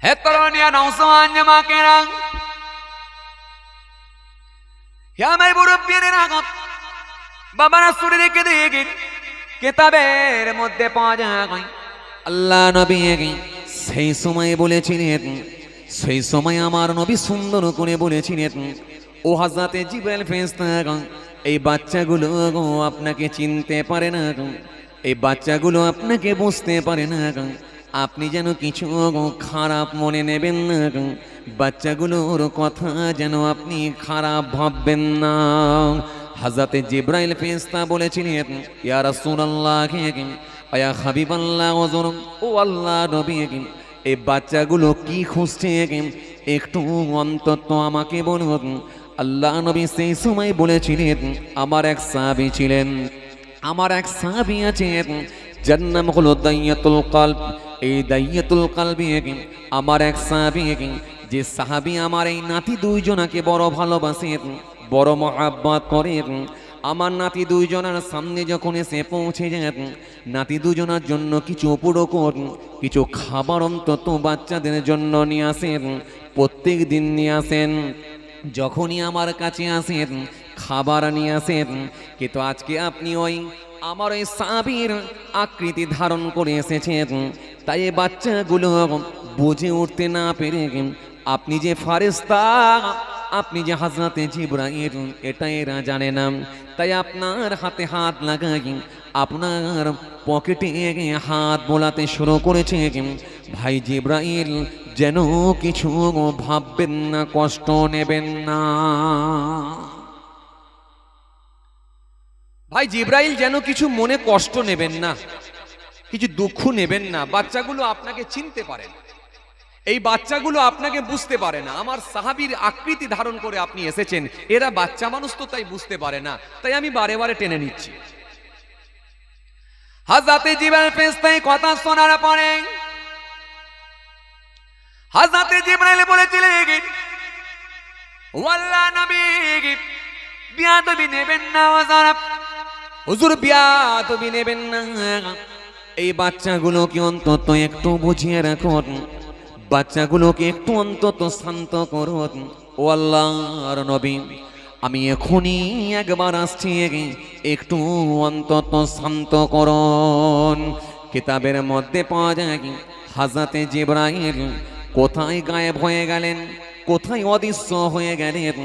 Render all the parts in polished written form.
হে তরুণিয়া নওজওয়ান জামাকেরা, হে আমার মুরব্বিদের আগত বাবা রাসূল রেখে দিয়ে কিতাবের মধ্যে পাওয়া যায় আল্লাহ নবী সেই সময় বলেছিলেন, সেই সময় আমার নবী সুন্দর করে বলেছিলেন, ও হযরতে জিবরাইল ফেরেশতা, এই বাচ্চাগুলো আপনাকে চিনতে পারে না, এই বাচ্চাগুলো আপনাকে বুঝতে পারে না, আপনি যেন কিছু খারাপ মনে নেবেন না, বাচ্চাগুলোর কথা যেন আপনি খারাপ ভাববেন না। হযরতে জিবরাইল ফেরেশতা বলেছিলেন, ইয়া রাসূলুল্লাহ, ইয়া হাবিবাল্লাহ, ও আল্লাহ নবী, এই বাচ্চাগুলো কি খুঁজছে একটু অন্তত আমাকে বলুন। আল্লাহ নবী সেই সময় বলেছিলেন, আমার এক সাহাবী ছিলেন, আমার এক সাহাবী আছেন, যার নাম হলো দাইয়াতুল কলব। এই দাইয়াতুল কলবে আমার এক সাহাবী, যে সাহাবী আমার এই নাতি দুইজনাকে বড় ভালোবাসেন, বড় মহব্বত করেন। আমার নাতি দুইজনের সামনে যখন এসে পৌঁছে যান, নাতি দুজনার জন্য কিছু উপরকর কিছু খাবার অন্তত বাচ্চাদের জন্য নিয়ে আসেন, প্রত্যেক দিন নিয়ে আসেন। যখনই আমার কাছে আসেন খাবার নিয়ে আসেন, কিন্তু আজকে আপনি ওই আমার ওই সাহাবীর আকৃতি ধারণ করে এসেছেন, তাই এই বাচ্চাগুলো বুঝে উঠতে না পেরে আপনি যে ফারেস্তা, আপনি যে হযরতে জিবরাইল, এটা এরা জানে না। তাই আপনার হাতে হাত লাগাই আপনার পকেটে হাত বোলাতে শুরু করেছে। ভাই জিবরাইল যেন কিছু ভাববেন না, কষ্ট নেবেন না। ভাই জিবরাইল যেন কিছু মনে কষ্ট নেবেন না, কিছু দুঃখ নেবেন না। বাচ্চাগুলো আপনাকে চিনতে পারে না, এই বাচ্চাগুলো আপনাকে বুঝতে পারে না। আমার সাহাবীর আকৃতি ধারণ করে আপনি এসেছেন, এরা বাচ্চা মানুষ তো, তাই বুঝতে পারে না, তাই আমি বারে বারে টেনে নিচ্ছি। হযরতে জিবরাইল ফেরেশতা কথা শোনার পরে হযরতে জিবরাইল বলেছিলেন, ওয়াল্লাহ নবী, বিয়াদবি নেবেন না হুজুর, বিয়াদবি নেবেন না। এই বাচ্চাগুলোকে অন্তত একটু বুঝিয়ে রাখুন, বাচ্চাগুলোকে একটু অন্তত শান্ত করুন। ও আল্লাহর নবী, আমি এখনই একবার আসছি, একটু অন্তত শান্ত করুন। কিতাবের মধ্যে পাওয়া যায় হযরতে জিবরাইল কোথায় গায়েব হয়ে গেলেন, কোথায় অদৃশ্য হয়ে গেলেন।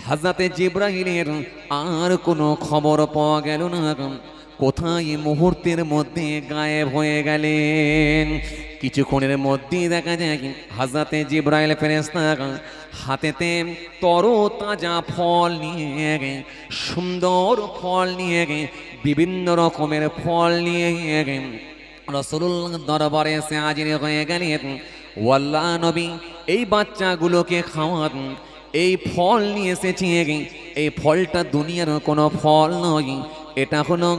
হযরতে জিবরাইলের আর কোনো খবর পাওয়া গেল না, কোথায় মুহূর্তের মধ্যে গায়েব হয়ে গেলেন। কিছুক্ষণের মধ্যেই দেখা যায় হযরতে জিবরাইল ফেরেশতা হাতেতে তরতাজা ফল নিয়ে, সুন্দর ফল নিয়ে, বিভিন্ন রকমের ফল নিয়ে রাসূলুল্লাহ দরবারে এসে হাজির হয়ে গেলেন। ওয়াল্লাহ নবী, এই বাচ্চাগুলোকে খাওয়ান, এই ফল নিয়ে এসেছি, এই ফলটা দুনিয়ার কোনো ফল নয়, এটা হলো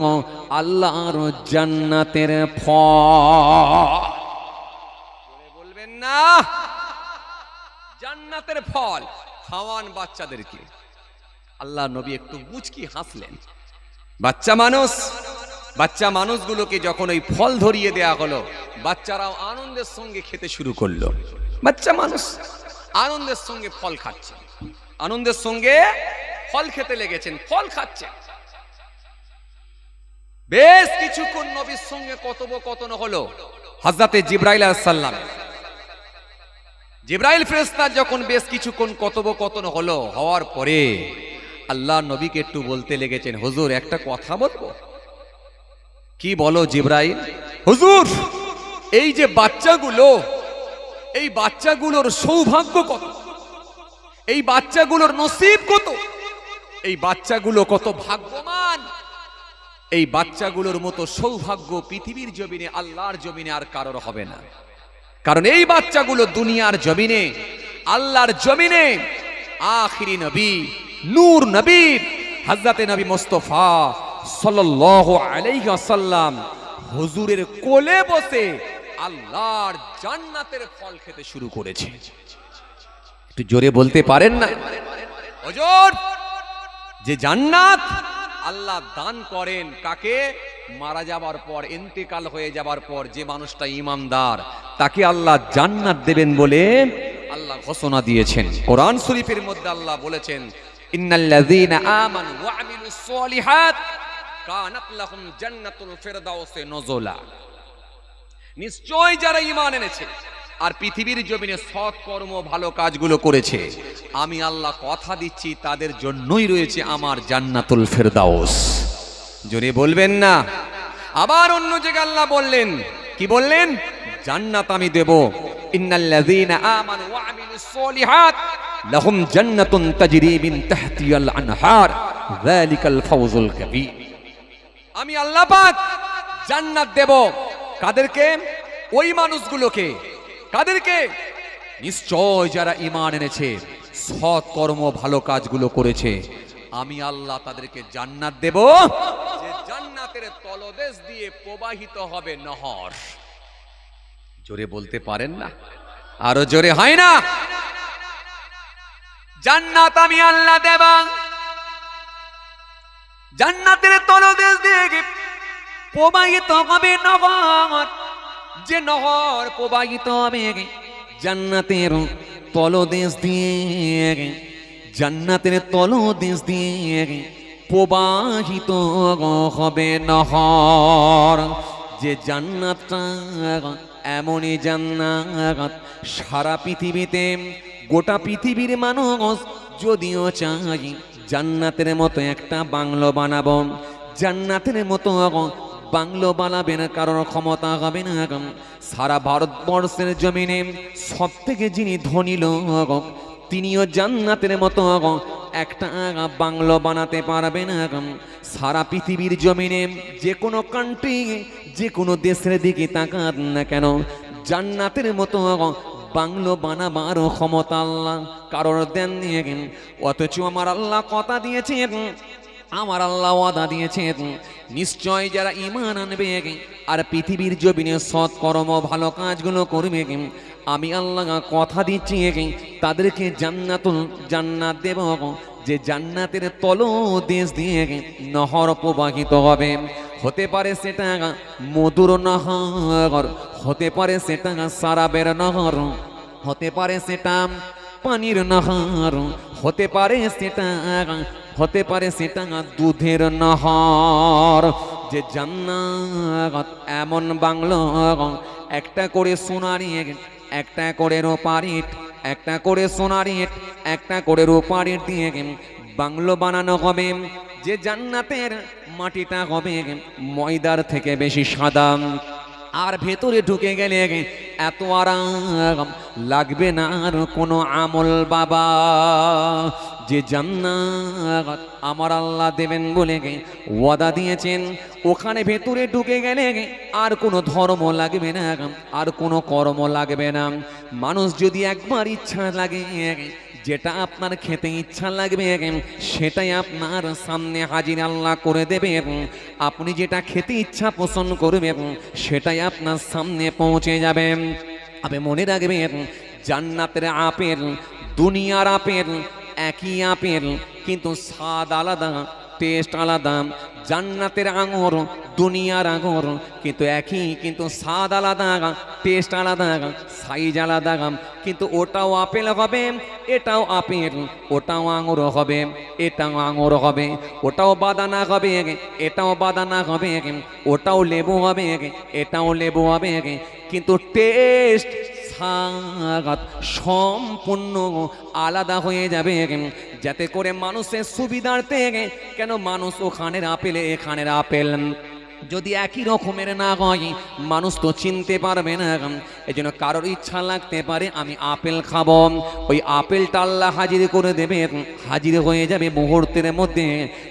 আল্লাহর জান্নাতের ফল। বলবেন না, জান্নাতের ফল খাওয়ান বাচ্চাদেরকে। আল্লাহ নবী একটু মুচকি হাসলেন। বাচ্চা মানুষগুলোকে যখন ওই ফল ধরিয়ে দেয়া হলো, বাচ্চারাও আনন্দের সঙ্গে খেতে শুরু করলো। বাচ্চা মানুষ আনন্দের সঙ্গে ফল খাচ্ছে, আনন্দের সঙ্গে ফল খেতে লেগেছেন, ফল খাচ্ছেন। বেশ কিছুক্ষণ নবীর সঙ্গে কথোপকথন হলো হযরতে জিবরাইল আলাইহিস সালাম। জিবরাইল ফেরেশতা যখন বেশ কিছুক্ষণ কথোপকথন হলো, হওয়ার পরে আল্লাহ নবীকে একটু বলতে লেগেছেন, হুজুর একটা কথা বলবো। কি বলো জিবরাইল? হুজুর, এই যে বাচ্চাগুলো, এই বাচ্চাগুলোর সৌভাগ্য কত, এই বাচ্চাগুলোর নসিব কত, এই বাচ্চাগুলো কত ভাগ্যবান। এই বাচ্চাগুলোর মতো সৌভাগ্য পৃথিবীর জমিনে, আল্লাহর জমিনে আর কারোর হবে না। কারণ এই বাচ্চাগুলো দুনিয়ার জমিনে, আল্লাহর জমিনে আখিরি নবী, নূর নবী হযরতে নবী মুস্তাফা সাল্লাল্লাহু আলাইহি ওয়াসাল্লাম হুজুরের কোলে বসে আল্লাহর জান্নাতের ফল খেতে শুরু করেছে। একটু জোরে বলতে পারেন না? হুজুর, যে জান্নাত আল্লাহ দান করেন কাকে? মারা যাবার পর, ইন্তেকাল হয়ে যাবার পর যে মানুষটা ঈমানদার তাকে আল্লাহ জান্নাত দেবেন বলে আল্লাহ ঘোষণা দিয়েছেন। কোরআন শরীফের মধ্যে আল্লাহ বলেছেন, ইন্নাল্লাযীনা আমানু ওয়া আমিলুস সলিহাত কানাত লাহুম জান্নাতুল ফিরদাউসে নুজুলা। নিশ্চয় যারা ঈমান এনেছে আর পৃথিবীর জমিনে সৎ কর্ম ভালো কাজগুলো করেছে, আমি আল্লাহ কথা দিচ্ছি তাদের জন্যই রয়েছে আমার জান্নাতুল ফিরদাউস। জোরে বলবেন না? আবার অন্য জায়গায় আল্লাহ বললেন, কি বললেন? জান্নাত আমি দেব। ইন্নাল্লাযীনা আমানু ওয়া আমিলুস সলিহাত লাহুম জান্নাতুন তাজরি মিন তাহতিহাল আনহার যালিকাল ফাওজুল কাবীর। আমি আল্লাহ পাক জান্নাত দেব। কাদেরকে? ওই মানুষগুলোকে। কাদেরকে? নিশ্চয় যারা ঈমান এনেছে, সৎ কর্ম ভালো কাজগুলো করেছে, আমি আল্লাহ তাদেরকে জান্নাত দেব, যে জান্নাতের তলদেশ দিয়ে প্রবাহিত হবে নহর। জোরে বলতে পারেন না? আরো জোরে হয় না? জান্নাত আমি আল্লাহ দেব, জান্নাতের তলদেশ দিয়ে প্রবাহিত হবে নহর। যে নহর প্রবাহিত হবে জান্নাতের তলদেশ দিয়ে, জান্নাতের তলদেশ দিয়ে প্রবাহিত হবে নহর। যে জান্নাতটা এমনই জান্নাত, সারা পৃথিবীতে গোটা পৃথিবীর মানুষ যদিও চাই জান্নাতের মতো একটা বাংলো বানাবো, জান্নাতের মতো বাংলো বানাবেন কারোর ক্ষমতা হবে না। সারা ভারতবর্ষের জমিনে সব থেকে যিনি ধনী লোক, তিনিও জান্নাতের মতো একটা বাংলো বানাতে পারবে না। সারা পৃথিবীর জমিনে যে কোনো কান্ট্রি, যে কোনো দেশের দিকে তাকান না কেন, জান্নাতের মতো বাংলো বানাবার ক্ষমতা আল্লাহ কারোর দেন নিয়ে। অথচ আমার আল্লাহ কথা দিয়েছেন, আমার আল্লাহ ওয়াদা দিয়েছেন, নিশ্চয় যারা ঈমান আনবে আর পৃথিবীর জমিনে সৎ কর্ম ভালো কাজগুলো করবে, আমি আল্লাহ কথা দিচ্ছি তাদেরকে জান্নাত দেব, যে জান্নাতের তলদেশ দিয়ে নহর প্রবাহিত হবে। হতে পারে সেটা মধুর নহর, হতে পারে সেটা সারাবের নহর, হতে পারে সেটা পানির নহর, হতে পারে সেটা দুধের নহর। যে জান্নাত এমন বাংলো, একটা করে সোনার ইট, একটা করে রূপার ইট, একটা করে সোনার ইট, একটা করে রূপার ইট দিয়ে বাংলো বানানো হবে। যে জান্নাতের মাটিটা হবে ময়দার থেকে বেশি সাদা, আর ভেতরে ঢুকে গেলে এত আরাম লাগবে না আর কোনো আমল বাবা। যে জান্নাত আমার আল্লাহ দেবেন বলে ওয়াদা দিয়েছেন, ওখানে ভেতরে ঢুকে গেলে আর কোনো ধর্ম লাগবে না, আর কোনো কর্ম লাগবে না। মানুষ যদি একবার ইচ্ছা লাগে, যেটা আপনার খেতে ইচ্ছা লাগবে সেটাই আপনার সামনে হাজির আল্লাহ করে দেবে। আপনি যেটা খেতে ইচ্ছা পোষণ করবেন সেটাই আপনার সামনে পৌঁছে যাবে। আপনি মনে রাখবেন, জান্নাতের আপেল দুনিয়ার আপেল একই আপেল, কিন্তু স্বাদ আলাদা, টেস্ট আলাদা। জান্নাতের আঙুর দুনিয়ার আঙুর কিন্তু একই, কিন্তু স্বাদ আলাদা, টেস্ট আলাদা, সাইজ আলাদা। কিন্তু ওটাও আপেল হবে, এটাও আপেল, ওটাও আঙুর হবে, এটাও আঙুর হবে, ওটাও বাদানা হবে, এটাও বাদানা হবে, ওটাও লেবু হবে, এটাও লেবু হবে, কিন্তু টেস্ট সম্পূর্ণ আলাদা হয়ে যাবে। যাতে করে মানুষের সুবিধার্থে, কেন মানুষ ওখানের আপেল এখানের আপেল যদি একই রকমের না হয় মানুষ তো চিনতে পারবে না। এই জন্য কারোর ইচ্ছা লাগতে পারে আমি আপেল খাবো, ওই আপেলটা আল্লাহ হাজির করে দেবে, হাজির হয়ে যাবে মুহূর্তের মধ্যে,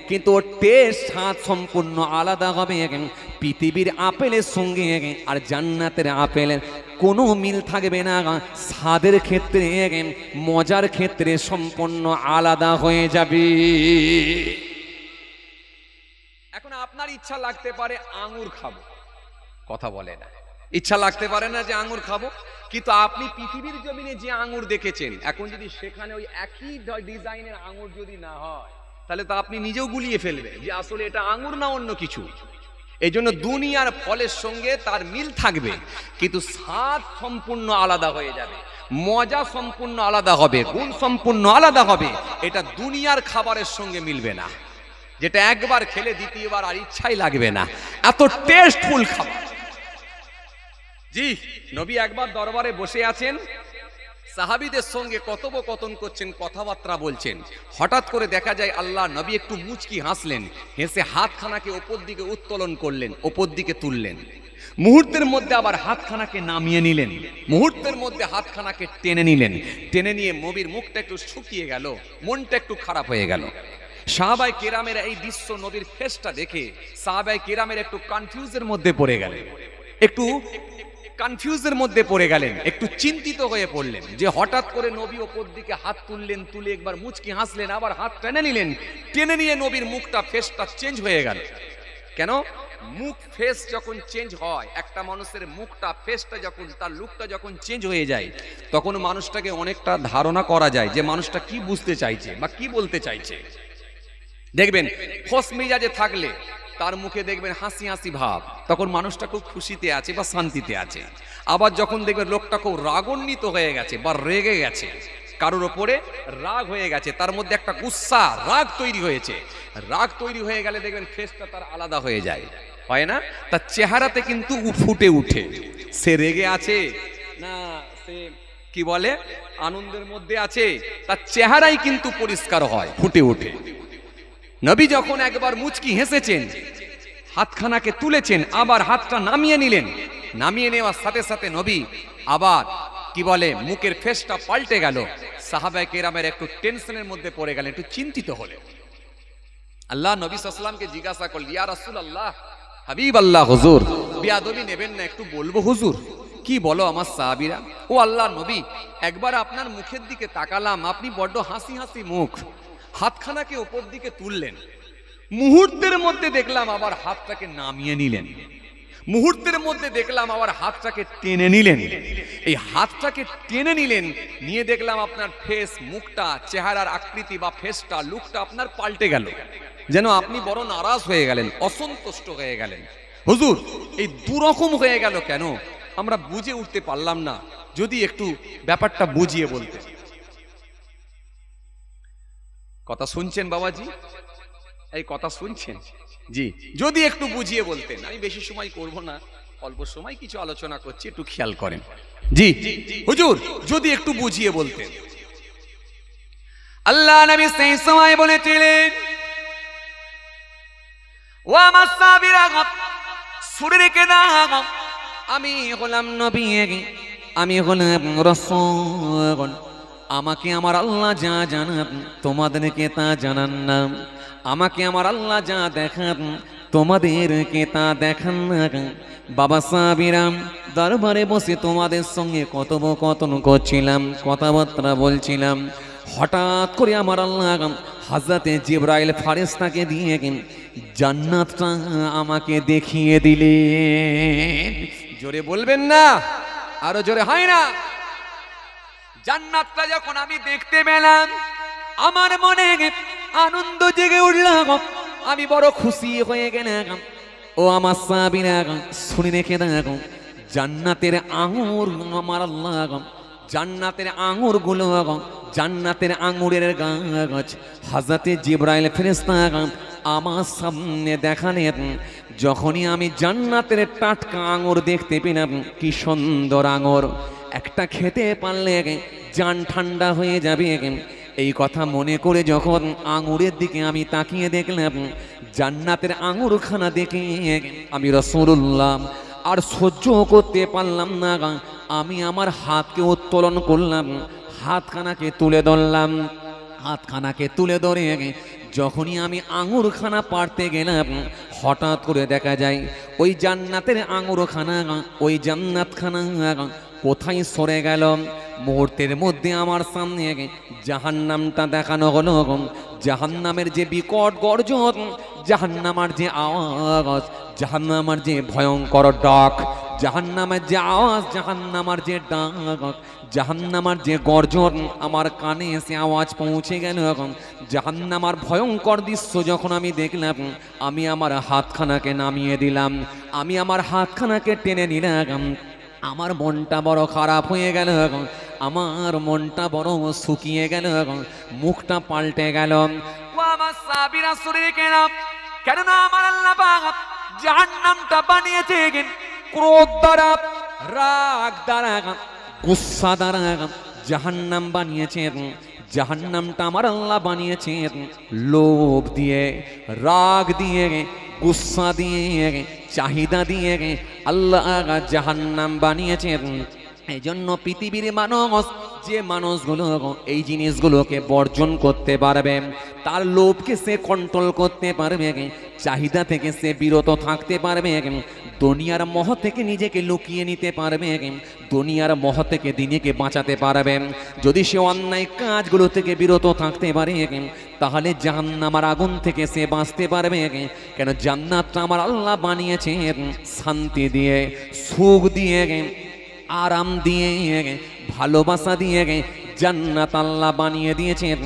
কিন্তু ওর টেস্ট স্বাদ সম্পূর্ণ আলাদা হবে পৃথিবীর আপেলের সঙ্গে। আর জান্নাতের আপেলের কোনো মিল থাকবে না, স্বাদের ক্ষেত্রে মজার ক্ষেত্রে সম্পূর্ণ আলাদা হয়ে যাবে। এখন আপনার ইচ্ছা লাগতে পারে আঙ্গুর খাবো, কথা বলে না, ইচ্ছা লাগতে পারে না যে আঙ্গুর খাবো, কিন্তু আপনি পৃথিবীর জমিনে যে আঙ্গুর দেখেছেন, এখন যদি সেখানে ওই একই ডিজাইনের আঙ্গুর যদি না হয়, তাহলে তো আপনি নিজেও গুলিয়ে ফেলবেন যে আসলে এটা আঙ্গুর না অন্য কিছু। এই জন্য দুনিয়ার ফলের সঙ্গে তার মিল থাকবে, কিন্তু স্বাদ সম্পূর্ণ আলাদা হয়ে যাবে, মজা সম্পূর্ণ আলাদা হবে, গুণ সম্পূর্ণ আলাদা হবে। এটা দুনিয়ার খাবারের সঙ্গে মিলবে না, যেটা একবার খেলে দ্বিতীয়বার আর ইচ্ছাই লাগবে না, এত টেস্টফুল খাবার। জি, নবী একবার দরবারে বসে আছেন, সাহাবীদের সঙ্গে কথোপকথন করছেন, কথাবার্তা বলছেন। হঠাৎ করে দেখা যায় আল্লাহ নবী একটু মুচকি হাসলেন, হেসে হাতখানাকে ওপর দিকে উত্তোলন করলেন, ওপর দিকে তুললেন। মুহূর্তের মধ্যে আবার হাতখানাকে নামিয়ে নিলেন, মুহূর্তের মধ্যে হাতখানাকে টেনে নিলেন। টেনে নিয়ে নবীর মুখটা একটু শুকিয়ে গেল, মনটা একটু খারাপ হয়ে গেল। সাহাবায়ে কেরামের এই দৃশ্য, নবীর ফেসটা দেখে সাহাবায়ে কেরামের একটু কনফিউজের মধ্যে পড়ে গেলেন, একটু কনফিউজের মধ্যে পড়ে গেলেন, একটু চিন্তিত হয়ে পড়লেন যে হঠাৎ করে নবী ওপর দিকে হাত তুললেন, তুলে একবার মুচকি হাসলেন, আবার হাত টেনে নিলেন। টেনে নিয়ে নবীর মুখটা, ফেসটা চেঞ্জ হয়ে গেল। কেন? মুখ ফেস যখন চেঞ্জ হয়, একটা মানুষের মুখটা, ফেসটা যখন, তার লুকটা যখন চেঞ্জ হয়ে যায়, তখন মানুষটাকে অনেকটা ধারণা করা যায় যে মানুষটা কি বুঝতে চাইছে বা কি বলতে চাইছে। দেখবেন খোশ মেজাজে থাকলে তার মুখে দেখবেন হাসি হাসি ভাব, তখন মানুষটা খুব খুশিতে আছে বা শান্তিতে আছে। আবার যখন দেখবেন লোকটা খুব রাগান্বিত হয়ে গেছে বা রেগে গেছে, কারোর ওপরে রাগ হয়ে গেছে, তার মধ্যে একটা গুসা, রাগ তৈরি হয়েছে, রাগ তৈরি হয়ে গেলে দেখবেন ফেসটা তার আলাদা হয়ে যায়, হয় না? তার চেহারাতে কিন্তু ফুটে উঠে সে রেগে আছে না সে কি বলে আনন্দের মধ্যে আছে, তার চেহারাই কিন্তু পরিষ্কার হয়, ফুটে ওঠে। নবী যখন একবার মুচকি হেসেছেন, হাতখানাকে তুলেছেন, আবার হাতটা নামিয়ে নিলেন। নামিয়ে নেওয়ার সাথে সাথে নবী আবার কি বলে মুখের ফেসটা পাল্টে গেল। সাহাবায়ে কেরামের একটু টেনশনের মধ্যে পড়ে গেলেন, একটু চিন্তিত হলেন। আল্লাহ নবী সাল্লাল্লাহু আলাইহি ওয়াসাল্লামকে জিজ্ঞাসা করলেন, ইয়া রাসূলুল্লাহ, হাবিব আল্লাহ, হুজুর বেয়াদবি নেবেন না, একটু বলবো হুজুর। কি বলো আমার সাহাবীরা? ও আল্লাহ নবী, একবার আপনার মুখের দিকে তাকালাম, আপনি বড্ড হাসি হাসি মুখ, হাতখানাকে উপর দিকে তুললেন, মুহূর্তের মধ্যে দেখলাম আবার হাতটাকে নামিয়ে নিলেন, মুহূর্তের মধ্যে দেখলাম আবার হাতটাকে টেনে নিলেন। এই হাতটাকে টেনে নিলেন, নিয়ে দেখলাম আপনার ফেস, মুখটা, চেহারার আকৃতি বা ফেসটা, লুকটা আপনার পাল্টে গেল, যেন আপনি বড় নারাজ হয়ে গেলেন, অসন্তুষ্ট হয়ে গেলেন। হুজুর এই দুরকম হয়ে গেল কেন? আমরা বুঝে উঠতে পারলাম না, যদি একটু ব্যাপারটা বুঝিয়ে বলতেন। কথা শুনছেন বাবাজি? এই কথা শুনছেন? জি, যদি একটু বুঝিয়ে বলতেন। আমি বেশি সময় করব না, অল্প সময় কিছু আলোচনা করছি, একটু খেয়াল করেন। জি হুজুর, যদি একটু বুঝিয়ে বলতেন। আল্লাহ নবী সেই সময় বলেছিলেন, ও আমার সাহাবীরা শুনে রেখে দাও, আমি হলাম নবী, আমি হলাম রাসূল। আমাকে আমার আল্লাহ যা জানান তোমাদেরকে তা জানান না, আমাকে আমার আল্লাহ যা দেখান তোমাদেরকে তা দেখান না। বাবা সাহাবীরা দরবারে বসে তোমাদের সঙ্গে কথোপকথন করছিলাম, কথাবার্তা বলছিলাম। হঠাৎ করে আমার আল্লাহ হযরতে জিবরাইল ফেরেশতাকে দিয়ে জান্নাতটা আমাকে দেখিয়ে দিলেন। জোরে বলবেন না, আরো জোরে হয় না? জান্নাতটা যখন আমি দেখতে পেলাম, আমার মনে আনন্দ জেগে উঠল, আমি বড় খুশি হয়ে গেলাম। ও আমার সাহাবীরা শুনে রেখে দাও, জান্নাতের আঙুর আমার আল্লাহ, জান্নাতের আঙুরগুলো, জান্নাতের আঙুরের গাছ হযরতে জিবরাইল ফেরেশতা আমার সামনে দেখালেন। যখনই আমি জান্নাতের টাটকা আঙুর দেখতে পেলাম, কি সুন্দর আঙুর, একটা খেতে পারলে জান ঠান্ডা হয়ে যাবে, এই কথা মনে করে যখন আঙুরের দিকে আমি তাকিয়ে দেখলাম, জান্নাতের আঙুরখানা দেখে আমি রাসূলুল্লাহ আর সহ্য করতে পারলাম না, আমি আমার হাতকে উত্তোলন করলাম, হাতখানাকে তুলে ধরলাম। হাতখানাকে তুলে ধরে যখনই আমি আঙুরখানা পাড়তে গেলাম, হঠাৎ করে দেখা যায় ওই জান্নাতের আঙুরখানা, ওই জান্নাতখানা কোথায় সরে গেল। মুহূর্তের মধ্যে আমার সামনে জাহান্নামটা দেখানো হলো। জাহান্নামের যে বিকট গর্জন, জাহান্নামের যে আওয়াজ, জাহান্নামের যে ভয়ঙ্কর ডাক, জাহান্নামের যে আওয়াজ, জাহান্নামের যে ডাক, জাহান্নামের যে গর্জন আমার কানে এসে আওয়াজ পৌঁছে গেল। এখন জাহান্নামের ভয়ঙ্কর দৃশ্য যখন আমি দেখলাম, আমি আমার হাতখানাকে নামিয়ে দিলাম, আমি আমার হাতখানাকে টেনে নিলাম। আমার মনটা বড় খারাপ হয়ে গেল, আমার মনটা বড় শুকিয়ে গেল, মুখটা পাল্টে গেল। ও আমার সাহাবীরা শুনে গেলাম, কেননা আমার আল্লাহ পাক জাহান্নামটা বানিয়েছে ক্রোধ দ্বারা, রাগ দ্বারা, গুসা দ্বারা জাহান্নাম বানিয়েছেন। জাহান্নামটা আমার আল্লাহ বানিয়েছেন লোভ দিয়ে, রাগ দিয়ে, গুসা দিয়ে, চাহিদা দিয়ে আল্লাহ জাহান্নাম বানিয়েছেন। এই জন্য পৃথিবীর মানুষ, যে মানুষগুলো এই জিনিসগুলোকে বর্জন করতে পারবে, তার লোভকে সে কন্ট্রোল করতে পারবে, চাহিদা থেকে সে বিরত থাকতে পারবে, দুনিয়ার মোহ থেকে নিজেকে লুকিয়ে নিতে পারবে, দুনিয়ার মোহ থেকে দিনেকে বাঁচাতে পারবে। যদি সে অন্যায় কাজগুলো থেকে বিরত থাকতে পারে, তাহলে জাহান্নামের আগুন থেকে সে বাঁচতে পারবে। কেন জান্নাতটা আমার আল্লাহ বানিয়েছে শান্তি দিয়ে, সুখ দিয়ে, আরাম দিয়ে, ভালোবাসা দিয়ে জান্নাত আল্লাহ বানিয়ে দিয়েছেন।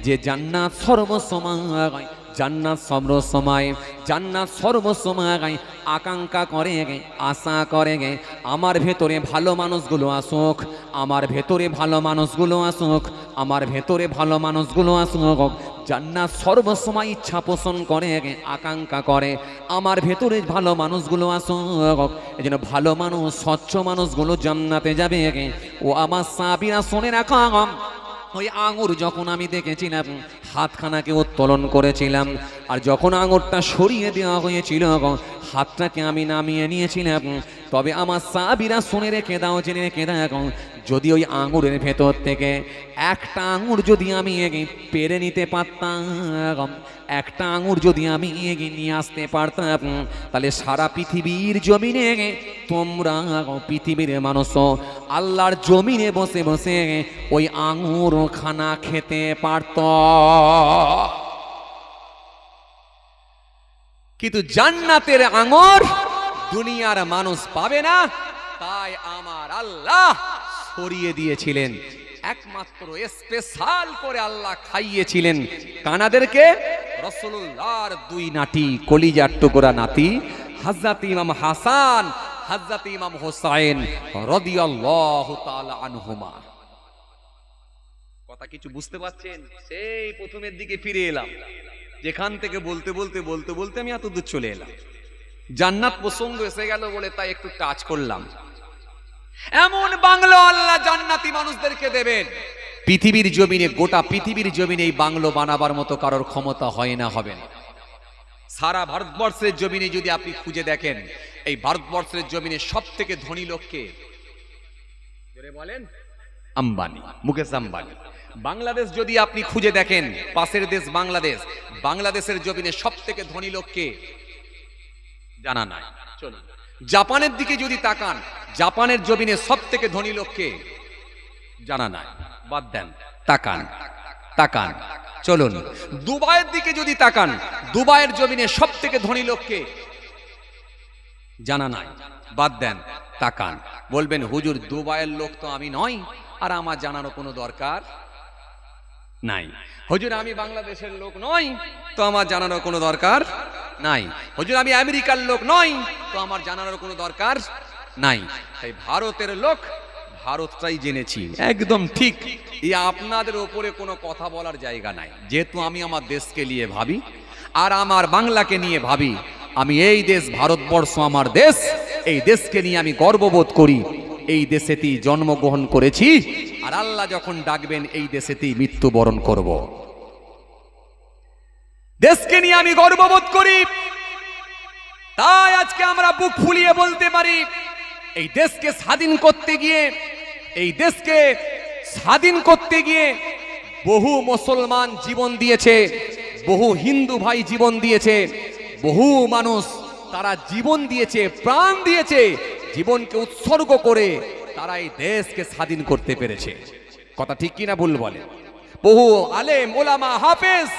যে জান্নাত সর্বসময়, জান্নাত সর্বসময়, জান্নাত সর্বসময় আকাঙ্ক্ষা করে, আশা করে আমার ভেতরে ভালো মানুষগুলো আসুক, আমার ভেতরে ভালো মানুষগুলো আসুক, আমার ভেতরে ভালো মানুষগুলো আসুক। জান্নাত সর্বসময় ইচ্ছা পোষণ করে, আকাঙ্ক্ষা করে আমার ভেতরে ভালো মানুষগুলো আসুক। এই জন্য ভালো মানুষ, স্বচ্ছ মানুষগুলো জান্নাতে যাবে। ও আমার সাহাবীরা শুনে রাখো, ওই আঙুর যখন আমি দেখেছিলাম, হাতখানাকে উত্তোলন করেছিলাম, আর যখন আঙুরটা সরিয়ে দেওয়া হয়েছিল, হাতটাকে আমি নামিয়ে নিয়েছিলাম। তবে আমার সাহাবীরা শুনে রেখে দাও, জেনে রেখে দাও, যদি ওই আঙুরের ভেতর থেকে একটা আঙুর যদি আমি পেরে নিতে পারতাম, একটা আঙুর যদি আমি নিয়ে আসতে পারতাম, তাহলে সারা পৃথিবীর জমিনে তোমরা, পৃথিবীর মানুষ আল্লাহর জমিনে বসে বসে ওই আঙুর খানা খেতে পারত। কিন্তু জান্নাতের আঙুর দুনিয়ার মানুষ পাবে না, তাই আমার আল্লাহ সরিয়ে দিয়েছিলেন। একমাত্র স্পেশাল করে আল্লাহ খাইয়েছিলেন কানাদেরকে রাসূলুল্লাহর দুই নাতি, কলিজার টুকরা নাতি, হযরত ইমাম হাসান, হযরত ইমাম হুসাইন রাদিয়াল্লাহু তাআলা আনহুমা। কথা কিছু বুঝতে পারছেন? সেই প্রথমের দিকে ফিরে এলাম, যেখান থেকে বলতে বলতে বলতে বলতে আমি এত দূর চলে এলাম। জান্নাত প্রসঙ্গ এসে গেল বলে তাই একটু টাচ করলাম। এমন বাংলো আল্লাহ জান্নাতি মানুষদেরকে দেবেন, পৃথিবীর জমিনে, গোটা পৃথিবীর জমিনে এই বাংলো বানাবার মতো কারোর ক্ষমতা হয় না, হবে না। সারা ভারতবর্ষের জমিনে যদি আপনি খুঁজে দেখেন, এই ভারতবর্ষের জমিনে সব থেকে ধনী লোককে বলেন আম্বানি, মুকেশ আম্বানি। বাংলাদেশ যদি আপনি খুঁজে দেখেন, পাশের দেশ বাংলাদেশ, বাংলাদেশের জমিনে সব থেকে ধনী লোককে জানা নাই। চলুন জাপানের দিকে যদি তাকান, জাপানের জমিনে সব থেকে ধনী লোককে জানা নাই, বাদ দেন, তাকান তাকান। চলুন দুবাইয়ের দিকে যদি তাকান, দুবাইয়ের জমিনে সব থেকে ধনী লোককে জানা নাই, বাদ দেন, তাকান। বলবেন হুজুর দুবাইয়ের লোক তো আমি নই, আর আমার জানারও কোনো দরকার নাই। হুজুর আমি বাংলাদেশের লোক নই, তো আমার জানারও কোনো দরকার নাই। হুজুর আমি আমেরিকার লোক নই, তো আমার জানারও কোনো দরকার নাই। তাই ভারতের লোক, ভারতটাই জেনেছি, একদম ঠিক। এই আপনাদের উপরে কোনো কথা বলার জায়গা নাই। যেহেতু আমি আমার দেশকে নিয়ে ভাবি আর আমার বাংলাকে নিয়ে ভাবি, আমি এই দেশ ভারতবর্ষ আমার দেশ, এই দেশকে নিয়ে আমি গর্ববোধ করি। এই দেশেতেই জন্মগ্রহণ করেছি, আর আল্লাহ যখন ডাকবেন এই দেশেতেই মৃত্যুবরণ করব। দেশকে নিয়ে আমি গর্ববোধ করি, তাই আজকে আমরা বুক ফুলিয়ে বলতে পারি, এই দেশকে স্বাধীন করতে গিয়ে, এই দেশকে স্বাধীন করতে গিয়ে বহু মুসলমান জীবন দিয়েছে, বহু হিন্দু ভাই জীবন দিয়েছে, বহু মানুষ তারা জীবন দিয়েছে, প্রাণ দিয়েছে, জীবনকে উৎসর্গ করে তারা এই দেশকে স্বাধীন করতে পেরেছে। কথা ঠিক কিনা ভুল বলে? বহু আলেম ওলামা হাফেজ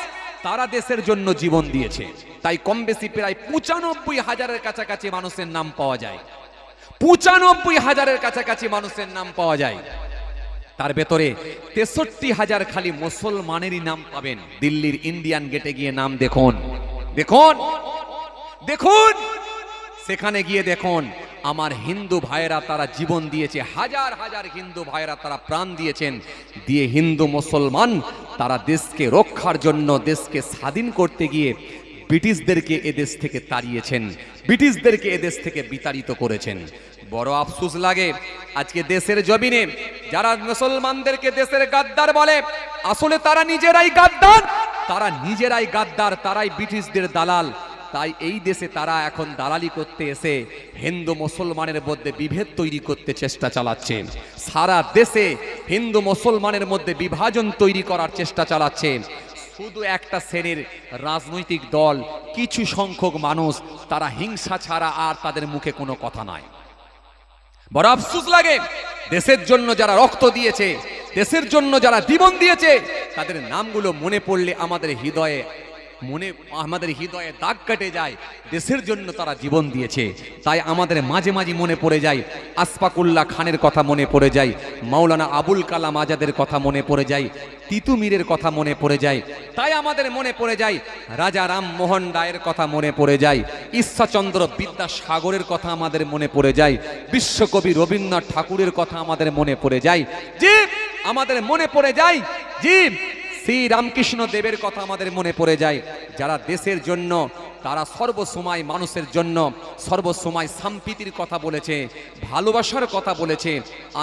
তারা দেশের জন্য জীবন দিয়েছে। তাই কম বেশি প্রায় ৯৫,০০০-এর কাছাকাছি মানুষের নাম পাওয়া যায়। ৯৫,০০০-এর কাছাকাছি মানুষের নাম পাওয়া যায়। তার ভেতরে ৬৩,০০০ খালি মুসলমানেরই নাম পাবেন। দিল্লির ইন্ডিয়ান গেটে গিয়ে নাম দেখুন, দেখুন, দেখুন, সেখানে গিয়ে দেখুন আমার হিন্দু ভাইয়েরা তারা জীবন দিয়েছে, হাজার হাজার হিন্দু ভাইয়েরা তারা প্রাণ দিয়েছেন, দিয়ে হিন্দু মুসলমান তারা দেশকে রক্ষার জন্য, দেশকে স্বাধীন করতে গিয়ে ব্রিটিশদেরকে এদেশ থেকে তাড়িয়েছেন, ব্রিটিশদেরকে এদেশ থেকে বিতাড়িত করেছেন। বড় আফসোস লাগে আজকে দেশের জমিনে যারা মুসলমানদেরকে দেশের গাদ্দার বলে, আসলে তারা নিজেরাই গাদ্দার, তারা নিজেরাই গাদ্দার, তারাই ব্রিটিশদের দালাল। তাই এই দেশে তারা এখন দালালি করতে এসে হিন্দু মুসলমানের মধ্যে বিভেদ তৈরি করতে চেষ্টা চালাচ্ছে, সারা দেশে হিন্দু মুসলমানের মধ্যে বিভাজন তৈরি করার চেষ্টা চালাচ্ছে। শুধু একটা শ্রেণীর রাজনৈতিক দল, কিছু সংখ্যক মানুষ, তারা হিংসা ছাড়া আর তাদের মুখে কোনো কথা নাই। বড় আফসোস লাগে দেশের জন্য যারা রক্ত দিয়েছে, দেশের জন্য যারা জীবন দিয়েছে, তাদের নামগুলো মনে পড়লে আমাদের হৃদয়ে দাগ কেটে যায়। দেশের জন্য তারা জীবন দিয়েছে, তাই আমাদের মাঝে মাঝে মনে পড়ে যায় আশফাকুল্লাহ খানের কথা মনে পড়ে যায়, মাওলানা আবুল কালাম আজাদের কথা মনে পড়ে যায়, তিতুমিরের কথা মনে পড়ে যায়। তাই আমাদের মনে পড়ে যায় রাজা রামমোহন রায়ের কথা মনে পড়ে যায়, ঈশ্বরচন্দ্র বিদ্যাসাগরের কথা আমাদের মনে পড়ে যায়, বিশ্বকবি রবীন্দ্রনাথ ঠাকুরের কথা আমাদের মনে পড়ে যায়, জি আমাদের মনে পড়ে যায়, জি শ্রী রামকৃষ্ণ দেবের কথা আমাদের মনে পড়ে যায়। যারা দেশের জন্য, তারা সর্বসময় মানুষের জন্য সর্বসময় সম্প্রীতির কথা বলেছে, ভালোবাসার কথা বলেছে,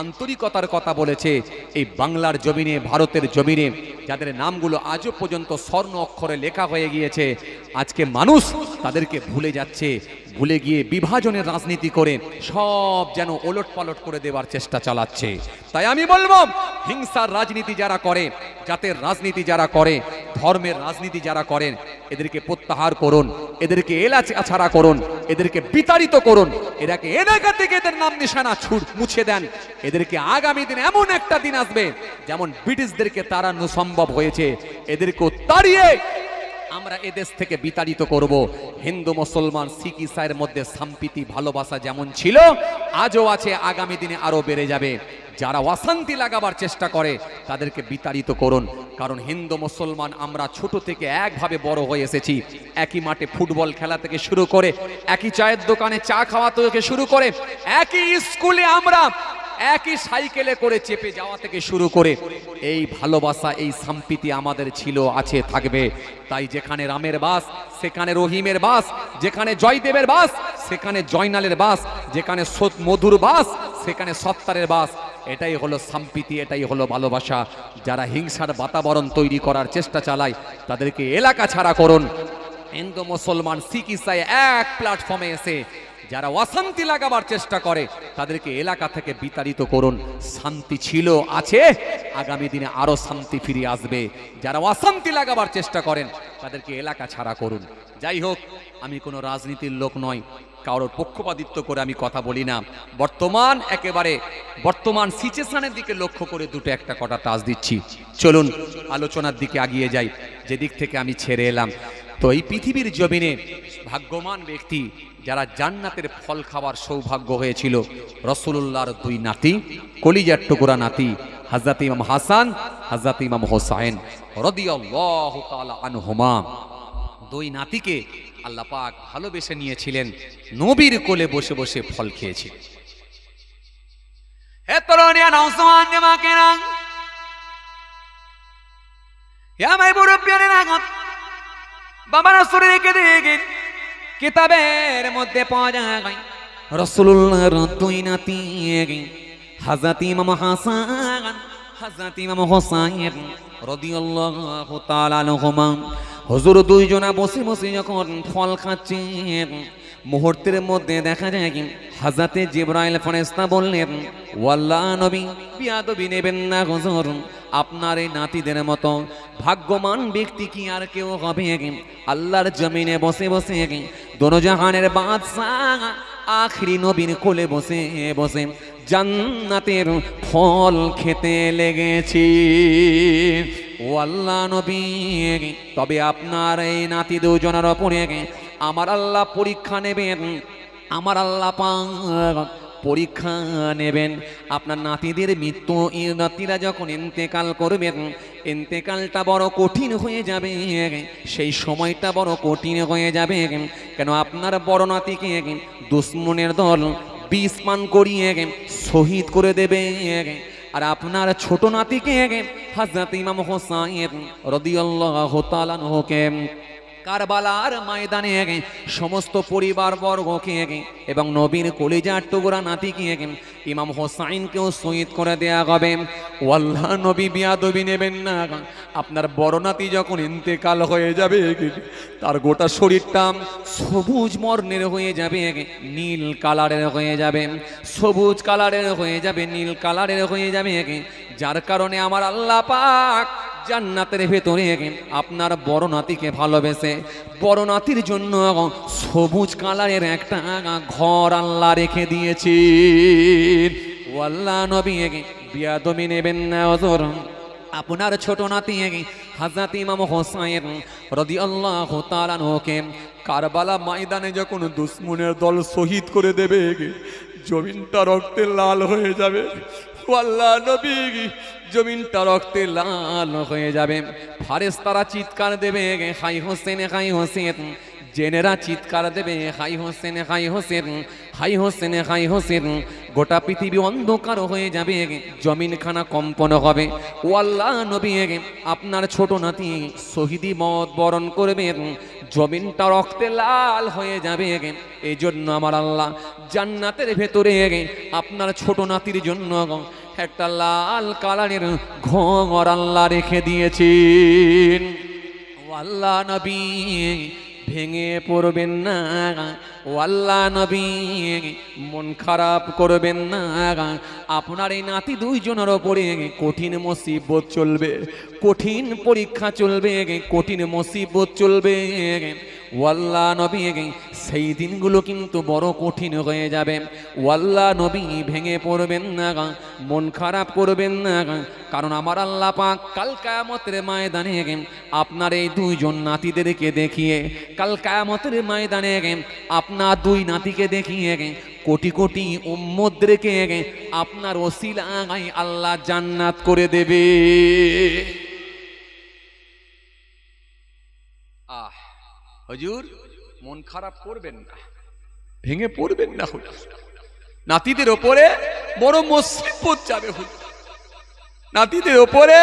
আন্তরিকতার কথা বলেছে। এই বাংলার জমিনে, ভারতের জমিনে যাদের নামগুলো আজও পর্যন্ত স্বর্ণ অক্ষরে লেখা হয়ে গিয়েছে, আজকে মানুষ তাদেরকে ভুলে যাচ্ছে, ভুলে গিয়ে বিভাজনের রাজনীতি করে সব যেন ওলট পালট করে দেওয়ার চেষ্টা চালাচ্ছে। তাই আমি বলবো, হিংসার রাজনীতি যারা করে, জাতের রাজনীতি যারা করে, ধর্মের রাজনীতি যারা করেন, এদেরকে প্রত্যাহার করুন, এদেরকে এলাছাড়া করুন, এদেরকে বিতাড়িত করুন, এদেরকে এলাকা থেকে এদের নাম নিশানা মুছে দেন। এদেরকে আগামী দিন এমন একটা দিন আসবে যেমন ব্রিটিশদেরকে তাড়ানো সম্ভব হয়েছে, এদেরকেও তাড়িয়ে আমরা এদেশ থেকে বিতাড়িত করব। হিন্দু মুসলমান শিখ ইসাইয়ের মধ্যে সম্প্রীতি ভালোবাসা যেমন ছিল, আজও আছে, আগামী দিনে আরো বেড়ে যাবে। যারা অশান্তি লাগাবার চেষ্টা করে তাদেরকে বিতাড়িত করুন। কারণ হিন্দু মুসলমান আমরা ছোট থেকে একভাবে বড় হয়ে এসেছি, একই মাঠে ফুটবল খেলা থেকে শুরু করে, একই চায়ের দোকানে চা খাওয়া থেকে শুরু করে, একই স্কুলে আমরা একই সাইকেলে করে চেপে যাওয়া থেকে শুরু করে এই ভালোবাসা, এই সম্প্রীতি আমাদের ছিল, আছে, থাকবে। তাই যেখানে রামের বাস সেখানে রহিমের বাস, যেখানে জয়দেবের বাস সেখানে জয়নালের বাস, যেখানে মধুর বাস সেখানে সত্তারের বাস। এটাই হলো সম্প্রীতি, এটাই হলো ভালোবাসা। যারা হিংসার বাতাবরণ তৈরি করার চেষ্টা চালায় তাদেরকে এলাকা ছাড়া করুন। হিন্দু মুসলমান শিখ ইসাই এক প্ল্যাটফর্মে এসে যারা অশান্তি লাগাবার চেষ্টা করে তাদেরকে এলাকা থেকে বিতাড়িত করুন। শান্তি ছিল, আছে, আগামী দিনে আরো শান্তি ফিরে আসবে। যারা অশান্তি লাগাবার চেষ্টা করেন তাদেরকে এলাকা ছাড়া করুন। যাই হোক, আমি কোনো রাজনীতির লোক নয়, কারোর পক্ষপাতিত্ব করে আমি কথা বলি না। বর্তমান সিচুয়েশনের দিকে লক্ষ্য করে দুটো একটা কটা টাচ দিচ্ছি। চলুন আলোচনার দিকে আগিয়ে যাই, যেদিক থেকে আমি ছেড়ে এলাম। তো এই পৃথিবীর জমিনে ভাগ্যবান ব্যক্তি যারা জান্নাতের ফল খাওয়ার সৌভাগ্য হয়েছিল, রাসূলুল্লাহর দুই নাতি, কলিজার টুকরা নাতি, হযরত ইমাম হাসান, হযরত ইমাম হোসাইন রাদিয়াল্লাহু তাআলা আনহুমা। দুই নাতিকে আল্লাহ পাক ভালোবেসে নিয়েছিলেন, নবীর কোলে বসে বসে ফল খেয়েছিলেন। হে তরুণিয়া নওজওয়ান জামাকেরা, হে মাই মুরব্বিয়ানেরা, বাবা রাসূলের দিকে কিতাবের মধ্যে পাওয়া যায় রাসূলুল্লাহর দুই নাতি, হযরত ইমাম হাসান, হযরত ইমাম হোসাইন রাদিয়াল্লাহু তাআলা আনহুমা। হুজুর দুইজনা বসে বসে যখন ফল খাচ্ছেন, মুহূর্তের মধ্যে দেখা যায় হযরতে জিবরাইল ফেরেশতা বললেন, ওয়াল্লাহ নবী, বিয়াদবি নেবেন না হুজুর, আপনার এই নাতিদের মতো ভাগ্যবান ব্যক্তি কি আর কেউ হবে? আল্লাহর জমিনে বসে বসে দোনো জাহানের বাদশাহ আখরি নবীর কোলে বসে বসে জান্নাতের ফল খেতে লেগেছি। ও আল্লাহ নবী, তবে আপনার এই নাতি দুজনের ওপরে আমার আল্লাহ পরীক্ষা নেবেন, আমার আল্লাহ পাক পরীক্ষা নেবেন। আপনার নাতিদের মৃত্যু, নাতিরা যখন ইন্তেকাল করবেন, ইন্তেকালটা বড় কঠিন হয়ে যাবে, সেই সময়টা বড় কঠিন হয়ে যাবে। কেন আপনার বড় নাতিকে দুশ্মনের দল বিষ পান করিয়ে শহীদ করে দেবে, আর আপনার ছোট নাতিকে হযরত ইমাম হোসাইন রাদিয়াল্লাহু তাআলা আনহুকে কারবালার ময়দানে সমস্ত পরিবার বর্গকে এবং নবীর কলিজার টুকরা নাতিকে ইমাম হোসাইনকেও শহীদ করে দেয়া হবে। আল্লাহ নবী বিয়াদবি নেবেন না। আপনার বড় নাতি যখন ইন্তেকাল হয়ে যাবে, তার গোটা শরীরটা সবুজ বর্ণের হয়ে যাবে, নীল কালারের হয়ে যাবে, সবুজ কালারের হয়ে যাবে, নীল কালারের হয়ে যাবে, যার কারণে আমার আল্লাহ পাক জান্নাতের ভেতরে আপনার বড় নাতিকে ভালোবেসে বড় নাতির জন্য সবুজ কালারের একটা ঘর আল্লাহ রেখে দিয়েছি। ও আল্লাহ নবী বিয়াদবি নেবেন না ওজর। আপনার ছোট নাতি হযরত ইমাম হোসাইন রাদিয়াল্লাহু তাআলা আনহুকে কারবালা ময়দানে যখন দুশমনের দল শহীদ করে দেবে, জমিনটা রক্তে লাল হয়ে যাবে। ও আল্লাহ নবী, জমিনটা রক্তে লাল হয়ে যাবে। ফারেশতারা চিৎকার দেবে, হাই হোসেন হাই হোসেন। জেনেরা চিৎকার দেবে, হাই হোসেন হাই হোসেন, হাই হোসেন হাই হোসেন। গোটা পৃথিবী অন্ধকার হয়ে যাবে, জমিনখানা কম্পন হবে। ও আল্লাহ নবী, আপনার ছোট নাতি শহীদি মত বরণ করবে, জমিনটা রক্তে লাল হয়ে যাবে। এই জন্য আমার আল্লাহ জান্নাতের ভেতরে আপনার ছোট নাতির জন্য একটা লাল কালারের ঘর আল্লাহ রেখে দিয়েছেন। ও আল্লাহ নবী, ভেঙে পড়বেন না। ও আল্লাহ নবী, মন খারাপ করবেন না। আপনার এই নাতি দুইজনের ওপরে কঠিন মুসিবত চলবে, কঠিন পরীক্ষা চলবে, কঠিন মুসিবত চলবে। ও আল্লাহ নবী, সেই দিনগুলো কিন্তু বড় কঠিন হয়ে যাবে। ও আল্লাহ নবী, ভেঙে পড়বেন না, মন খারাপ করবেন না। কারণ আমার আল্লাহ পাক কাল কিয়ামতের ময়দানে আপনার এই দুইজন নাতিদেরকে দেখিয়ে, কাল কিয়ামতের ময়দানে আপনার দুই নাতিকে দেখিয়ে কোটি কোটি উম্মতদেরকে আপনার ওসিলায় আল্লাহ জান্নাত করে দেবে। হুজুর, মন খারাপ করবেন না, ভেঙে পড়বেন না। হুজুর, নাতিদের ওপরে বড় মুসিবত যাবে। হুজুর, নাতিদের ওপরে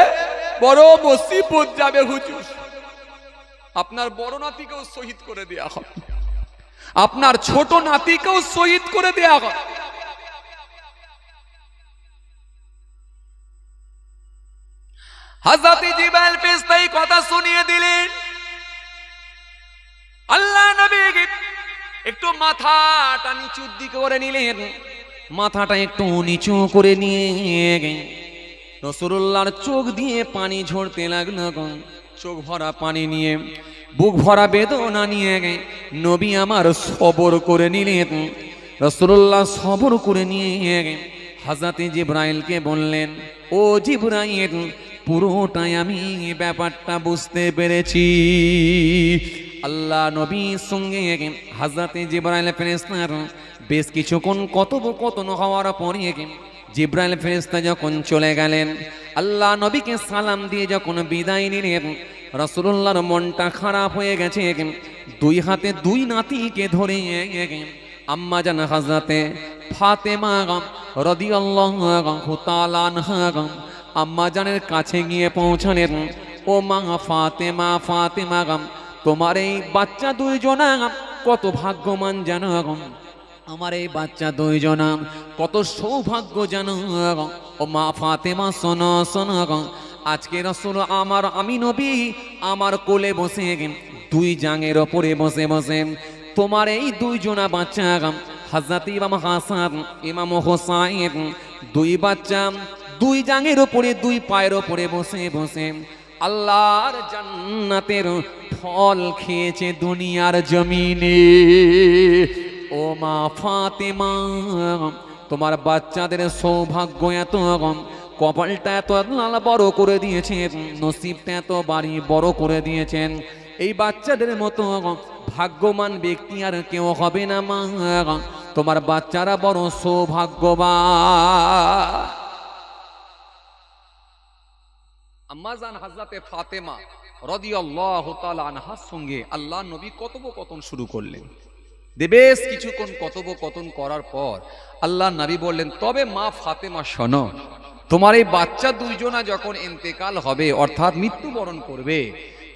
বড় মুসিবত যাবে। হুজুর, আপনার বড় নাতিকেও শহীদ করে দেয়া হবে, আপনার ছোট নাতিকেও শহীদ করে দেয়া হবে। হযরত জিবরাইল ফেরেশতা এই কথা শুনিয়ে দিলেন। আল্লাহ নবী একটু মাথাটা নিচুর দিকে করে নিলেন, মাথাটা একটু নিচু করে নিয়ে রাসূলুল্লাহর চোখ দিয়ে পানি ঝরতে লাগলো। চোখ ভরা পানি নিয়ে, বুক ভরা বেদনা নিয়ে নবী আমার সবর করে নিলেন। রাসূলুল্লাহ সবর করে নিয়ে হযরত জিবরাইলকে বললেন, ও জিবরাইল, পুরোটাই আমি ব্যাপারটা বুঝতে পেরেছি। আল্লাহ নবীর সঙ্গে হযরত জিবরাইল ফেরেশতার বেশ কিছুক্ষণ কথোপকথন হওয়ার পরে জিবরাইল ফেরেশতা যখন চলে গেলেন, আল্লাহ নবীকে সালাম দিয়ে যখন বিদায় নিলেন, রাসূলুল্লাহর মনটা খারাপ হয়ে গেছে। দুই হাতে দুই নাতিকে ধরে আম্মা জান হযরতে ফাতেমা রাদিয়াল্লাহু তাআলা আনহা আম্মা জানের কাছে গিয়ে পৌঁছালেন। ও মা ফাতেমা, ফাতেমা, তোমার এই বাচ্চা দুইজনা কত ভাগ্যবান জানো, আমার এই বাচ্চা দুইজনা কত সৌভাগ্য জানো। ও মা ফাতেমা, শোনো শোনো, আজকে রাসূল আমার, আমি নবী আমার কোলে বসে, দুই জাঙের ওপরে বসে বসে তোমার এই দুইজনা বাচ্চা হযরত ইমাম হাসান, ইমাম হোসাইন, দুই বাচ্চা দুই জাঙের ওপরে, দুই পায়ের ওপরে বসে বসে আল্লাহর জান্নাতের ফল খেয়েছে দুনিয়ার জমিনে। ও মা ফাতেমা, তোমার বাচ্চাদের সৌভাগ্য এত, কপালটা এত বড় করে দিয়েছেন, নসিবটা এত বাড়ি বড় করে দিয়েছেন। এই বাচ্চাদের মতো ভাগ্যবান ব্যক্তি আর কেউ হবে না মা। তোমার বাচ্চারা বড় সৌভাগ্যবান। আম্মাজান হযরতে ফাতেমা রাদিয়াল্লাহু তাআলা আনহার সঙ্গে আল্লাহর নবী কথোপকথন শুরু করলেন। বেশ কিছুক্ষণ কথোপকথন করার পর আল্লাহর নবী বললেন, তবে মা ফাতেমা শোনো, তোমার এই বাচ্চা দুইজনা যখন ইন্তেকাল হবে অর্থাৎ মৃত্যুবরণ করবে,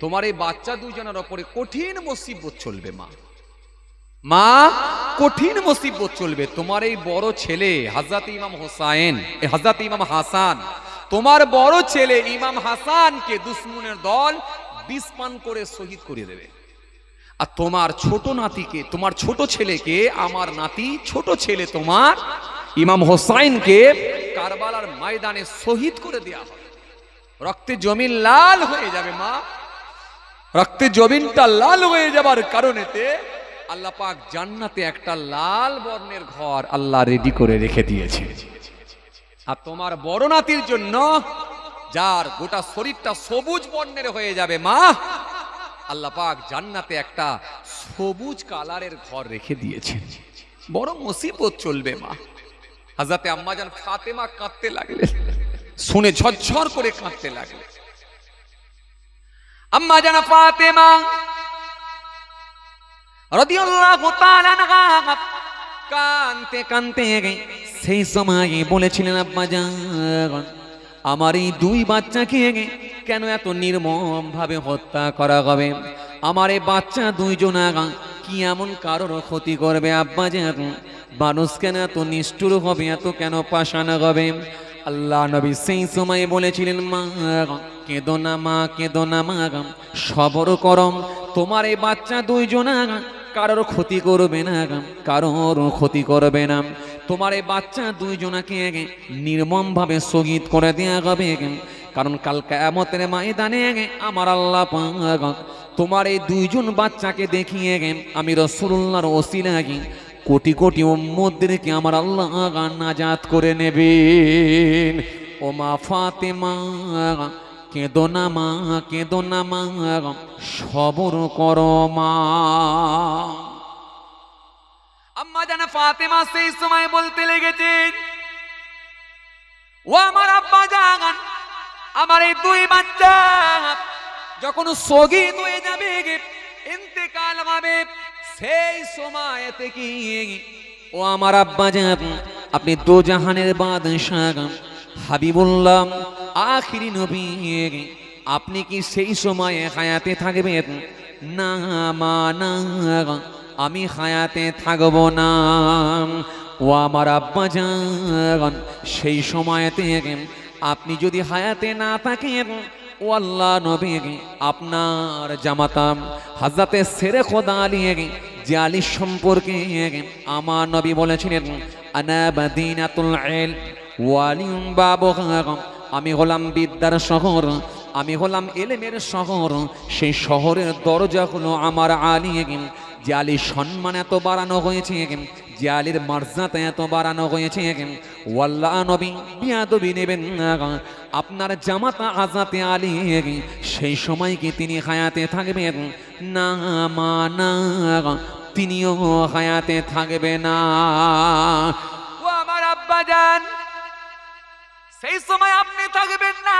তোমার এই বাচ্চা দুইজনের উপরে কঠিন মুসিবত চলবে মা। মা, কঠিন মুসিবত চলবে। তোমার এই বড় ছেলে হযরত ইমাম হোসাইন, হযরত ইমাম হাসান, তোমার বড় ছেলে ইমাম হাসানকে দুশমনের দল বিষ পান করে শহীদ করে দেবে। আর তোমার ছোট নাতিকে, তোমার ছোট ছেলেকে, আমার নাতি ছোট ছেলে তোমার ইমাম হোসাইনকে কারবালার ময়দানে শহীদ করে দেওয়া হবে। রক্তে জমিন লাল হয়ে যাবে মা। রক্তে জমিনটা লাল হয়ে যাবার কারণেতে আল্লাহ পাক জান্নাতে একটা লাল বর্ণের ঘর আল্লাহ রেডি করে রেখে দিয়েছে। আর তোমার বড় নাতির জন্য, যার গোটা শরীরটা সবুজ বর্ণের হয়ে যাবে মা, আল্লাহ পাক জান্নাতে একটা সবুজ কালারের ঘর রেখে দিয়েছে। বড় মুসিবত চলবে মা। হযরতে আম্মাজান ফাতেমা কাঁদতে লাগলেন, শুনে ঝরঝর করে কাঁদতে লাগলেন। আম্মাজান ফাতেমা রাদিয়াল্লাহু তাআলা আনহা কাঁদতে কাঁদতে সেই সময় বলেছিলেন, আব্বাজান আমার এই দুই বাচ্চাকে কেন এত নির্মম ভাবে হত্যা করা হবে? আমার এই বাচ্চা দুইজনা কি এমন কারোর ক্ষতি করবে আব্বাজান? মানুষ কেন এত নিষ্ঠুর হবে, এত কেন পাষাণ হবে? আল্লাহ নবী সেই সময় বলেছিলেন, মা কেঁদো না মা, কেঁদো না মা, সবর করম। তোমার এই বাচ্চা দুইজনা কারোর ক্ষতি করবে না, কারোর ক্ষতি করবে না। তোমার এই বাচ্চা দুইজনাকে নির্মম ভাবে শহীদ করে দেয়া হবে। কারণ কাল কিয়ামতের ময়দানে আমার আল্লাহ পাক তোমার এই দুইজন বাচ্চাকে দেখিয়ে আমি রাসূলুল্লাহর ওসিলায় কোটি কোটি উম্মতদেরকে আমার আল্লাহ নাজাত করে নেবেন। ও মা ফাতেমা কেঁদো না মা, কেঁদো না মা, সবর করো মা। আম্মা জান ফাতেমা সেই সময় বলতে লেগেছেন, ও আমার আব্বা জান, আমার এই দুই বাচ্চা যখন শহীদ হয়ে যাবে, ইন্তেকাল হবে, সেই সময়তে কি ও আমার আব্বা জান, আপনি দো জাহানের বাদশাহ হাবিবুল্লাহ আখিরি নবী, আপনি কি সেই সময়ে হায়াতে থাকবেন? না মা না, আমি হায়াতে থাকব না। ও আমার আব্বা জান, সেই সময়তে আপনি যদি হায়াতে না থাকেন, ও আল্লাহ নবী, আপনার জামাতা হযরতে শেরে খোদা আলী, যে আলী সম্পর্কে আমার নবী বলেছিলেন, আনা মদিনাতুল ইলম ওয়া আলিম বাবুহা, আমি হলাম বিদ্যার শহর, আমি হলাম ইলমের শহর। সেই শহরের দরজা হলো আমার আলী। যে আলীর সম্মান এত বাড়ানো হয়েছে, যে আলীর মর্যাদা এত বাড়ানো হয়েছে, ওয়াল্লাহ নবী বিয়াদবি নেবেন না। আপনার জামাতা হযরতে আলী, সেই সময় কি তিনি হায়াতে থাকবেন? না মা না, তিনিও হায়াতে থাকবে না। ও আমার আব্বা জান, সেই সময় আপনি থাকবেন না।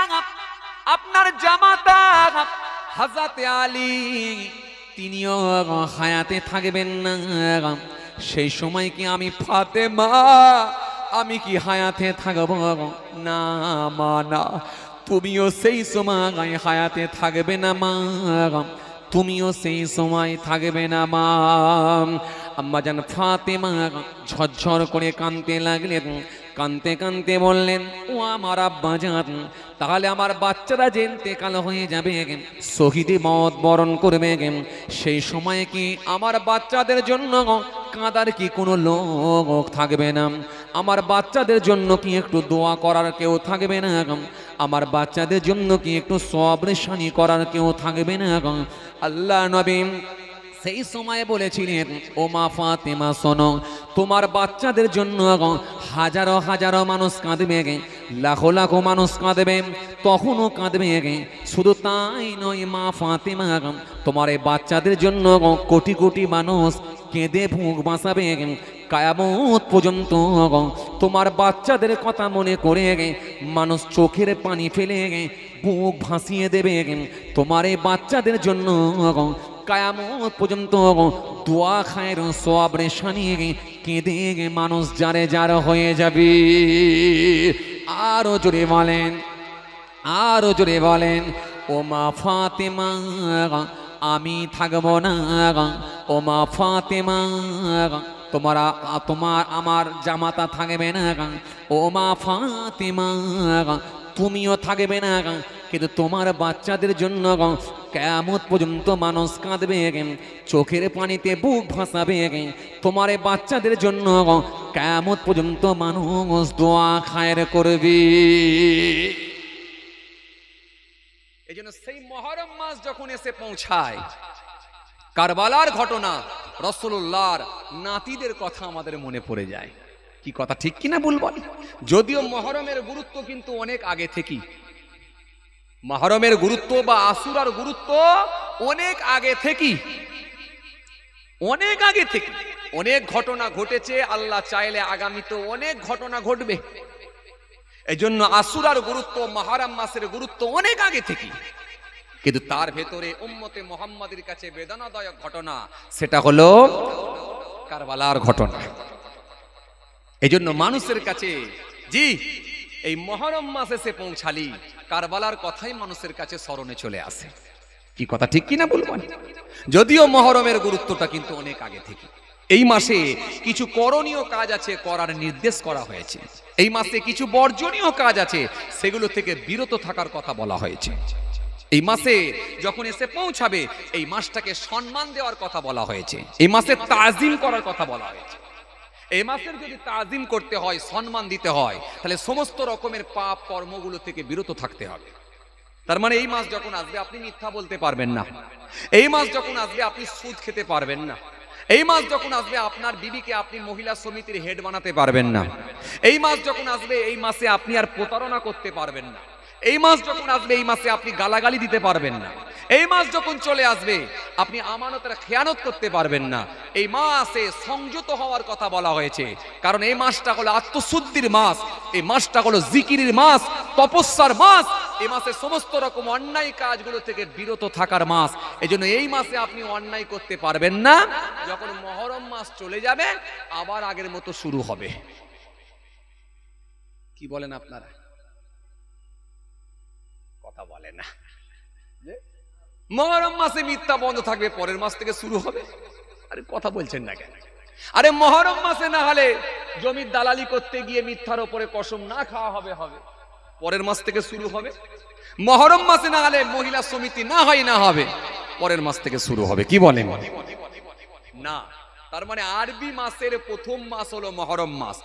আপনার জামাতা হযরতে আলী, তিনিও হায়াতে থাকবেন না। সেই সময় কি আমি ফাতেমা, আমি কি হায়াতে থাকব? না মা না, তুমিও সেই সময় হায়াতে থাকবে না মা, তুমিও সেই সময় থাকবে না মা। আম্মা জান ফাতেমা ঝরঝর করে কাঁদতে লাগলেন। কাঁদতে কাঁদতে বললেন, ও আমার আব্বা জান, তাহলে আমার বাচ্চারা যে ইন্তেকাল হয়ে যাবে, শহীদি মওত বরণ করবে, সেই সময়ে কি আমার বাচ্চাদের জন্য কাঁদার কি কোনো লোক থাকবে না? আমার বাচ্চাদের জন্য কি একটু দোয়া করার কেউ থাকবে না? আমার বাচ্চাদের জন্য কি একটু সবর শানি করার কেউ থাকবে না? আল্লাহ নবী সেই সময় বলেছিলেন, ও মা ফাতেমা শোনো, তোমার বাচ্চাদের জন্য হাজারো হাজারো মানুষ কাঁদবে, লাখো লাখো মানুষ কাঁদবে, তখনও কাঁদবে। শুধু তাই নয় মা ফাতেমা, তোমার এই বাচ্চাদের জন্য কোটি কোটি মানুষ কেঁদে বুক বাঁচাবে। কিয়ামত পর্যন্ত তোমার বাচ্চাদের কথা মনে করে মানুষ চোখের পানি ফেলে বুক ভাসিয়ে দেবে। তোমার এই বাচ্চাদের জন্য কিয়ামত পর্যন্ত দোয়া খায়ের সওয়াব রেশানিয়ে কেঁদে মানুষ যারে যার হয়ে যাবে। আরো জোরে বলেন, আরো জোরে বলেন, ও মা ফাতেমা আমি থাকবো না, ও মা ফাতেমা তোমার আমার জামাতা থাকবে না, ও মা ফাতেমা তুমিও থাকবে না, কিন্তু তোমার বাচ্চাদের জন্য কিয়ামত পর্যন্ত মানুষ কাঁদবে, চোখের পানিতে বুক ভাসাবে। তোমার এই বাচ্চাদের জন্য কিয়ামত পর্যন্ত মানুষ দোয়া খায়ের করবে। এই জন্য সেই মুহররম মাস যখন এসে পৌঁছায়, কারবালার ঘটনা, রাসূলুল্লাহর নাতিদের কথা আমাদের মনে পড়ে যায়। কি কথা ঠিক কিনা বলবো? যদিও মুহররমের গুরুত্ব কিন্তু অনেক আগে থেকেই, মুহররমের গুরুত্ব বা আশুরার গুরুত্ব অনেক আগে থেকেই, অনেক আগে থেকে অনেক ঘটনা ঘটেছে। আল্লাহ চাইলে আগামীতে অনেক ঘটনা ঘটবে। এই জন্য আশুরার গুরুত্ব, মুহররম মাসের গুরুত্ব অনেক আগে থেকে। কিন্তু তার ভেতরে উম্মতে মুহাম্মাদের কাছে বেদনাদায়ক ঘটনা, সেটা হলো কারবালার ঘটনা। এই জন্য মানুষের কাছে জি এই মুহররম মাস এসে পৌঁছালি কারবালার কথাই মানুষের কাছে স্মরণে চলে আসে। কি কথা ঠিক কিনা বলবেন? যদিও মুহররমের গুরুত্বটা কিন্তু অনেক আগে থেকে। এই মাসে কিছু করণীয় কাজ আছে, করার নির্দেশ করা হয়েছে। এই মাসে কিছু বর্জনীয় কাজ আছে, সেগুলো থেকে বিরত থাকার কথা বলা হয়েছে। এই মাসে যখন এসে পৌঁছাবে, এই মাসটাকে সম্মান দেওয়ার কথা বলা হয়েছে। এই মাসে তাজিম করার কথা বলা হয়েছে। এই মাসের যদি তাজিম করতে হয়, সম্মান দিতে হয়, তাহলে সমস্ত রকমের পাপ কর্মগুলো থেকে বিরত থাকতে হবে। তার মানে এই মাস যখন আসবে আপনি মিথ্যা বলতে পারবেন না। এই মাস যখন আসবে আপনি সুদ খেতে পারবেন না। এই মাস যখন আসবে আপনার বিবিকে আপনি মহিলা সমিতির হেড বানাতে পারবেন না। এই মাস যখন আসবে, এই মাসে আপনি আর প্রতারণা করতে পারবেন না। এই মাস যখন আসবে, এই মাসে আপনি গালাগালি দিতে পারবেন না। এই মাস যখন চলে আসবে, আপনি আমানতের খেয়ানত করতে পারবেন না। এই মাসে সংযত হওয়ার কথা বলা হয়েছে, কারণ এই মাসটা হলো আত্মশুদ্ধির মাস। এই মাসটা হলো জিকিরের মাস, তপস্যার মাস। এই মাসে সমস্ত রকম অন্যায় কাজগুলো থেকে বিরত থাকার মাস। এই জন্য এই মাসে আপনি অন্যায় করতে পারবেন না। যখন মুহররম মাস চলে যাবে, আবার আগের মতো শুরু হবে। কি বলেন আপনারা? কথা বলে না। মুহররম মাসে মিথ্যা বন্ধ থাকবে, পরের মাস থেকে শুরু হবে। আরে কথা বলছেন না কেন? আরে মুহররম মাসে না হলে জমির দালালি করতে গিয়ে মিথ্যার উপরে কসম না খাওয়া হবে, পরের মাস থেকে শুরু হবে। মুহররম মাসে না হলে মহিলা সমিতি না হয় না হবে, পরের মাস থেকে শুরু হবে। কি বলেন না? তার মানে আরবি মাসের প্রথম মাস হলো মুহররম মাস।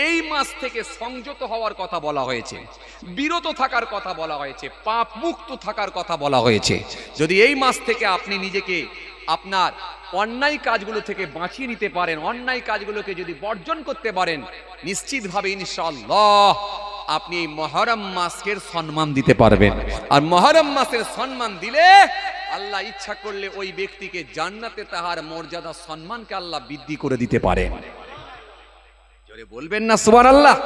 এই মাস থেকে সংযত হওয়ার কথা বলা হয়েছে, বিরত থাকার কথা বলা হয়েছে, পাপ মুক্ত থাকার কথা বলা হয়েছে। যদি এই মাস থেকে আপনি নিজেকে আপনার অন্যায় কাজগুলো থেকে বাঁচিয়ে নিতে পারেন, অন্যায় কাজগুলোকে যদি বর্জন করতে পারেন, নিশ্চিতভাবে ইনশাআল্লাহ আপনি এই মুহররম মাসের সম্মান দিতে পারবেন। আর মুহররম মাসের সম্মান দিলে আল্লাহ ইচ্ছা করলে ওই ব্যক্তিকে জান্নাতে তাহার মর্যাদা সম্মানকে আল্লাহ বৃদ্ধি করে দিতে পারে। জোরে বলবেন না সুবহানাল্লাহ?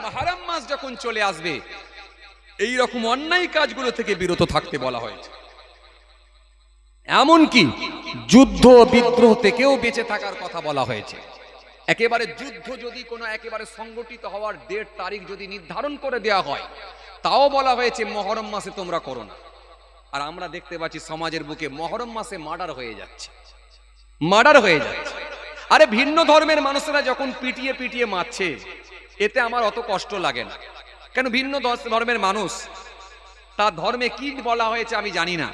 মুহররম মাস যখন চলে আসবে, এই রকম অন্যায় কাজগুলো থেকে বিরত থাকতে বলা হয়েছে। এমনকি যুদ্ধ বিদ্রোহ থেকেও বেঁচে থাকার কথা বলা হয়েছে। একেবারে যুদ্ধ যদি কোনো একেবারে সংগঠিত হওয়ার ডেট তারিখ যদি নির্ধারণ করে দেওয়া হয়, তাও বলা হয়েছে মুহররম মাসে তোমরা করো না। আর আমরা দেখতে পাচ্ছি সমাজের বুকে মুহররম মাসে মার্ডার হয়ে যাচ্ছে, মার্ডার হয়ে যাচ্ছে। আরে ভিন্ন ধর্মের মানুষেরা যখন পিটিয়ে পিটিয়ে মারছে, এতে আমার অত কষ্ট লাগে না। কেন? ভিন্ন ধর্মের মানুষ, তার ধর্মে কি বলা হয়েছে আমি জানি না,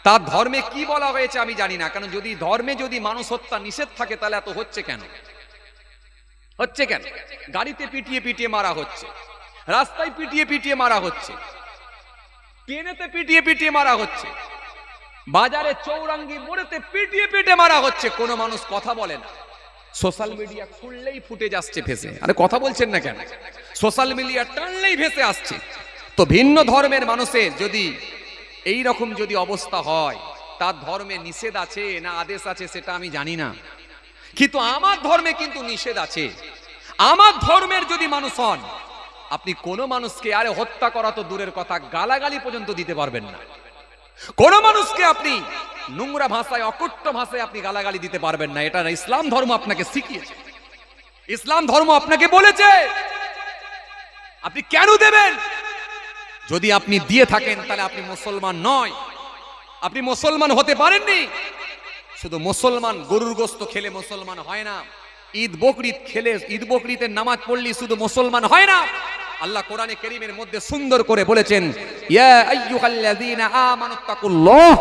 তার ধর্মে কি বলা হয়েছে আমি জানি না। কারণ যদি ধর্মে যদি মানুষ হত্যা নিষেধ থাকে, তাহলে এত হচ্ছে কেন? হচ্ছে কেন? গাড়িতে পিটিয়ে পিটিয়ে মারা হচ্ছে, রাস্তায় পিটিয়ে পিটিয়ে মারা হচ্ছে, ট্রেনেতে পিটিয়ে পিটিয়ে মারা হচ্ছে। বাজারে চৌরাঙ্গি মোড়েতে পিটিয়ে পিটে মারা হচ্ছে, কোনো মানুষ কথা বলে না। সোশ্যাল মিডিয়া খুললেই ফুটে যাচ্ছে ভেসে। আরে কথা বলছেন না কেন? সোশ্যাল মিডিয়া টানলেই ভেসে আসছে। তো ভিন্ন ধর্মের মানুষের যদি এই রকম যদি অবস্থা হয়, তার ধর্মে নিষেধ আছে না আদেশ আছে সেটা আমি জানি না, কিন্তু আমার ধর্মে কিন্তু নিষেধ আছে। আমার ধর্মের যদি মানুষ হন, আপনি কোনো মানুষকে আরে হত্যা করা তো দূরের কথা, গালাগালি পর্যন্ত দিতে পারবেন না। কোন মানুষকে আপনি নোংরা ভাষায়, অকট্য ভাষায় আপনি গালাগালি দিতে পারবেন না। এটা ইসলাম ধর্ম আপনাকে শিখিয়েছে, ইসলাম ধর্ম আপনাকে বলেছে। আপনি কেন দেবেন? যদি আপনি দিয়ে থাকেন তাহলে আপনি মুসলমান নয়, আপনি মুসলমান হতে পারেননি। শুধু মুসলমান গরুর গোশত খেলে মুসলমান হয় না, ঈদ বকরিদ খেলে, ঈদ বকরিদের নামাজ পড়লে শুধু মুসলমান হয় না। আল্লাহ কোরআনে কারীমের মধ্যে সুন্দর করে বলেছেন, ইয়া আইয়ুহাল্লাযীনা আমানুত্তাকুল্লাহ,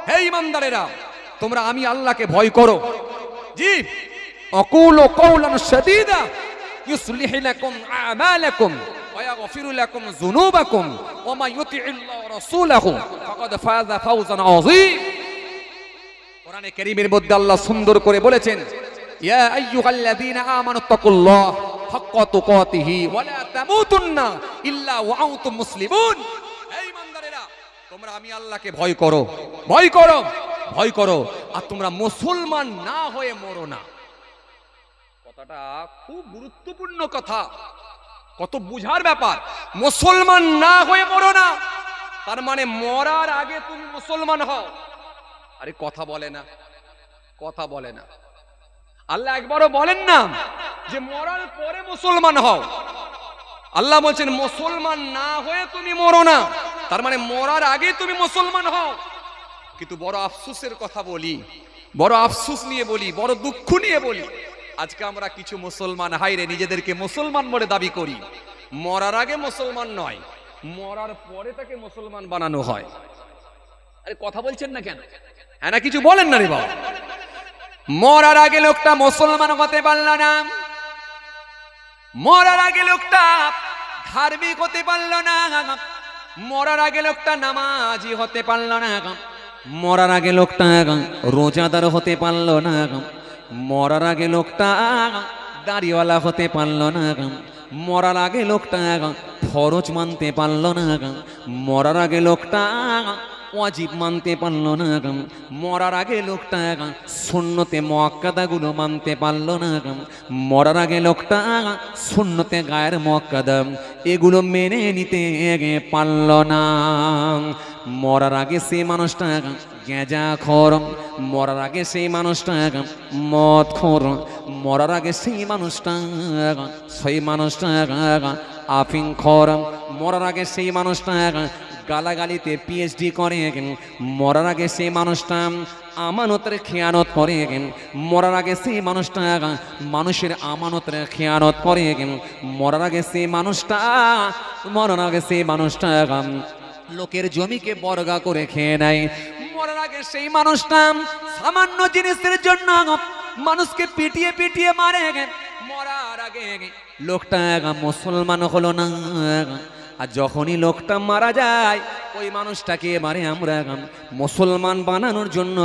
হে ঈমানদারেরা তোমরা আমি আল্লাহকে ভয় করো। জি, আকুলু কাওলান সাদীদা ইউসলিহু লাকুম আমালাকুম ওয়া ইয়াগফিরু লাকুম যুনুবাকুম ওয়া মান ইউতি'ইল্লাহ ওয়া রাসূলাহু ফাকাদ ফাযা ফাওজান আযীম। কোরআনে কারীমের মধ্যে আল্লাহ সুন্দর করে বলেছেন, ইয়া আইয়ুহাল্লাযীনা আমানুত্তাকুল্লাহ হাক্কা তুকাতিহি ওয়া লা তামুতুন্না ইল্লা ওয়া আনতুম মুসলিমুন। হে ঈমানদারেরা তোমরা আমি আল্লাহকে ভয় করো, ভয় করো, ভয় করো, আর তোমরা মুসলমান না হয়ে মরো না। কথাটা খুব গুরুত্বপূর্ণ কথা, কত বুঝার ব্যাপার। মুসলমান না হয়ে মরো না, তার মানে মরার আগে তুমি মুসলমান হও। আরে কথা বলে না, কথা বলে না। আল্লাহ একবারও বলেন না যে মরার পরে মুসলমান হও। আল্লাহ বলছেন মুসলমান না হয়ে তুমি মরো না, তার মানে মরার আগে তুমি মুসলমান হও। কিন্তু বড় আফসোসের কথা বলি, বড় আফসোস নিয়ে বলি, বড় দুঃখ নিয়ে বলি, আজকে আমরা কিছু মুসলমান হাইরে নিজেদেরকে মুসলমান বলে দাবি করি, মরার আগে মুসলমান নয়, মরার পরে তাকে মুসলমান বানানো হয়। আরে কথা বলছেন না কেন? হ্যাঁ না কিছু বলেন না রে বাবা। মরার আগে লোকটা মুসলমান হতে পারল না, মরার আগে লোকটা ধার্মিক হতে পারল না, মরার আগে লোকটা নামাজি হতে পারল না, মরার আগে লোকটা রোজাদার হতে পারল না, মরার আগে লোকটা দাড়িওয়ালা হতে পারল না, মরার আগে লোকটা ফরজ মানতে পারল না, মরার আগে লোকটা ওয়াজিব মানতে পারল না, মরার আগে লোকটা সুন্নতে মুআক্কাদাগুলো মানতে পারল না, মরার আগে লোকটা সুন্নতে গায়ের মুআক্কাদা এগুলো মেনে নিতে পারল না। মরার আগে সেই মানুষটা গেঁজাখোর, মরার আগে সেই মানুষটা মদখোর, মরার আগে সেই মানুষটা আফিংখোর, মরার আগে সেই মানুষটা গালাগালিতে পিএইচডি করে, মরার আগে সেই মানুষটা আমানতের খেয়ানত করে, মরার আগে সেই মানুষটা মানুষের আমানতের খেয়ানত করে, মরার আগে সেই মানুষটা, মরার আগে সেই মানুষটা লোকের জমিকে বর্গা করে খেয়ে নেয়, মরার আগে সেই মানুষটা সামান্য জিনিসের জন্য মানুষকে পিটিয়ে পিটিয়ে মারে, মরার আগে লোকটা মুসলমান হলো না। আর যখনই লোকটা মারা যায় ওই মানুষটাকে এবারে আমরা মুসলমান বানানোর জন্য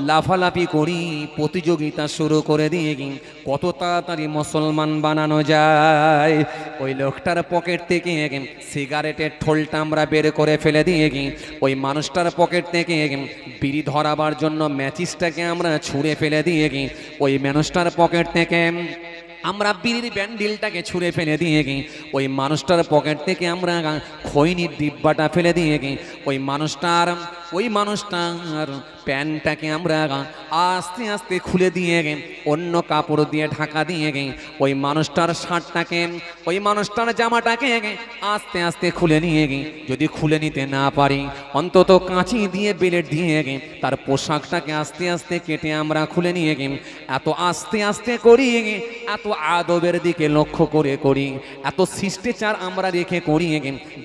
লাফালাফি করি, প্রতিযোগিতা শুরু করে দিয়ে কত তাড়াতাড়ি মুসলমান বানানো যায়। ওই লোকটার পকেট থেকে সিগারেটের ঠোলটা আমরা বের করে ফেলে দিয়ে ওই মানুষটার পকেট থেকে বিড়ি ধরাবার জন্য ম্যাচিসটাকে আমরা ছুঁড়ে ফেলে দিয়ে ওই মানুষটার পকেট থেকে আমরা বিড়ির ব্যান্ডিলটাকে ছুঁড়ে ফেলে দিয়ে ওই মানুষটার পকেট থেকে আমরা খৈনির ডিব্বাটা ফেলে দিয়ে ওই মানুষটার প্যান্টটাকে আমরা আস্তে আস্তে খুলে দিয়ে অন্য কাপড় দিয়ে ঢাকা দিয়ে ওই মানুষটার শার্টটাকে, ওই মানুষটার জামাটাকে আস্তে আস্তে খুলে নিয়ে যদি খুলে নিতে না পারি অন্তত কাঁচি দিয়ে বেলেট দিয়ে তার পোশাকটাকে আস্তে আস্তে কেটে আমরা খুলে নিয়ে এত আস্তে আস্তে করি, এত আদবের দিকে লক্ষ্য করে করি, এত শিষ্টাচার আমরা রেখে করি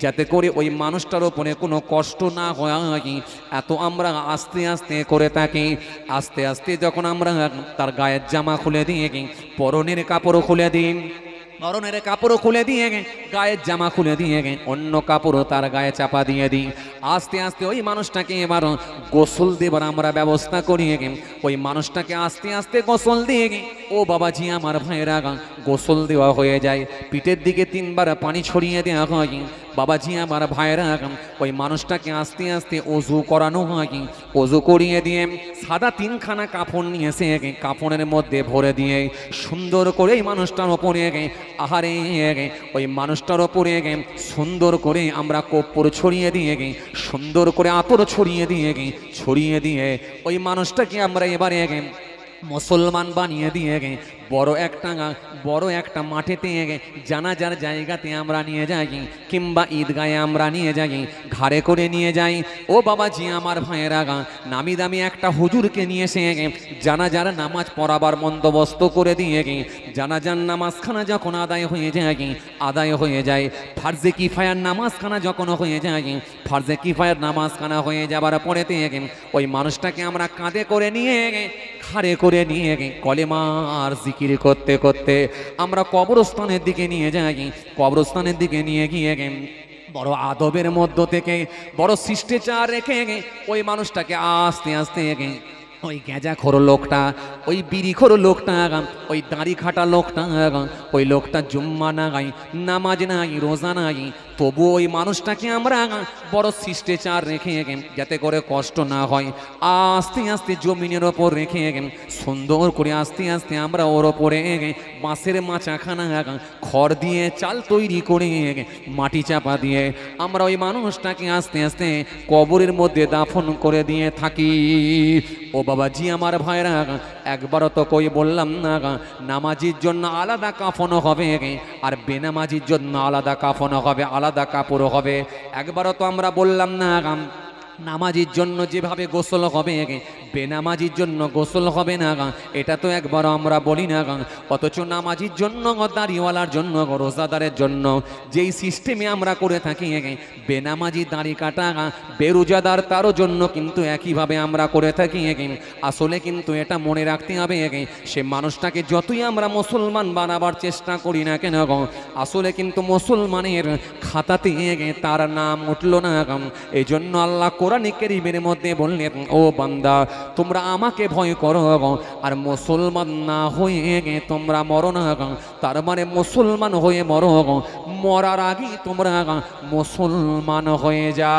যাতে করে ওই মানুষটার ওপরে কোনো কষ্ট না হয়, এত আমরা আস্তে আস্তে করে থাকি। আস্তে আস্তে যখন আমরা তার গায়ের জামা খুলে দিই, পরনের কাপড় খুলে দিই, পরনের কাপড়ও খুলে দিয়ে গায়ের জামা খুলে দিয়ে অন্য কাপড়ও তার গায়ে চাপা দিয়ে দিই। আস্তে আস্তে ওই মানুষটাকে এবার গোসল দেবার আমরা ব্যবস্থা করিয়ে ওই মানুষটাকে আস্তে আস্তে গোসল দিয়ে ও বাবাজি আমার ভাইয়েরা গোসল দেওয়া হয়ে যায়। পিঠের দিকে 3 বার পানি ছড়িয়ে দেওয়া হয়। বাবাজি আমার ভাইয়েরা ওই মানুষটাকে আস্তে আস্তে অজু করানো হয়। অজু করিয়ে দিয়ে সাদা 3খানা কাপড় নিয়ে এসে কাপড়ের মধ্যে ভরে দিয়ে সুন্দর করে এই মানুষটার ওপরে আহারে ওই মানুষটার ওপরে সুন্দর করে আমরা কর্পূর ছড়িয়ে দিয়ে সুন্দর করে আতর ছড়িয়ে দিয়ে ওই মানুষটাকে আমরা এবারে মুসলমান বানিয়ে দিয়ে বড় একটা মাঠেতে জানাজার জায়গাতে আমরা নিয়ে যাই, কিংবা ঈদগাহে আমরা নিয়ে যাই, ঘাড়ে করে নিয়ে যাই। ও বাবাজি আমার ভাইয়েরা নামি দামি একটা হুজুরকে নিয়ে এসে জানাজার নামাজ পড়াবার বন্দোবস্ত করে দিয়ে জানাজার নামাজখানা যখন আদায় হয়ে যায় ফার্জে কিফায়ার নামাজখানা যখন হয়ে যায়, ফার্জে কিফায়ার নামাজখানা হয়ে যাবার পরেতে ওই মানুষটাকে আমরা কাঁধে করে নিয়ে ঘাড়ে করে নিয়ে কলেমার জিকির করতে করতে আমরা কবরস্থানের দিকে নিয়ে যাই। কবরস্থানের দিকে নিয়ে গিয়ে বড় আদবের মধ্য থেকে বড় শিষ্টাচার রেখে ওই মানুষটাকে আস্তে আস্তে ওই গেঁজাখোর লোকটা, ওই বিড়িখোর লোকটা, ওই দাড়ি খাটা লোকটা, ওই লোকটা জুম্মা নাই, নামাজ নাই, রোজা নাই, তবু ওই মানুষটাকে আমরা বড় শিষ্টাচার রেখে যাতে করে কষ্ট না হয় আস্তে আস্তে জমিনের ওপর রেখে সুন্দর করে আস্তে আস্তে আমরা ওর ওপরে বাঁশের মাচাখানা খড় দিয়ে চাল তৈরি করে মাটি চাপা দিয়ে আমরা ওই মানুষটাকে আস্তে আস্তে কবরের মধ্যে দাফন করে দিয়ে থাকি। ও বাবাজি আমার ভাইরা একবারও তো কই বললাম না নামাজির জন্য আলাদা কাফন হবে আর বেনামাজির জন্য আলাদা কাফন হবে, আলাদা কাপড় হবে। একবারও তো আমরা বললাম না নামাজির জন্য যেভাবে গোসল হবে বেনামাজির জন্য গোসল হবে না, এটা তো একবারও আমরা বলি না। অথচ নামাজির জন্য, দাড়িওয়ালার জন্য, রোজাদারের জন্য যেই সিস্টেমে আমরা করে থাকি বেনামাজি দাড়ি কাটা বেরোজাদার তারও জন্য কিন্তু একইভাবে আমরা করে থাকি। আসলে কিন্তু এটা মনে রাখতে হবে সে মানুষটাকে যতই আমরা মুসলমান বানাবার চেষ্টা করি না কেন আসলে কিন্তু মুসলমানের খাতাতে তার নাম উঠল না। এই জন্য আল্লাহ কোরআনে কারীমের মধ্যে বললেন, ও বান্দা তোমরা আমাকে ভয় করো আর মুসলমান না হয়ে তোমরা মরো না। তার মানে মুসলমান হয়ে মরো, মরার আগে তোমরা মুসলমান হয়ে যা।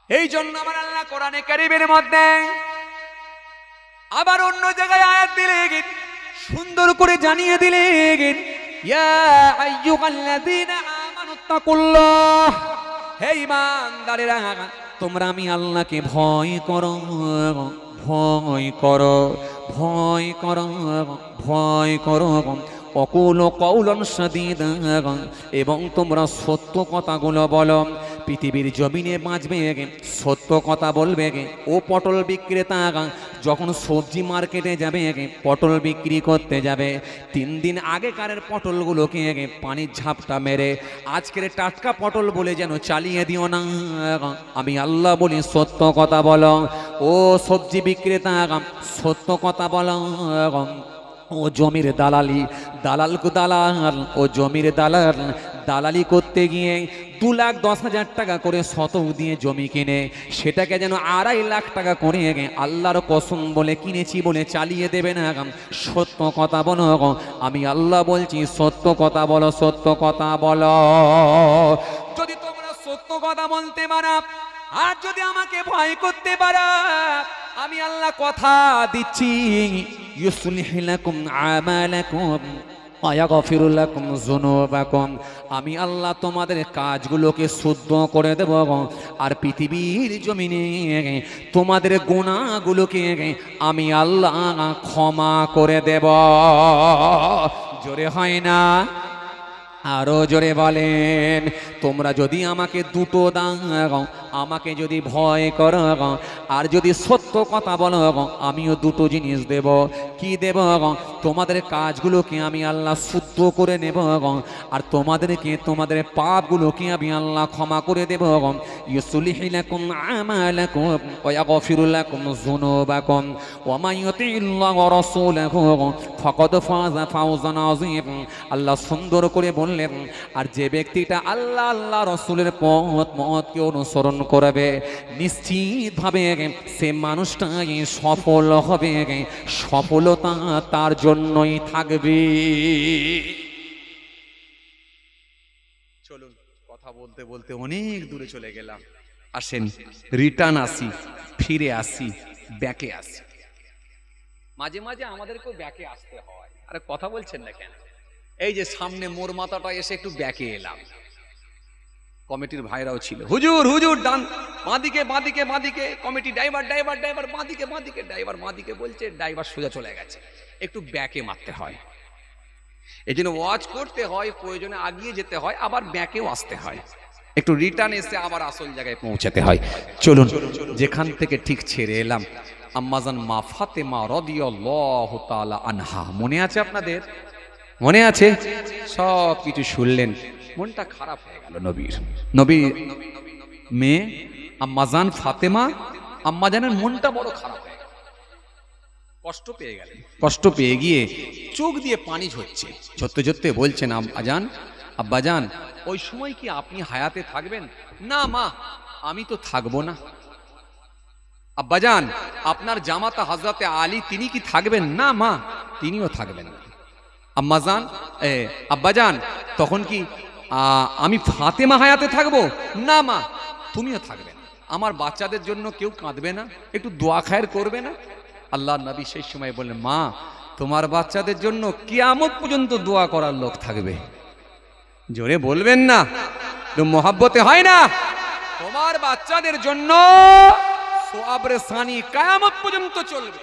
এই জন্য আমার আল্লাহ কোরআনে কারীমের মধ্যে আবার অন্য জায়গায় আয়াত দিলেন, সুন্দর করে জানিয়ে দিলেন, ইয়া আইয়ুহাল্লাযীনা আমানুত্তাকুল্লাহ, হে ঈমানদারেরা তোমরা আমি আল্লাহকে ভয় করো, ভয় করো, ভয় করো, ভয় করো। অকুল কওলান সাদীদা, এবং তোমরা সত্য কথাগুলো বলো। পৃথিবীর জমিনে বাঁচবে সত্য কথা বলবে। ও পটল বিক্রেতা যখন সবজি মার্কেটে যাবে পটল বিক্রি করতে যাবে, 3 দিন আগেকারের পটলগুলোকে পানির ঝাপটা মেরে আজকের টাটকা পটল বলে যেন চালিয়ে দিও না। আমি আল্লাহ বলি সত্য কথা বলো। ও সবজি বিক্রেতা সত্য কথা বলো। ও জমির দালাল, ও জমির দালালি করতে গিয়ে 2,10,000 টাকা করে শতক দিয়ে জমি কিনে সেটাকে যেন 2.5 লাখ টাকা করে আল্লাহর কসম বলে কিনেছি বলে চালিয়ে দেবে না। সত্য কথা বলো। আমি আল্লাহ বলছি সত্য কথা বলো, সত্য কথা বলো। যদি তোমরা সত্য কথা বলতে পারো আর যদি আমাকে ভয় করতে পারো, আমি আল্লাহ কথা দিচ্ছি ইউসলিহ লাকুম আমালাকুম ওয়া ইয়াগফিরু লাকুম যুনুবাকুম, আমি আল্লাহ তোমাদের কাজগুলোকে শুদ্ধ করে দেব আর পৃথিবীর জমিনে তোমাদের গুনাহগুলোকে আমি আল্লাহ ক্ষমা করে দেব। জোরে হয় না? আরো জোরে বলেন। তোমরা যদি আমাকে দুটো দাও আমাকে যদি ভয় করো আর যদি সত্য কথা বলো আমিও দুটো জিনিস দেব। কি দেব? তোমাদের কাজগুলোকে আমি আল্লাহ শুদ্ধ করে নেব আর তোমাদেরকে তোমাদের পাপগুলোকে আমি আল্লাহ ক্ষমা করে দেব। ইউসলিহ লাকুম আমালাকুম ওয়া ইয়াগফিরু লাকুম যুনুবাকুম ওয়া মান ইউতিল্লাহ ওয়া রাসূলাহু ফাকাদ ফাযা ফাওজান আযীম। আল্লাহ সুন্দর করে বললেন, আর যে ব্যক্তিটা আল্লাহ আল্লাহ রাসূলের পথকে অনুসরণ করবে নিশ্চিতভাবে সে মানুষটাই সফল হবে, সফলতা তার জন্যই থাকবে। চলুন, কথা বলতে বলতে অনেক দূরে চলে গেলাম। আসেন রিটার্ন আসি, ফিরে আসি, ব্যাকে আসি। মাঝে মাঝে আমাদেরকেও ব্যাকে আসতে হয়। আরে কথা বলছেন না কেন? এই যে সামনে মোর মাথাটা এসে একটু ব্যাকে এলাম। কমিটির ভাইরাও ছিল, হুজুর হুজুর ডান বাঁদিকে বাঁদিকে বাঁদিকে, কমিটি ড্রাইভার ড্রাইভার ড্রাইভার বাঁদিকে বাঁদিকে, ড্রাইভার বাঁদিকে বলছে, ড্রাইভার সোজা চলে গেছে। একটু ব্যাকে মারতে হয়, এই জন্য ওয়াচ করতে হয়, প্রয়োজনে আগিয়ে যেতে হয়, আবার ব্যাকেও আসতে হয়, একটু রিটার্ন এসে আবার আসল জায়গায় পৌঁছাতে হয়। চলুন, যেখান থেকে ঠিক ছেড়ে এলাম, আম্মাজান মা ফাতেমা রাদিয়াল্লাহু তাআলা আনহা, মনে আছে আপনাদের? মনে আছে? সব কিছু শুনলেন, মনটা খারাপ হয়ে গেল। নবীর মেয়ে আম্মাজান ফাতেমা, আম্মাজানের মনটা বড় খারাপ হয়ে গেল, কষ্ট পেয়ে গেলেন। কষ্ট পেয়ে গিয়ে চোখ দিয়ে পানি ঝরছে, ঝরতে ঝরতে বলছেন, আব্বাজান ওই সময় কি আপনি হায়াতে থাকবেন? না মা, আমি তো থাকবো না। আব্বাজান আপনার জামাতা হযরতে আলী তিনি কি থাকবেন? না মা, তিনিও থাকবেন না। আব্বাজান তখন কি আমি ফাতেমা হায়াতে থাকবো? না মা, তুমিও থাকবে না। আমার বাচ্চাদের জন্য কেউ কাঁদবে না? একটু দোয়া খায়ের করবে না? আল্লাহর নবী সেই সময় বললেন, মা তোমার বাচ্চাদের জন্য কিয়ামত পর্যন্ত দোয়া করার লোক থাকবে। জোরে বলবেন না, মোহাব্বতে হয় না? তোমার বাচ্চাদের জন্য সোয়াবরে সানি কিয়ামত পর্যন্ত চলবে,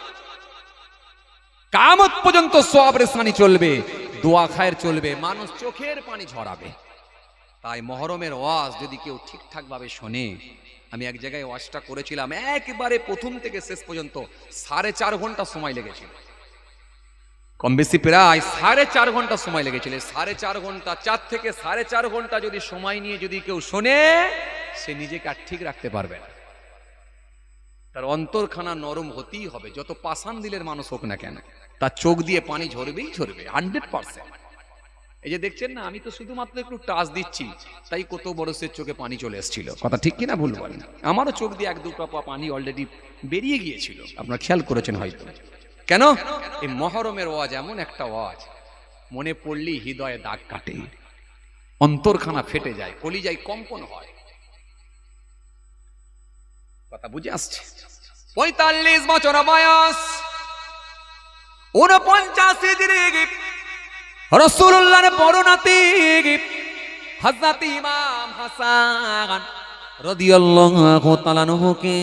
কিয়ামত পর্যন্ত সোয়াবরে সানি চলবে, দোয়া খায়ের চলবে, মানুষ চোখের পানি ঝরাবে। তাই মহরমের ওয়াজ যদি কেউ ঠিকঠাক ভাবে শোনে, আমি এক জায়গায় ওয়াজটা করেছিলাম, একবারে প্রথম থেকে শেষ পর্যন্ত 4.5 ঘন্টা সময় লেগেছিল, কম বেশি প্রায় 4.5 ঘন্টা সময় লেগেছিল। 4.5 ঘন্টা, 4 থেকে 4.5 ঘন্টা যদি সময় নিয়ে যদি কেউ শোনে, সে নিজেকে আর ঠিক রাখতে পারবে না। তার অন্তরখানা নরম হতেই হবে, যত পাষাণ দিলের মানুষ হোক না কেন, তার চোখ দিয়ে পানি ঝরবেই ঝরবে 100%। এই যে দেখছেন না, আমি তো শুধুমাত্র একটু টাচ দিচ্ছি, তাই কত বড়সের চোখে পানি চলে এসেছিল। কথা ঠিক কিনা ভুল বলেন? আমারও চোখ দিয়ে 1-2 টোপা পানি অলরেডি বেরিয়ে গিয়েছিল, আপনারা খেয়াল করেছেন হয়তো। কেন? এই মহরমের ওয়াজ এমন একটা ওয়াজ, মনে পড়লেই হৃদয়ে দাগ কাটে, অন্তরখানা ফেটে যায়, কলিজায় কম্পন হয়। কথা বুঝে আসছে? 45 বছর বয়স, 49 হিজরি, রাসূলুল্লাহর বড় নাতি হযরত ইমাম হাসান রাদিয়াল্লাহু তাআলা আনহুকে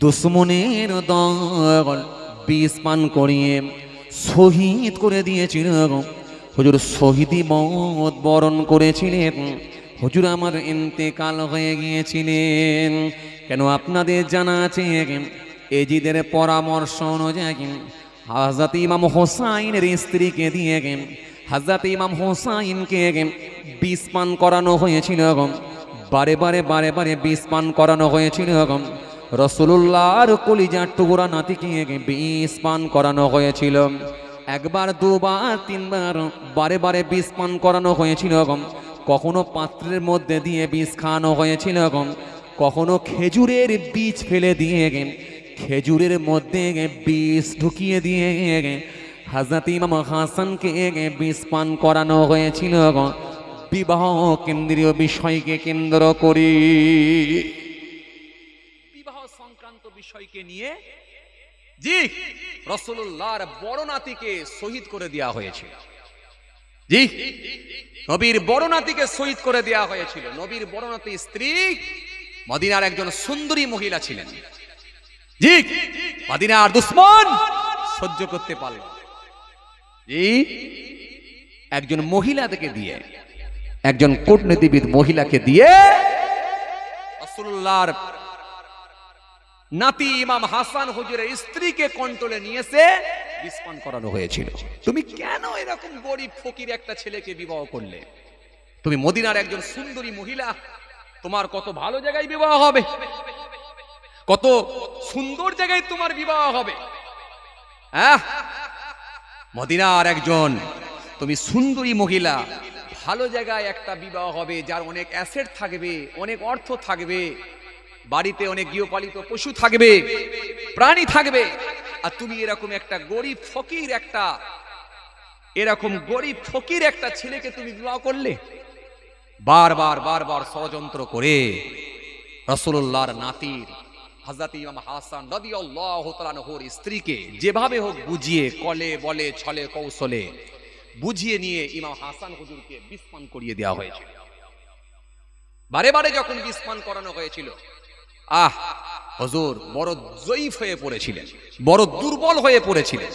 দুশমনের দল বিষ পান করিয়ে শহীদ করে দিয়েছিল। হুজুর শহীদি মওত বরণ করেছিলেন, হুজুর আমার ইন্তেকাল হয়ে গিয়েছিলেন। কেন আপনাদের জানা আছে, এজিদের পরামর্শ অনুযায়ী হযরত ইমাম হোসাইনের স্ত্রীকে দিয়ে হযরত ইমাম হোসাইনকে বিষ পান করানো হয়েছিল, বারে বারে বিষ পান করানো হয়েছিল। রাসূলুল্লাহর কলিজার টুকরা নাতিকে বিষ পান করানো হয়েছিল। একবার, দুবার, তিনবার, বারে বিষ পান করানো হয়েছিল। কখনো পাত্রের মধ্যে দিয়ে বিষ খাওয়ানো হয়েছিল, কখনো খেজুরের বীজ ফেলে দিয়ে খেজুরের মধ্যে বিষ ঢুকিয়ে দিয়ে হযরত ইমাম হাসানকে বিষ পান করানো হয়েছিল। বিবাহ কেন্দ্রীয় বিষয়কে কেন্দ্র করে, বিবাহ সংক্রান্ত বিষয়কে নিয়ে জি রাসূলুল্লাহর বড় নাতিকে শহীদ করে দেওয়া হয়েছিল। জি, নবীর বড় নাতিকে শহীদ করে দেওয়া হয়েছিল। নবীর বড় নাতির স্ত্রী মদিনার একজন সুন্দরী মহিলা ছিলেন। জি, মদিনার দুশমন সহ্য করতে পারল, জি একজন মহিলাকে দিয়ে, একজন কূটনীতিবিদ মহিলাকে দিয়ে রাসূলুল্লাহর নাতি ইমাম হাসান হুজুরের স্ত্রীকে কন্ট্রোলে নিয়েছে বিষ পান করানো হয়েছিল। তুমি কেন এরকম গরিব ফকির একটা ছেলেকে বিবাহ করলে? তুমি মদিনার একজন সুন্দরী মহিলা, তোমার কত ভালো জায়গায় বিবাহ হবে, কত সুন্দর জায়গায় তোমার বিবাহ হবে। হ্যাঁ, মদিনার একজন তুমি সুন্দরী মহিলা, ভালো জায়গায় একটা বিবাহ হবে, যার অনেক অ্যাসেট থাকবে, অনেক অর্থ থাকবে, বাড়িতে অনেক গৃহপালিত পশু থাকবে, প্রাণী থাকবে। আর তুমি এরকম একটা গরিব ফকির একটা ছেলেকে তুমি বিবাহ করলে। বারবার ষড়যন্ত্র করে রাসূলুল্লাহর নাতির হযরত ইমাম হাসান রাদিয়াল্লাহু তাআলা আনহুর স্ত্রীকে যেভাবে হোক বুঝিয়ে, কলে বলে ছলে কৌশলে বুঝিয়ে নিয়ে ইমাম হাসান হুজুরকে বিষ পান করিয়ে দেওয়া হয়েছিল। বারে যখন বিষ পান করানো হয়েছিল, হুজুর বড় জয়ীফ হয়ে পড়েছিলেন, বড় দুর্বল হয়ে পড়েছিলেন।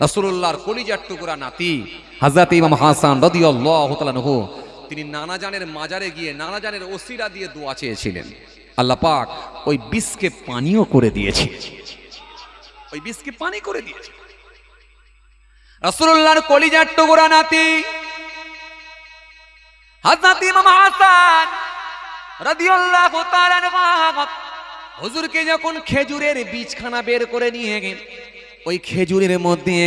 রাসূলুল্লাহর কলিজার টুকরা নাতি হযরত ইমাম হাসান রাদিয়াল্লাহু তাআলা আনহু তিনি নানা জানের মাজারে গিয়ে নানা জানের ওসিলা দিয়ে দোয়া চেয়েছিলেন। আল্লাহ পাক ওই বিষকে পানিও করে দিয়েছে, ওই বিষকে পানি করে দিয়েছে। রাসূলুল্লাহর কলিজার টুকরা নাতি হযরত ইমাম হাসান রাদিয়াল্লাহু তাআলা আনহু হুজুরকে যখন খেজুরের বীজখানা বের করে নিয়ে গেলেন, ওই খেজুরের মধ্যে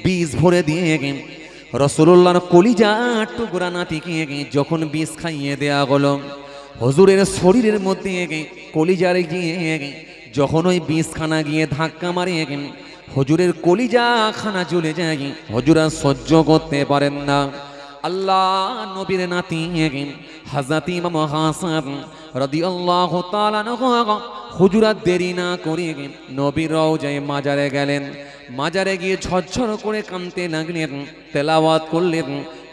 বীজ ভরে দিয়ে গেলেন রাসূলুল্লাহর কলিজার টুকরা নাতিকে যখন বীজ খাইয়ে দেয়া হলো, হুজুরের শরীরের মধ্যে কলিজার গিয়ে যখন ওই বীজখানা গিয়ে ধাক্কা মারে হুজুরের কলিজা খানা জ্বলে যায়, হুজুর আর সহ্য করতে পারেন না। আল্লাহ নবীর নাতি হযরত ইমাম হাসান রাদিয়াল্লাহু তাআলা আনহু হুজুর আর দেরি না করে নবীর রওজায় মাজারে গেলেন। মাজারে গিয়ে ঝরঝর করে কাঁদতে লাগলেন, তেলাওয়াত করলেন,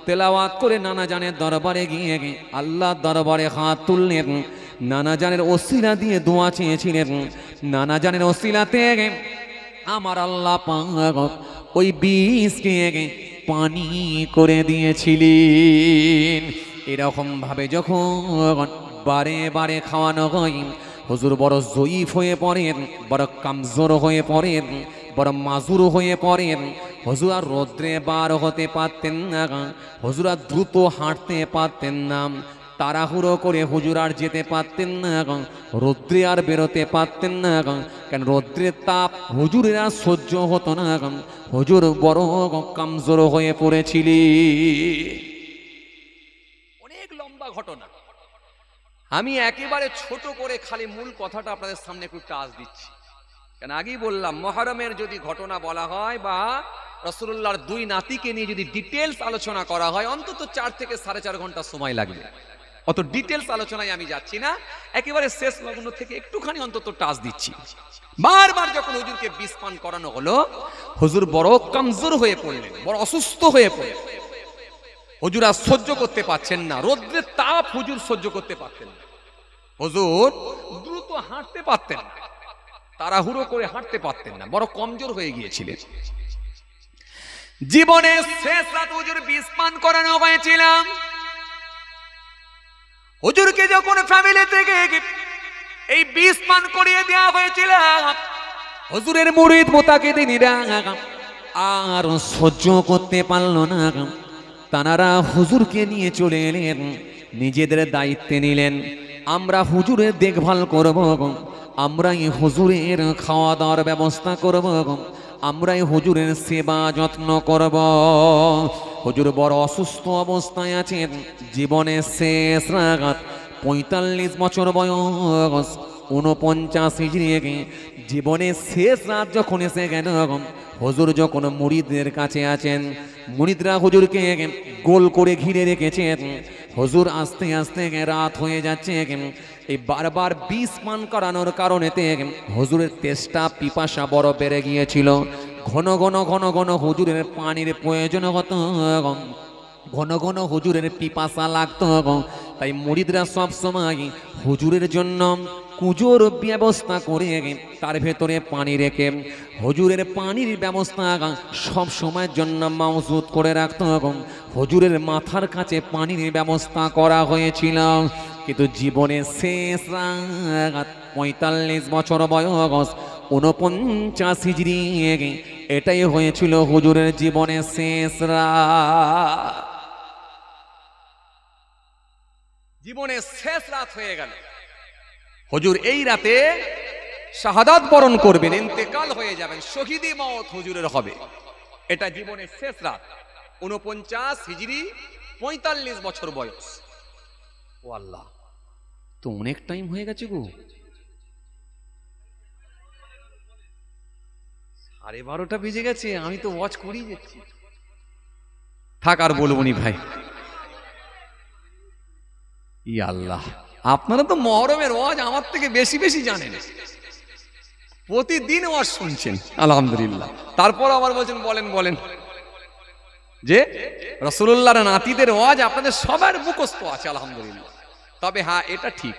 তেলাওয়াত করে নানা জানের দরবারে গিয়ে আল্লাহ দরবারে হাত তুললেন, নানা জানের ওসিলা দিয়ে দোয়া চেয়েছিলেন। নানা জানের ওসিলাতে আমার আল্লাহ পাক ওই বীজকে পানি করে দিয়েছিলেন। এরকম ভাবে যখন বারে খাওয়ানো হয়, হুজুর বড় জয়ীফ হয়ে পড়েন, বড় কামজোর হয়ে পড়েন, বড় মাজুর হয়ে পড়েন। হুজুর আর রৌদ্রে বার হতে পারতেন না, হুজুর আর দ্রুত হাঁটতে পারতেন না, তাড়াহুড়ো করে হুজুর আর যেতে পারতেন না, রৌদ্রে আর বেরোতে পারতেন না, কেন রৌদ্রের তাপ হুজুরের আর সহ্য হতো না। হুজুর বড় কামজোর হয়ে পড়েছিলেন। অনেক লম্বা ঘটনা, আমি একেবারে ছোট করে খালি মূল কথাটা আপনাদের সামনে একটু টাচ দিচ্ছি। কেন আগেই বললাম, মুহররমের যদি ঘটনা বলা হয় বা রাসূলুল্লাহর দুই নাতিকে নিয়ে যদি ডিটেলস আলোচনা করা হয়, অন্তত 4 থেকে 4.5 ঘন্টা সময় লাগবে। অত ডিটেলস আলোচনায় আমি যাচ্ছি না, একেবারে শেষ লগ্ন থেকে একটুখানি অন্তত টাচ দিচ্ছি। বারবার যখন হুজুরকে বিষ পান করানো হলো, হুজুর বড় কমজোর হয়ে পড়লেন, বড় অসুস্থ হয়ে পড়লেন। হুজুর আর সহ্য করতে পারছেন না, রৌদ্রের তাপ হুজুর সহ্য করতে পারতেন না। হুজুর দ্রুত হাঁটতে পারতেন না, তাড়াহুড়ো করে হাঁটতে পারতেন না, বড় কমজোর হয়ে গিয়েছিলেন। জীবনে শেষ রাত হুজুর বিষ পান করানো হয়েছিল। হুজুরকে যখন ফ্যামিলি থেকে এই বিষ পান করিয়ে দেওয়া হয়েছিল, হুজুরের মুরিদ মুতাকিদিনেরা আর সহ্য করতে পারল না। তারা হুজুরকে নিয়ে চলে এলেন, নিজেদের দায়িত্বে নিলেন, আমরা হুজুরের দেখভাল করব, আমরাই হুজুরের খাওয়া দাওয়ার ব্যবস্থা করব, আমরাই হুজুরের সেবা যত্ন করব। হুজুর বড় অসুস্থ অবস্থায় আছেন, জীবনে শেষ রাত, 45 বছর বয়স, 49 হিজরি, জীবনে শেষ রাত যখন এসে গেল, হুজুর যখন মুরিদদের কাছে আছেন, মুরিদরা হুজুরকে গোল করে ঘিরে রেখেছেন। হুজুর আস্তে আস্তে রাত হয়ে যাচ্ছে, এই বারবার বিষ পান করানোর কারণে হুজুরের তেষ্টা পিপাসা বড় বেড়ে গিয়েছিল। ঘন ঘন হুজুরের পানির প্রয়োজন হতো, ঘন ঘন হুজুরের পিপাসা লাগতো। তাই মুরিদরা সব সময় হুজুরের জন্য কুজোর ব্যবস্থা করে তার ভেতরে পানি রেখে হুজুরের পানির ব্যবস্থা সব সময়ের জন্য মজুদ করে রাখতো। হুজুরের মাথার কাছে পানির ব্যবস্থা করা হয়েছিল। কিন্তু জীবনের শেষ রাত ৪৫ বছর বয়স ৪৯ হিজরি, এটাই হয়েছিল হুজুরের জীবনের শেষ রাত। জীবনের শেষ রাত হয়ে গেল, হুজুর এই রাতে শাহাদাত বরণ করবেন, ইন্তেকাল হয়ে যাবেন, শহীদি মওত হুজুরের হবে। এটা জীবনের শেষ রাত, ৪৯ হিজরি, ৪৫ বছর বয়স। ও আল্লাহ, তো অনেক টাইম হয়ে গেছে গো, 12:30 বেজে গেছে, আমি তো ওয়াচ করেই যাচ্ছি। থাক আর বলবো নি ভাই। ই আল্লাহ, আপনারা তো মহরমের ওয়াজ আমার থেকে বেশি বেশি জানেন, প্রতিদিন ওয়াজ শুনছেন আলহামদুলিল্লাহ। তারপর আবার বলছেন বলেন বলেন, যে রাসূলুল্লাহর নাতিদের ওয়াজ আপনাদের সবার মুখস্থ আছে আলহামদুলিল্লাহ। তবে হ্যাঁ, এটা ঠিক,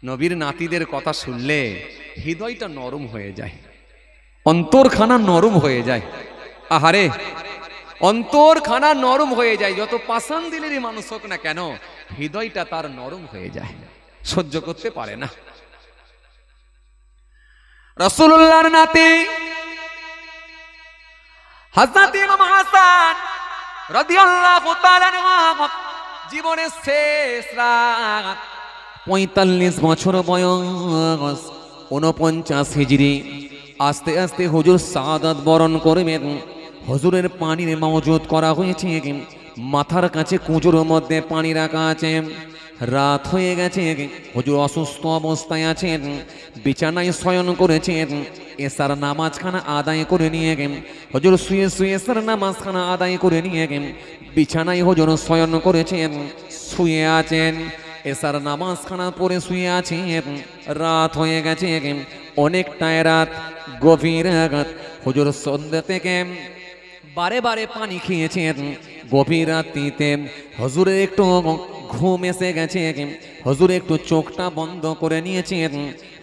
নবীর নাতিদের কথা শুনলে হৃদয়টা নরম হয়ে যায়, অন্তরখানা নরম হয়ে যায়। আহারে, অন্তরখানা নরম হয়ে যায়, যত পাষাণ দিলেরই মানুষ হোক না কেন, হৃদয়টা তার নরম হয়ে যায়, সহ্য করতে পারে না। রাসূলুল্লাহর নাতি হযরত ইমাম হাসান রাদিয়াল্লাহু তাআলা আনহু জীবনের শেষ রাত, ৪৫ বছর বয়স, ৪৯ হিজরি। আস্তে আস্তে হুজুর শাহাদাত বরণ করবেন। হুজুরের পানির মওজুদ করা হয়েছে, মাথার কাছে কুঁজোর মধ্যে পানি রাখা আছে। রাত হয়ে গেছে, হুজুর অসুস্থ অবস্থায় আছেন, বিছানায় শয়ন করেছেন। এসার নামাজখানা আদায় করে নিয়ে হুজুর শুয়ে শুয়ে এসার নামাজখানা আদায় করে নিয়ে বিছানায় হুজুর শয়ন করেছেন, শুয়ে আছেন, এসার নামাজখানা পড়ে শুয়ে আছেন। রাত হয়ে গেছে, অনেকটাই রাত, গভীর রাত। হুজুর সন্ধ্যা থেকে বারে বারে পানি খেয়েছেন। গভীর রাত্রিতে হুজুরের একটু ঘুম এসে গেছে, হুজুর একটু চোখটা বন্ধ করে নিয়েছেন,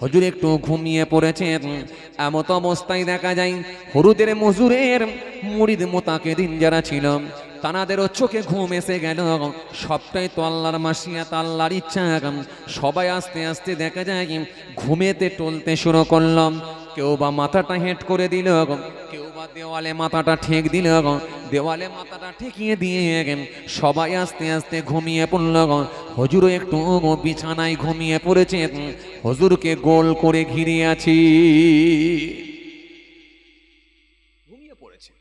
হুজুর একটু ঘুমিয়ে পড়েছেন। এমত অবস্থায় দেখা যায় হুজুরের মজুরের মুরিদ মুতাকিদিন যারা ছিল, তানাদেরও চোখে ঘুম এসে গেল। সবটাই তো আল্লাহর মাশিয়াত, আল্লাহর ইচ্ছা। সবাই আস্তে আস্তে দেখা যায় ঘুমেতে টলতে শুরু করলাম। কেউ বা মাথাটা হেঁট করে দিল, কেউ বা দেওয়ালে মাথাটা ঠেক দিল, দেওয়ালে মাথাটা ঠেকিয়ে দিয়ে সবাই আস্তে আস্তে ঘুমিয়ে পড়ল। হুজুরও একটু বিছানায় ঘুমিয়ে পড়েছে, হুজুরকে গোল করে ঘিরে আছি, ঘুমিয়ে পড়েছে।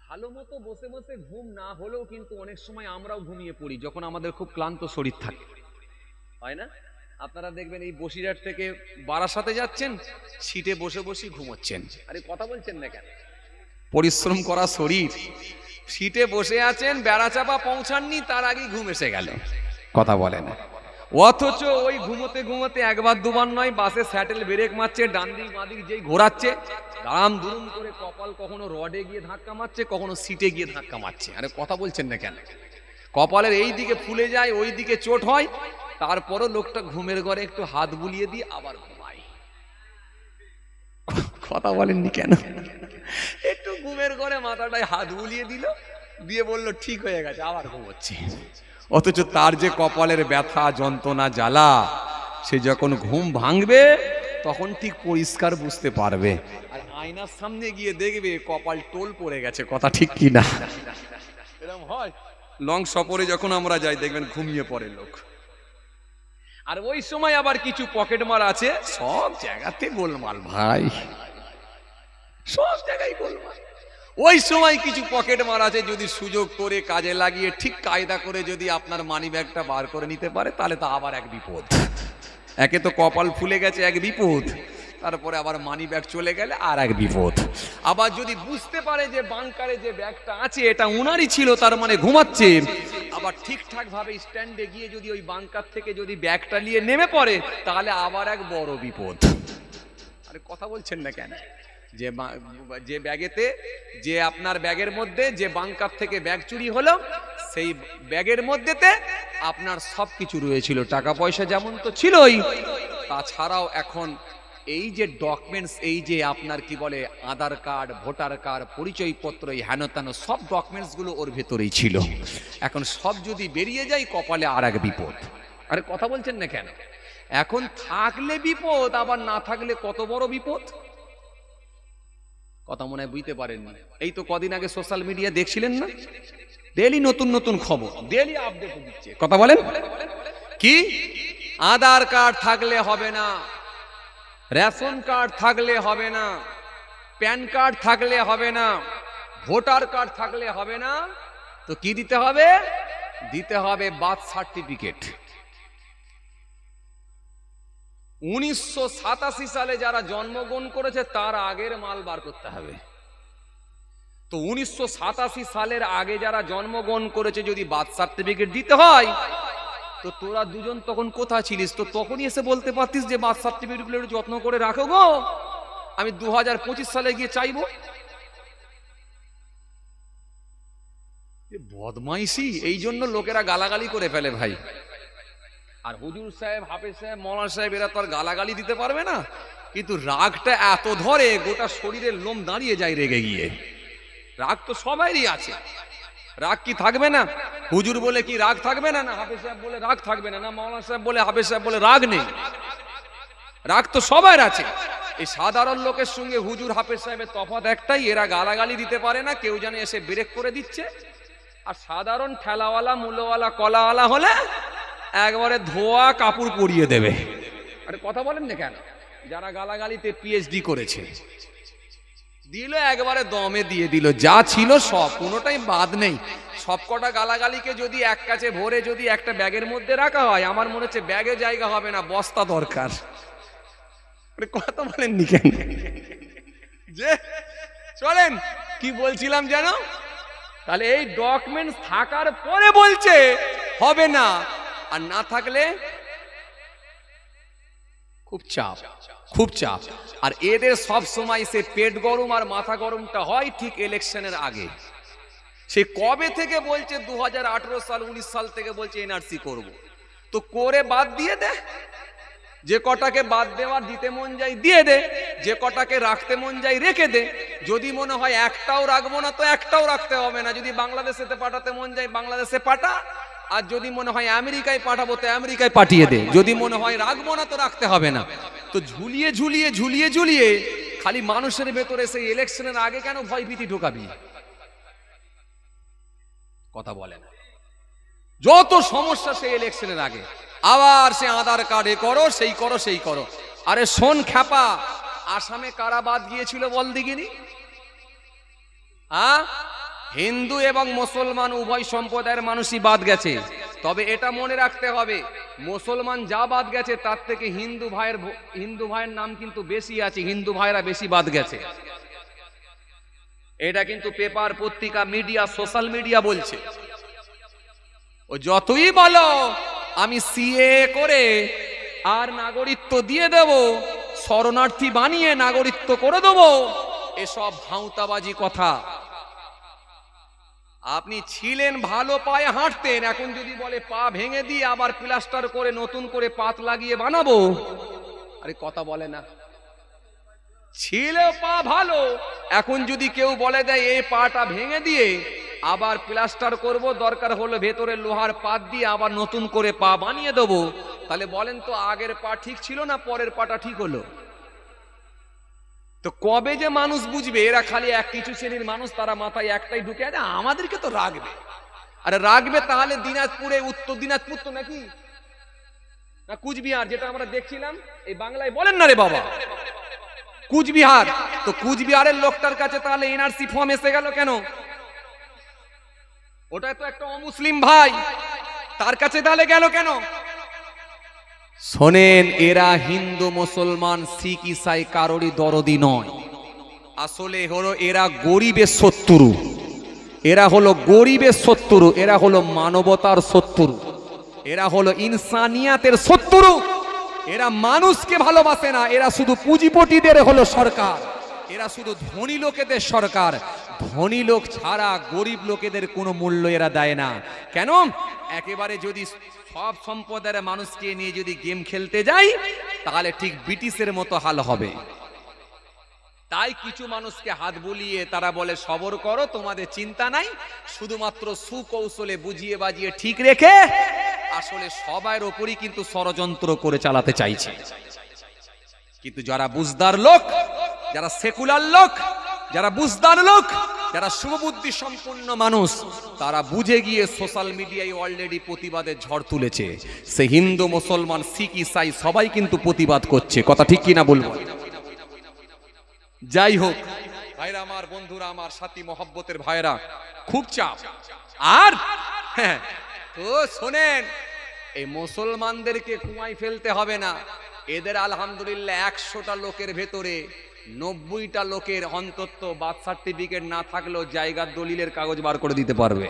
ভালো মতো বসে বসে ঘুম না হলেও কিন্তু অনেক সময় আমরাও ঘুমিয়ে পড়ি যখন আমাদের খুব ক্লান্ত শরীর থাকে, হয় না? আপনারা দেখবেন এই বসিরহাট থেকে বারাসাতে যাচ্ছেন, সিটে বসে বসে ঘুমোচ্ছেন। আরে কথা বলছেন না কেন? পরিশ্রম করা শরীর, সিটে বসে আছেন, বেড়াচাপা পৌঁছাননি, তার আগেই ঘুম এসে গেল, কথা বলে না। অথচ ওই ঘুমোতে ঘুমোতে একবার দুবার নয়, বাসে স্যাটেল ব্রেক মারছে, ডান দিক বাঁ দিক যেই ঘোরাচ্ছে, দাম দুরুম করে কপাল কখনো রডে গিয়ে ধাক্কা মারছে, কখনো সিটে গিয়ে ধাক্কা মারছে। আরে কথা বলছেন না কেন? কপালের এই দিকে ফুলে যায়, ওই দিকে চোট হয়, তারপরও লোকটা ঘুমের ঘরে একটু হাত বুলিয়ে দিয়ে আবার ঘুমায়। কথা বলেননি কেন? একটু ঘুমের ঘরে মাথাটায় হাত বুলিয়ে দিল, দিয়ে বলল ঠিক হয়ে গেছে, আবার ঘুমোচ্ছে। অথচ তার যে কপালের ব্যথা, যন্ত্রণা, জ্বালা, সে যখন ঘুম ভাঙবে তখন ঠিক পরিষ্কার বুঝতে পারবে। আর আয়নার সামনে গিয়ে দেখবে কপাল টোল পড়ে গেছে, কথা ঠিক কি না? এরকম হয়। লং সফরে যখন আমরা যাই দেখবেন ঘুমিয়ে পড়ে লোক। আর ওই সময় আবার কিছু পকেট মার আছে, সব জায়গাতে গোলমাল ভাই, সব জায়গায় গোলমাল। ওই সময় কিছু পকেট মার আছে, যদি সুযোগ করে কাজে লাগিয়ে ঠিক কায়দা করে যদি আপনার মানি ব্যাগটা বার করে নিতে পারে, তাহলে তো আবার এক বিপদ। একে তো কপাল ফুলে গেছে, এক বিপদ, তারপরে আবার মানি ব্যাগ চলে গেলে আর এক বিপদ। আবার যদি বুঝতে পারে যে বাংকারে যে ব্যাগটা আছে এটা উনারই ছিল, তার মানে ঘুমাচ্ছে, আবার ঠিকঠাক ভাবে স্ট্যান্ডে গিয়ে যদি ওই বাংকার থেকে যদি ব্যাগটা নিয়ে নেমে পড়ে, তাহলে আবার এক বড় বিপদ। আরে কথা বলছেন না কেন? যে ব্যাগেতে, যে আপনার ব্যাগের মধ্যে যে বাংকার থেকে ব্যাগ চুরি হলো, সেই ব্যাগের মধ্যেতে আপনার সবকিছু রয়েছিল, টাকা পয়সা যেমন তো ছিলই, তাছাড়াও এখন এই যে ডকুমেন্টস, এই যে আপনার কি বলে আধার কার্ড, ভোটার কার্ড, পরিচয়পত্র, এই হেন তেন সব ডকুমেন্টসগুলো ওর ভেতরেই ছিল। এখন সব যদি বেরিয়ে যায় কপালে আর এক বিপদ। আরে কথা বলছেন না কেন? এখন থাকলে বিপদ, আবার না থাকলে কত বড় বিপদ। কথা মনে হয় বুঝতে পারেননি। এই তো কদিন আগে সোশ্যাল মিডিয়া দেখছিলেন না, ডেলি নতুন নতুন খবর, ডেলি আপডেট দিচ্ছে। কথা বলেন কি, আধার কার্ড থাকলে হবে না, রেশন কার্ড থাকলে হবে না, প্যান কার্ড থাকলে হবে না, ভোটার কার্ড থাকলে হবে না, তো কি দিতে হবে? দিতে হবে বার্থ সার্টিফিকেট। 1987 সালে যারা জন্মগ্রহণ করেছে তার আগের মাল বার করতে হবে। তো 1987 সালের আগে যারা জন্মগ্রহণ করেছে যদি বার্থ সার্টিফিকেট দিতে হয়, তো তোরা দুজন তখন কোথায় ছিলিস? তো তখনই এসে বলতে পারতিস যে বার্থ সার্টিফিকেটগুলো একটু যত্ন করে রাখো গো, আমি 2025 সালে গিয়ে চাইবো। বদমাইশি, এই জন্য লোকেরা গালাগালি করে ফেলে ভাই। আর হুজুর সাহেব, হাফেজ সাহেব, মৌলানা সাহেব এরা তো আর গালাগালি দিতে পারবে না, কিন্তু রাগটা এত ধরে গোটা শরীরের লোম দাঁড়িয়ে যায় রেগে গিয়ে। রাগ তো সবাইরই আছে, রাগ কি থাকবে না? হুজুর বলে কি রাগ থাকবে না? না হাফেজ সাহেব বলে রাগ থাকবে না? না মৌলানা সাহেব বলে, হাফেজ সাহেব বলে রাগ নেই? রাগ তো সবার আছে। এই সাধারণ লোকের সঙ্গে হুজুর হাফেজ সাহেবের তফাৎ একটাই, এরা গালাগালি দিতে পারে না, কেউ যেন এসে ব্রেক করে দিচ্ছে। আর সাধারণ ঠেলাওয়ালা, মূল্যওয়ালা, কলাওয়ালা হলে একবারে ধোয়া কাপড় পরিয়ে দেবে। আরে কথা বলেন না কেন? যারা গালাগালিতে পিএইচডি করেছে দিল, একবারে দমে দিয়ে দিল, যা ছিল সব, কোনোটাই বাদ নেই। সবকটা গালাগালিকে যদি এক কাছে ভরে যদি একটা ব্যাগের মধ্যে রাখা হয়, আমার মনে হচ্ছে ব্যাগে জায়গা হবে না, বস্তা দরকার। কথা বলেননি কেন? যে চলেন, কি বলছিলাম যেন? তাহলে এই ডকুমেন্টস থাকার পরে বলছে হবে না, আর না থাকলে খুব চাপ, খুব চাপ। আর এদের সব সময় সে পেট গরম আর মাথা গরমটা হয় ঠিক ইলেকশনের আগে। সে কবে থেকে বলছে 2018 সাল 19 সাল থেকে বলছে এনআরসি করব, তো করে বাদ দিয়ে দে। যে কটাকে বাদ দেওয়ার দিতে মন যায় দিয়ে দে, যে কটাকে রাখতে মন যায় রেখে দে। যদি মনে হয় একটাও রাখবো না, তো একটাও রাখতে হবে না। যদি বাংলাদেশেতে পাঠাতে মন যায় বাংলাদেশে পাঠা, আর যদি মনে হয় আমেরিকায় পাঠাবো তো আমেরিকায় পাঠিয়ে দে। যদি মনে হয় রাখবো না তো রাখতে হবে না। তো ঝুলিয়ে ঝুলিয়ে ঝুলিয়ে ঝুলিয়ে খালি মানুষের ভেতরে সেই ইলেকশনের আগে কেন ভয় ভীতি ঢোকাবি? কথা বলে না, যত সমস্যা সেই ইলেকশনের আগে। আবার সে আধার কার্ড এ করো, সেই করো, সেই করো। আরে শোন খ্যাপা, আসামে কারা বাদ গিয়েছিল বল দিগিনি? হিন্দু এবং মুসলমান উভয় সম্প্রদায়ের মানুষই বাদ গেছে। তবে এটা মনে রাখতে হবে, মুসলমান যা বাদ গেছে তার থেকে হিন্দু ভাইয়ের নাম কিন্তু বেশি আছে, হিন্দু ভাইরা বেশি বাদ গেছে। এটা কিন্তু পেপার, পত্রিকা, মিডিয়া, সোশ্যাল মিডিয়া বলছে। ও যতই বলো আমি সিএ করে আর নাগরিকত্ব দিয়ে দেব, শরণার্থী বানিয়ে নাগরিকত্ব করে দেব, এসব ভাঁওতাবাজি কথা। আপনি ছিলেন ভালো পায়ে হাঁটতেন, এখন যদি বলে পা ভেঙে দিয়ে আবার প্লাস্টার করে নতুন করে পাত লাগিয়ে বানাবো, আরে কথা বলে না। ছিল পা ভালো, এখন যদি কেউ বলে দেয় এই পাটা ভেঙে দিয়ে আবার প্লাস্টার করব, দরকার হলো ভেতরে লোহার পাত দিয়ে আবার নতুন করে পা বানিয়ে দেবো, তাহলে বলেন তো আগের পা ঠিক ছিল না পরের পাটা ঠিক হলো? তো কবে যে মানুষ বুঝবে? এরা খালি এক কিছু শ্রেণীর মানুষ, তারা মাথায় একটাই ঢুকে আছে, আমাদেরকে তো রাখবে। আরে রাখবে তাহলে দিনাজপুরে, উত্তর দিনাজপুর তো নাকি না কুচবিহার, যেটা আমরা দেখছিলাম এই বাংলায় বলেন না রে বাবা, কুচবিহার। তো কুচবিহারের লোকটার কাছে তাহলে এনআরসি ফর্ম এসে গেল কেন? ওটা তো একটা অমুসলিম ভাই, তার কাছে তাহলে গেল কেন? শোনেন, এরা হিন্দু, মুসলমান, শিখ, ইসাই কারোরই দরদি নয়। আসলে হলো এরা গরিবের শত্রু, এরা হলো গরিবের শত্রু, এরা হলো মানবতার শত্রু, এরা হলো ইনসানিয়াতের শত্রু। এরা মানুষকে ভালোবাসে না, এরা শুধু পুঁজিপতিদের হলো সরকার, এরা শুধু ধনী লোকেদের সরকার। ধনী লোক ছাড়া গরিব লোকেদের কোনো মূল্য এরা দেয় না। কেন? একেবারে যদি সব সম্প্রদায়ের মানুষকে নিয়ে যদি গেম খেলতে যাই, তাহলে ঠিক ব্রিটিশের মতো হাল হবে। তাই কিছু মানুষকে হাত বুলিয়ে তারা বলে সবর করো, তোমাদের চিন্তা নাই, শুধুমাত্র সুকৌশলে বুঝিয়ে বাজিয়ে ঠিক রেখে আসলে সবার ওপরই কিন্তু ষড়যন্ত্র করে চালাতে চাইছে। কিন্তু যারা বুঝদার লোক, যারা সেকুলার লোক, যারা বুঝদার লোক, যারা শুভবুদ্ধি সম্পন্ন মানুষ, তারা বুঝে গিয়ে সোশ্যাল মিডিয়ায় অলরেডি প্রতিবাদের ঝড় তুলেছে। সে হিন্দু, মুসলমান, শিখ, ইসাই সবাই কিন্তু প্রতিবাদ করছে। কথা ঠিক কিনা বলবো? যাই হোক ভাইরা আমার, বন্ধুরা আমার, সাথী মহব্বতের ভাইরা, খুব চাপ। আর হ্যাঁ, তো শোনেন, এই মুসলমানদেরকে কুয়ায় ফেলতে হবে না। এদের আলহামদুলিল্লাহ 100টা লোকের ভেতরে 90টা লোকের অন্তত বার্থ সার্টিফিকেট না থাকলেও জায়গার দলিলের কাগজ বার করে দিতে পারবে।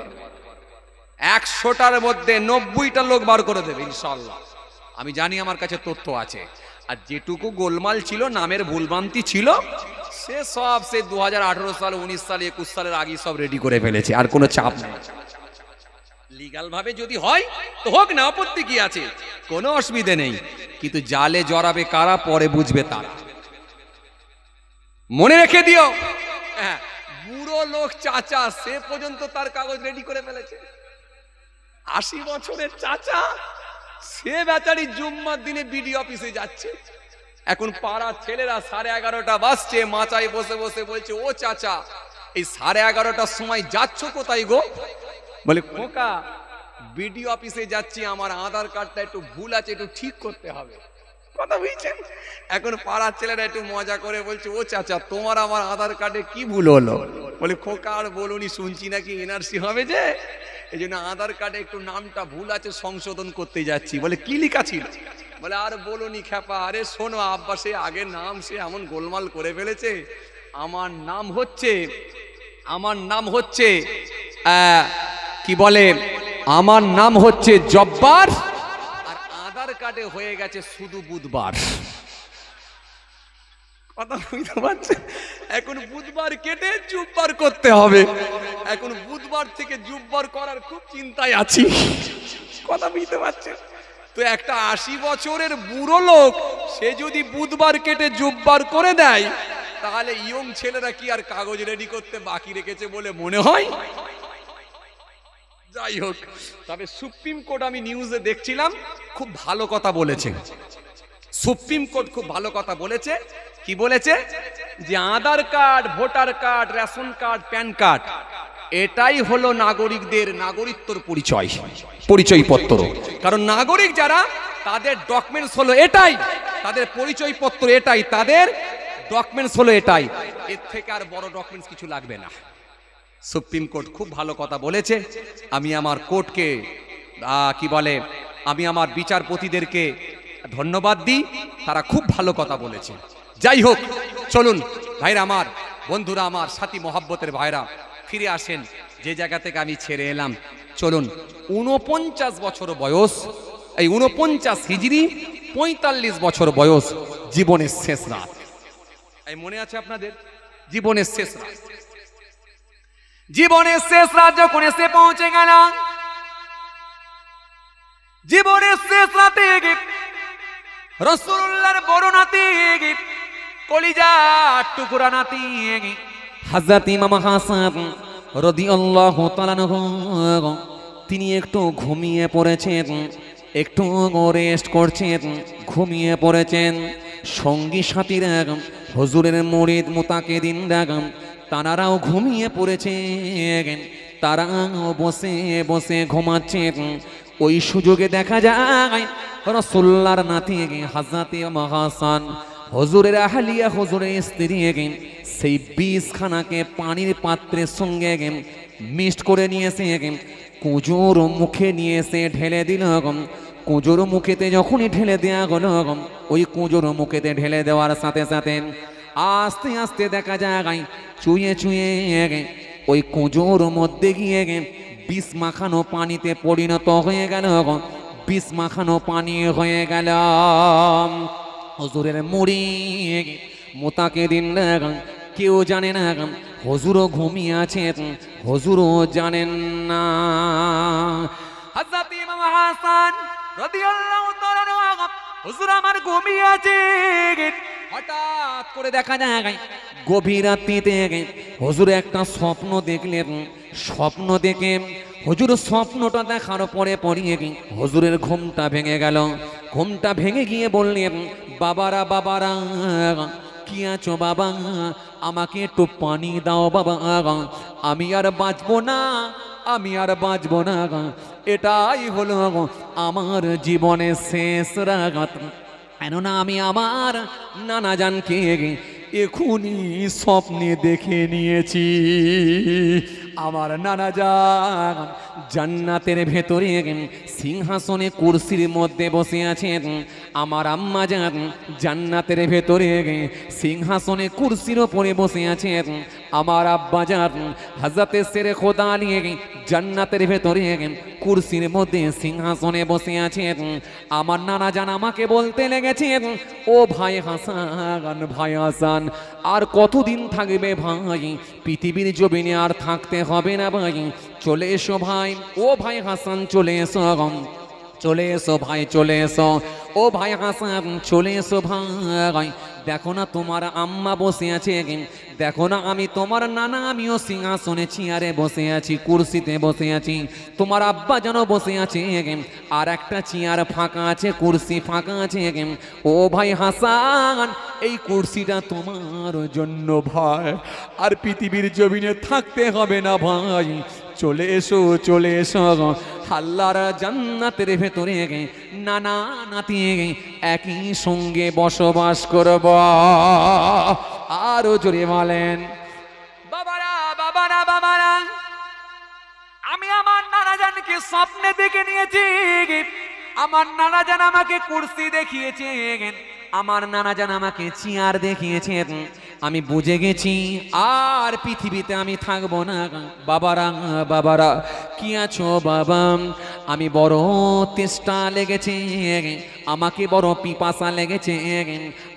100টার মধ্যে 90টা লোক বার করে দেবে ইনশাআল্লাহ। আমি জানি, আমার কাছে তথ্য আছে। আর যেটুকু গোলমাল ছিল, নামের ভুলভ্রান্তি ছিল, সে সব সে 2018 সাল, 19 সাল, 21 সালের আগে সব রেডি করে ফেলেছে। আর কোনো চাপ নেই। লিগাল ভাবে যদি হয় তো হোক না, আপত্তি কি আছে, কোনো অসুবিধে নেই। কিন্তু জালে জড়াবে কারা, পরে বুঝবে তারা। মনে রেখে দিও, হ্যাঁ, বুড়ো লোক চাচা সে পর্যন্ত তার কাগজ রেডি করে ফেলেছে। 80 বছরের চাচা, সে বেচারি জুম্মার দিনে বিডি অফিসে যাচ্ছে। এখন পাড়ার ছেলেরা 11:30 বাজছে, মাচায় বসে বসে বলছে, ও চাচা, এই 11:30টার সময় যাচ্ছ কোথায় গো? বলে, খোকা, বিডি অফিসে যাচ্ছি, আমার আধার কার্ডটা একটু ভুল আছে, একটু ঠিক করতে হবে। কথা বুঝছেন? এখন পাড়ার ছেলেরা একটু মজা করে বলছে, ও চাচা, তোমার আমার আধার কার্ডে কি ভুল হলো? বলে, খোকা, আর বলুনি, শুনছি নাকি এনআরসি হবে, যে এই জন্য আধার কার্ডে একটু নামটা ভুল আছে, সংশোধন করতে যাচ্ছি। বলে, কি লেখা ছিল? বলে, আর বলুনি খ্যাপা, আরে শোনো, আব্বা সে আগের নাম সে এমন গোলমাল করে ফেলেছে। আমার নাম হচ্ছে কি বলে, আমার নাম হচ্ছে জব্বার, আর আধার কার্ডে হয়ে গেছে শুধু বুধবার। কথা বুঝতে পারছেন? এখন বুধবার কেটে জুব্বার করতে হবে। এখন বুধবার থেকে জুব্বার করার খুব চিন্তায় আছি। কথা বুঝতে পারছেন? তো একটা 80 বছরের বুড়ো লোক, সে যদি বুধবার কেটে জুব্বার করে দেয়, তাহলে ইয়ং ছেলেরা কি আর কাগজ রেডি করতে বাকি রেখেছে বলে মনে হয়? যাই হোক, তবে সুপ্রিম কোর্ট, আমি নিউজে দেখছিলাম, খুব ভালো কথা বলেছে। সুপ্রিম কোর্ট খুব ভালো কথা বলেছে। কি বলেছে? যে Aadhaar card, voter card, ration card, PAN card, এটাই হলো নাগরিকদের নাগরিকত্বর পরিচয়পত্র। কারণ নাগরিক যারা, তাদের ডকুমেন্টস হলো এটাই, তাদের পরিচয়পত্র এটাই, তাদের ডকুমেন্টস হলো এটাই। এর থেকে আর বড় ডকুমেন্টস কিছু লাগবে না। সুপ্রিম কোর্ট খুব ভালো কথা বলেছে। আমি আমার কোর্টকে কি বলে, আমি আমার বিচারপতিদেরকে ধন্যবাদ দিই, তারা খুব ভালো কথা বলেছে। যাই হোক, চলুন ভাইরা আমার, বন্ধুরা আমার, সাথী মহব্বতের ভাইরা, ফিরে আসেন যে জায়গা থেকে আমি ছেড়ে এলাম। চলুন, 49 বছর বয়স, এই 49 হিজরি, 45 বছর বয়স, জীবনের শেষ রাত। এই মনে আছে আপনাদের? জীবনের শেষ রাত, জীবনের শেষ রাত যখন এসে পৌঁছে গেল, জীবনের শেষ রাতে রাসূলুল্লাহর বড় নাতি, কলিজার টুকরা নাতি হযরত ইমাম হাসান রাদিয়াল্লাহু তাআলা আনহু, তিনি একটু ঘুমিয়ে পড়েছেন, একটু রেস্ট করছেন, ঘুমিয়ে পড়েছেন। সঙ্গী সাথীরা, হুজুরের মুরিদ মুতাকিদিন, তারাও ঘুমিয়ে পড়েছেন, তারাও বসে বসে ঘুমাচ্ছেন। ওই সুযোগে দেখা যায় রাসূলুল্লাহর নাতি হযরত ইমাম হাসান, হুজুরের আহলিয়া, হুজুরের স্ত্রী, সেই 20 খানাকে পানির পাত্রের সঙ্গে মিক্সড করে নিয়েছে, কুজোর মুখে নিয়ে এসে ঢেলে দিল। কুজোর মুখেতে যখনই ঢেলে দেওয়া হলো, ওই কুজোর মুখেতে ঢেলে দেওয়ার সাথে সাথে আস্তে আস্তে দেখা যায় চুয়ে চুয়ে ওই কুজোর মধ্যে গিয়ে 20 মাখানো পানিতে পরিণত হয়ে গেল, 20 মাখানো পানি হয়ে গেল। হুজুরের মুরিদ মুতাকিদিন কেউ জানে না, হুজুরও ঘুমিয়ে আছেন, হুজুরও জানেন না। হযরত ইমাম হাসান রাদিয়াল্লাহু তাআলা আনহু, হুজুর আমার ঘুমিয়ে আছে। হঠাৎ করে দেখা যায় গভীর রাত্রিতে হুজুর একটা স্বপ্ন দেখলেন। স্বপ্ন দেখে হুজুর স্বপ্নটা দেখার পরে পড়িয়ে হুজুরের ঘুমটা ভেঙে গেল। ঘুমটা ভেঙে গিয়ে বললেন, বাবারা বাবারা, কি আছো বাবা, আমাকে একটু পানি দাও বাবা, আমি আর বাঁচবো না, আমি আর বাঁচবো না। এটাই হলো আমার জীবনের শেষ রাত। কেননা আমি আমার নানা জানকে এখুনি স্বপ্নে দেখে নিয়েছি। আমার নানা জান জান্নাতের ভেতরে সিংহাসনে কুরসির মধ্যে বসে আছেন। আমার আম্মা জান জান্নাতের ভেতরে সিংহাসনে কুরসির ওপরে বসে আছেন। আমার আব্বা জান হযরতে শেরে খোদা আলী জান্নাতের ভেতরে কুরসির মধ্যে সিংহাসনে বসে আছেন। আমার নানা জান আমাকে বলতে লেগেছেন, ও ভাই হাসান, ভাই হাসান, আর কতদিন থাকবে ভাই? পৃথিবীর জমিনে আর থাকতে হবে না ভাই, চলে এসো ভাই। ও ভাই হাসান চলে এসো, চলে এসো ভাই, চলে এসো। ও ভাই হাসান চলে এসো ভাই। দেখো না তোমার আম্মা বসে আছে, দেখো না আমি তোমার নানা, আমিও সিংহাসনে চেয়ারে বসে আছি, কুরসিতে বসে আছি। তোমার আব্বা যেন বসে আছে, আর একটা চেয়ার ফাঁকা আছে, কুরসি ফাঁকা আছে। ও ভাই হাসান, এই কুরসিটা তোমার জন্য ভাই, আর পৃথিবীর জমিনে থাকতে হবে না ভাই, চলে এসো, চলে এসো। আল্লাহর জান্নাতের ভেতরে নানা নাতি একই সঙ্গে বসবাস করব। আরো জোরে বলেন, বাবারা বাবারা বাবারা, আমি আমার নানা জানকে স্বপ্নে দেখে নিয়েছি। আমার নানা জান আমাকে কুরসি দেখিয়েছেন, আমার নানা জান আমাকে চেয়ার দেখিয়েছেন। আমি বুঝে গেছি আর পৃথিবীতে আমি থাকবো না। বাবারা বাবারা, কি আছো বাবা? আমি বড় তেষ্টা লেগেছে, আমাকে বড় পিপাসা লেগেছে,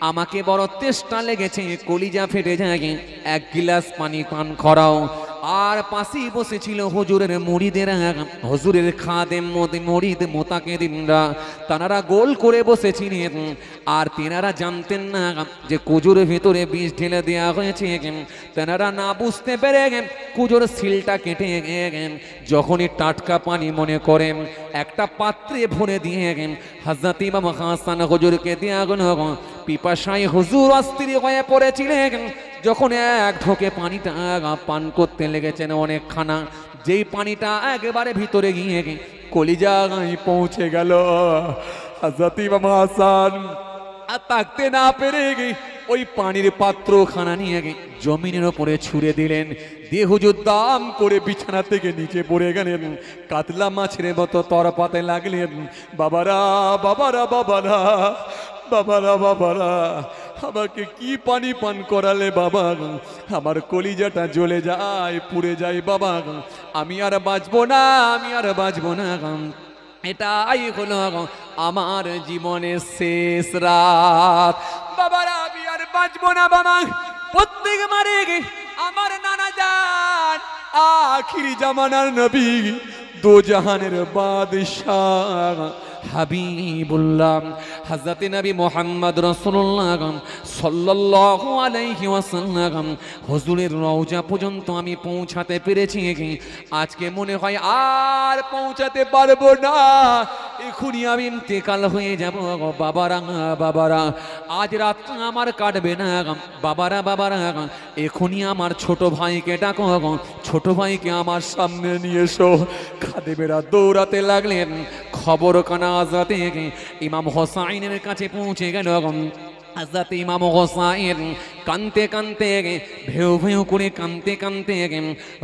আমাকে বড় তেষ্টা লেগেছে, কলিজা ফেটে যায়, এক গিলাস পানি পান করাও। আর পাশেই বসেছিল হুজুরের মুরিদেরা, হুজুরের খাদেম মুরিদ মোতাকিদিনরা, তারা গোল করে বসেছিলেন। আর তেনারা জানতেন না যে কুজোর ভিতরে বিষ ঢেলে দেওয়া হয়েছে। তেনারা না বুঝতে পেরে কুজোর সিলটা কেটে যখনই টাটকা পানি মনে করেন একটা পাত্রে ভরে দিয়ে হযরত ইমাম হাসান হুজুরকে দেয়া গেল। পিপাসায় হুজুর অস্থির হয়ে পড়েছিলেন। যখন এক ঢোকে পানিটা পান করতে লেগেছেন অনেকখানা, যেই পানিটা একেবারে ভিতরে গিয়ে কলিজায় পৌঁছে গেল, হযরত ইমাম হাসান আর তাকতে না পেরে ওই পানির পাত্রখানা নিয়ে জমিনের ওপরে ছুঁড়ে দিলেন। দিয়ে হুজুর দাম করে বিছানা থেকে নিচে পড়ে গেলেন, কাতলা মাছের মতো তরপাতে লাগলেন। বাবারা বাবারা বাবারা, বাবারা বাবারা, আমাকে কি পানি পান করালে বাবা? আমার কলিজাটা জ্বলে যায়, পুড়ে যায় বাবা, আমি আর বাঁচবো না, আমি আর বাঁচবো না। এটাই হলো আমার জীবনের শেষ রাত। বাবারা আমি আর বাঁচবো না বাবা। প্রত্যেক মারে আমার নানা জান আখিরি জামানার নবী, দো জাহানের বাদশাহ হাবিবুল্লাহ হযরত নবী মুহাম্মদ রাসূলুল্লাহ সাল্লাল্লাহু আলাইহি ওয়াসাল্লাম হুজুরের রওজা পর্যন্ত আমি পৌঁছাতে পেরেছি। আজকে মনে হয় আর পৌঁছাতে পারবো না, এখনই আমি ইন্তেকাল হয়ে যাব। বাবারা বাবারা, আজ রাত আমার কাটবে না। বাবারা বাবারা, এখনই আমার ছোট ভাইকে ডাকো, ছোট ভাইকে আমার সামনে নিয়ে এসো। খাদেমেরা দৌড়াতে লাগলেন। খবর কানা হযরতে ইমাম হোসাইনের কাছে পৌঁছে গেল। হযরত ইমাম হোসাইন কানতে কানতে ভেউ ভেউ করে কানতে কানতে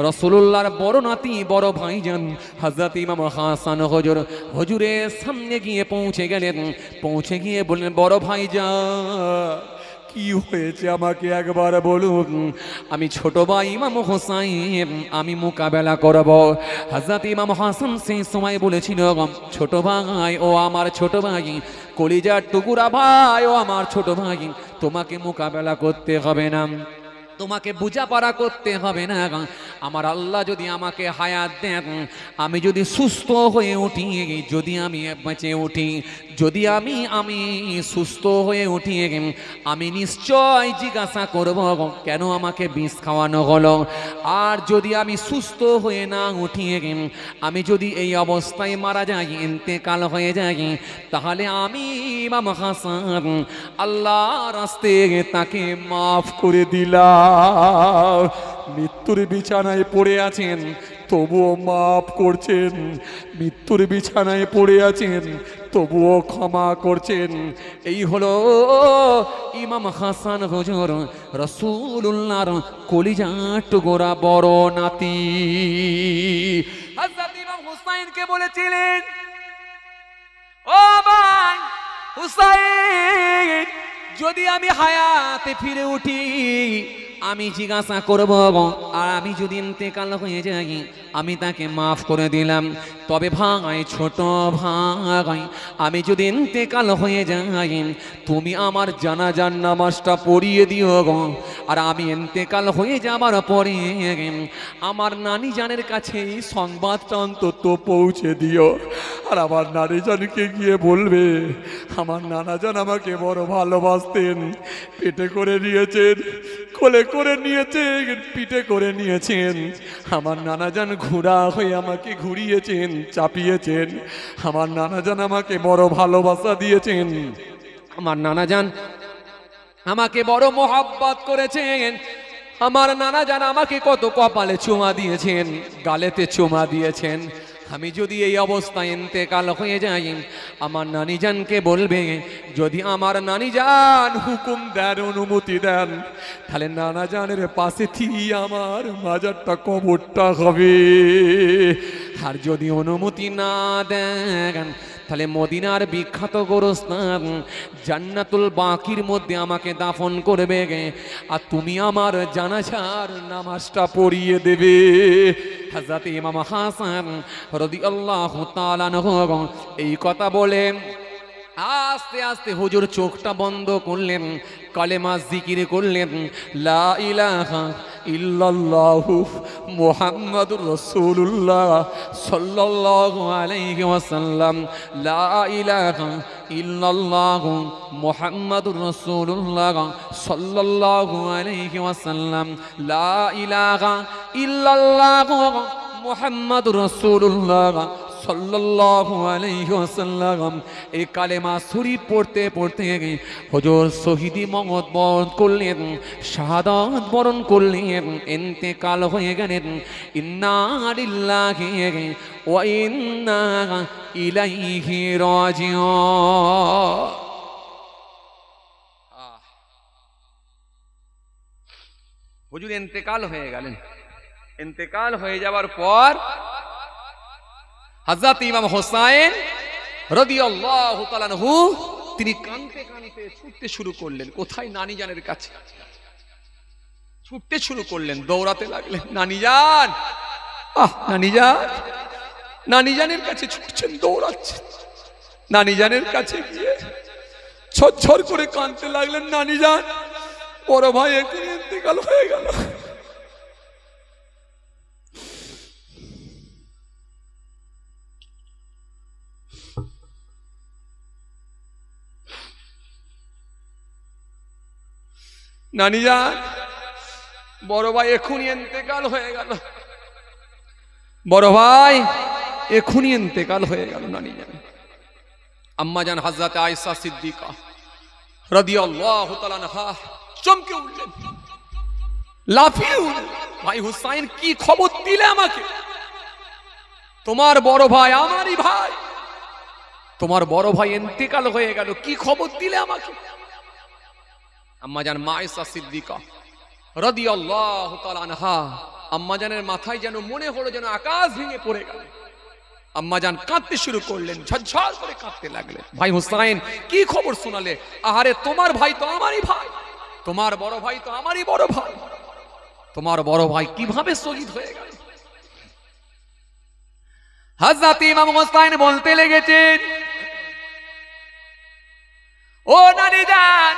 রাসূলুল্লাহর বড় নাতি বড় ভাইজান হযরত ইমাম হাসান হুজুরের সামনে গিয়ে পৌঁছে গেলেন। পৌঁছে গিয়ে বললেন, বড় ভাইজান কি হয়েছে আমাকে একবার বলুন, আমি ছোট ভাই ইমাম হোসাইন আমি মোকাবেলা করব। হযরত ইমাম হাসান সেই সময় বলেছিল, ছোট ভাই ও আমার ছোট ভাই, কলিজার টুকুরা ভাই ও আমার ছোট ভাই, তোমাকে মোকাবেলা করতে হবে না, তোমাকে বোঝাপড়া করতে হবে না, আমার আল্লাহ যদি আমাকে হায়াত দেন, আমি যদি সুস্থ হয়ে উঠি, যদি আমি বেঁচে উঠি, যদি আমি সুস্থ হয়ে উঠি, আমি নিশ্চয় জিজ্ঞাসা করব কেন আমাকে বিষ খাওয়ানো হলো। আর যদি আমি সুস্থ হয়ে না উঠি, আমি যদি এই অবস্থায় মারা যাই, ইন্তেকাল হয়ে যাই, তাহলে আমি ইমাম হাসান আল্লাহর রাস্তে তাকে মাফ করে দিলাম। মৃত্যুর বিছানায় পড়ে আছেন তবুও মাফ করছেন, মৃত্যুর বিছানায় পড়ে আছেন তবুও ক্ষমা করছেন। এই হলো ইমাম হাসান হুজুর, রাসূলুল্লাহর কলিজার টুকরা বড় নাতি। হযরত ইমাম হুসাইনকে বলেছিলেন, ও ভাই হুসাইন, যদি আমি হায়াতে ফিরে উঠি, আমি জিজ্ঞাসা করব, আর আমি যদি ইন্তেকাল হয়ে যাই, আমি তাকে মাফ করে দিলাম। তবে ভাই, ছোট ভাই, আমি যদি ইন্তেকাল হয়ে যাই, তুমি আমার জানাজার নামাজটা পড়িয়ে দিও গো। আর আমি ইন্তেকাল হয়ে যাবার পরে আমার নানি জানের কাছে এই সংবাদটা অন্তত পৌঁছে দিও। আর আমার নানি জানকে গিয়ে বলবে, আমার নানাজান আমাকে বড় ভালোবাসতেন, পেটে করে নিয়েছেন, কোলে করে নিয়েছেন, পিঠে করে নিয়েছেন। আমার নানাজান ঘোড়া হয়ে আমাকে ঘুরিয়েছেন, চাপিয়েছেন। আমার নানাজান আমাকে বড় ভালোবাসা দিয়েছেন। আমার নানাজান আমাকে বড় মোহাব্বত করেছেন। আমার নানাজান আমাকে কত কপালে চুমা দিয়েছেন, গালেতে চুমা দিয়েছেন। আমি যদি এই অবস্থায় ইন্তেকাল হয়ে যাই, আমার নানি জানকে বলবে, যদি আমার নানি জান হুকুম দেন, অনুমতি দেন, তাহলে নানা জানের পাশে থেকে আমার মাজারটা কবরটা হবে। আর যদি অনুমতি না দেন, তাহলে মদিনার বিখ্যাত গোরস্থান জান্নাতুল বাকির মধ্যে আমাকে দাফন করবে, আর তুমি আমার জানাজার নামাজটা পড়িয়ে দেবে। হযরত ইমাম হাসান রাদিয়াল্লাহু তাআলা আনহু এই কথা বলে আস্তে আস্তে হুজুর চোখটা বন্ধ করলেন, কালেমা জিকির করলেন, লা ইলাহা ইল্লাল্লাহু মুহাম্মাদুর রাসূলুল্লাহ সাল্লাল্লাহু আলাইহি ওয়াসাল্লাম, লা ইলাহা ইল্লাল্লাহু মুহাম্মাদুর রাসূলুল্লাহ সাল্লাল্লাহু আলাইহি ওয়াসাল্লাম, লা ইলাহা ইল্লাল্লাহু মুহাম্মাদুর রাসূলুল্লাহ সাল্লাল্লাহু আলাইহি ওয়াসাল্লাম। এই কালেমা শরীফ পড়তে পড়তে হুজুর শহীদি মওত বরণ করলেন, শাহাদাত বরণ করলেন, ইন্তেকাল হয়ে গেলেন। ইন্না লিল্লাহি ওয়া ইন্না ইলাইহি রাজিউন। হুজুর ইন্তেকাল হয়ে গেলেন। ইন্তেকাল হয়ে যাওয়ার পর হযরত ইমাম হুসাইন রাদিয়াল্লাহু তাআলা আনহু তিনি কাঁদতে কাঁদতে ছুটতে শুরু করলেন। কোথায়? নানি জানের কাছে ছুটতে শুরু করলেন, দৌড়াতে লাগলেন, নানি জান, নানি জান। নানি জানের কাছে ছুটছেন, দৌড়াচ্ছেন। নানি জানের কাছে গিয়ে ছটছট করে কাঁদতে লাগলেন, নানি জান, বড় ভাই এখন ইন্তেকাল হয়ে গেল। নানি জান, বড় ভাই এখনই ইন্তেকাল হয়ে গেল, বড় ভাই এখনই ইন্তেকাল হয়ে গেল। নানি জান, আম্মা জান হযরত আয়েশা সিদ্দিকা রাদিয়াল্লাহু তাআলা আনহা চমকে উঠলেন, লাফিয়ে উঠলেন, ভাই হুসাইন কি খবর দিলে আমাকে? তোমার বড় ভাই আমারই ভাই, তোমার বড় ভাই ইন্তেকাল হয়ে গেল, কি খবর দিলে আমাকে? আম্মা জান আয়েশা সিদ্দিকা রাদিয়াল্লাহু তাআলা আনহা, আম্মা জানের মাথায় যেন মনে হলো যেন আকাশ ভেঙে পড়ে গেল। আম্মা জান কাঁদতে শুরু করলেন, ঝরঝর করে কাঁদতে লাগলেন। ভাই হুসাইন কি খবর শোনালে? আহারে, তোমার ভাই তো আমারই ভাই, তোমার বড় ভাই তো আমারই বড় ভাই, তোমার বড় ভাই কিভাবে শহীদ হয়ে গেল? হযরত ইমাম হুসাইন বলতে লেগেছেন, ও নানি জান,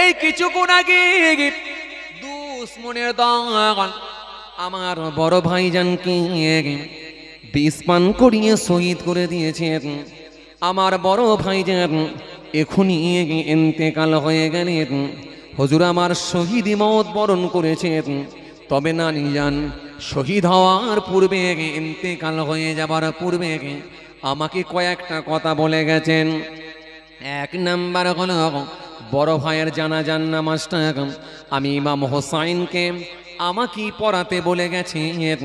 এই কিছুক্ষণ আগে দুশ্মনের দল আমার বড় ভাইজানকে বিষ পান করিয়ে শহীদ করে দিয়েছেন। আমার বড় ভাইজান এখনই ইন্তেকাল হয়ে গেলেন। হুজুর আমার শহীদি মওত বরণ করেছেন। তবে নানি যান শহীদ হওয়ার পূর্বে ইন্তেকাল হয়ে যাবার পূর্বে আমাকে কয়েকটা কথা বলে গেছেন। এক নাম্বার হলো বড় ভাইয়ের জানাজার নামাজটা আমি ইমাম হোসাইনকে আমাকে পড়াতে বলে গেছেন।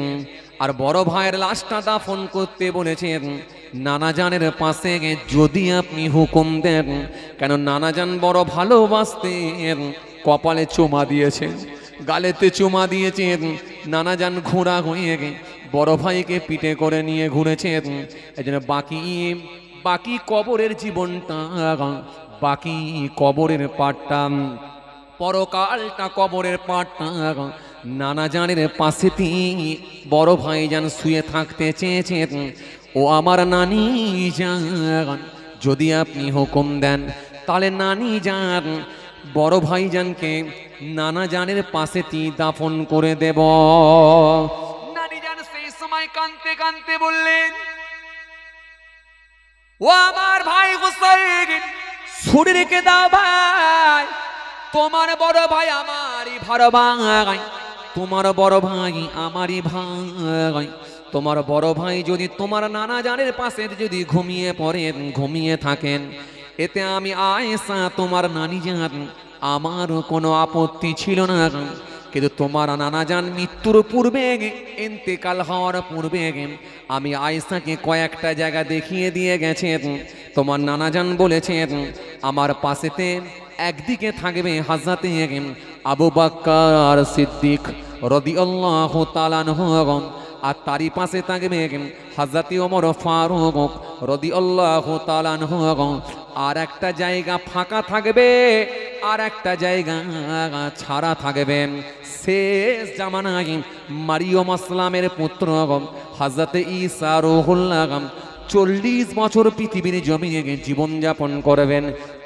আর বড় ভাইয়ের লাশটা দাফন করতে বলেছেন নানাজানের পাশে যদি আপনি হুকুম দেন। কেন নানাজান বড় ভালোবাসতেন, কপালে চুমা দিয়েছেন, গালেতে চুমা দিয়েছেন। নানাজান ঘোড়া হয়ে বড় ভাইকে পিঠে করে নিয়ে ঘুরেছেন। এই জন্য বাকি কবরের জীবনটা, বাকি কবরের পাটটা, পরকালটা কবরের পাটটা নানাজানের পাশে বড় ভাইজান শুয়ে থাকতে চেয়েছেন। ও আমার নানি যান, যদি আপনি হুকুম দেন তাহলে নানি যান বড় ভাইজানকে নানাজানের পাশে দাফন করে দেব। নানি যান সেই সময় কাঁদতে কাঁদতে বললেন, ও আমার ভাই হুসাইন, ছুরি রেখে দাও ভাই। তোমার বড় ভাই আমারই ভালো ভাই, তোমার বড় ভাই আমারই ভাই। তোমার বড় ভাই যদি তোমার নানা জানের পাশে যদি ঘুমিয়ে পড়েন, ঘুমিয়ে থাকেন, এতে আমি আয়েশা তোমার নানি জান আমারও কোনো আপত্তি ছিল না। কিন্তু তোমার নানা জান মৃত্যুর পূর্বে, ইন্তেকাল হওয়ার পূর্বে আমি আয়েশাকে কয়েকটা জায়গা দেখিয়ে দিয়ে গেছেন। তোমার নানা জান বলেছেন আমার পাশেতে একদিকে থাকবে হযরতে আবু বকর সিদ্দিক রাদিয়াল্লাহু তাআলা আনহু, আর তারই পাশে থাকবে হযরতে ওমর ফারুক রাদিয়াল্লাহু তাআলা আনহু। আর একটা জায়গা ফাঁকা থাকবে, আর একটা জায়গা ছাড়া থাকবে। শেষ জামানায় মারিয়ম আসলামের পুত্র হযরতে ঈসা রূহুল্লাহ 40 বছর পৃথিবীর জমিনে জীবনযাপন করবেন।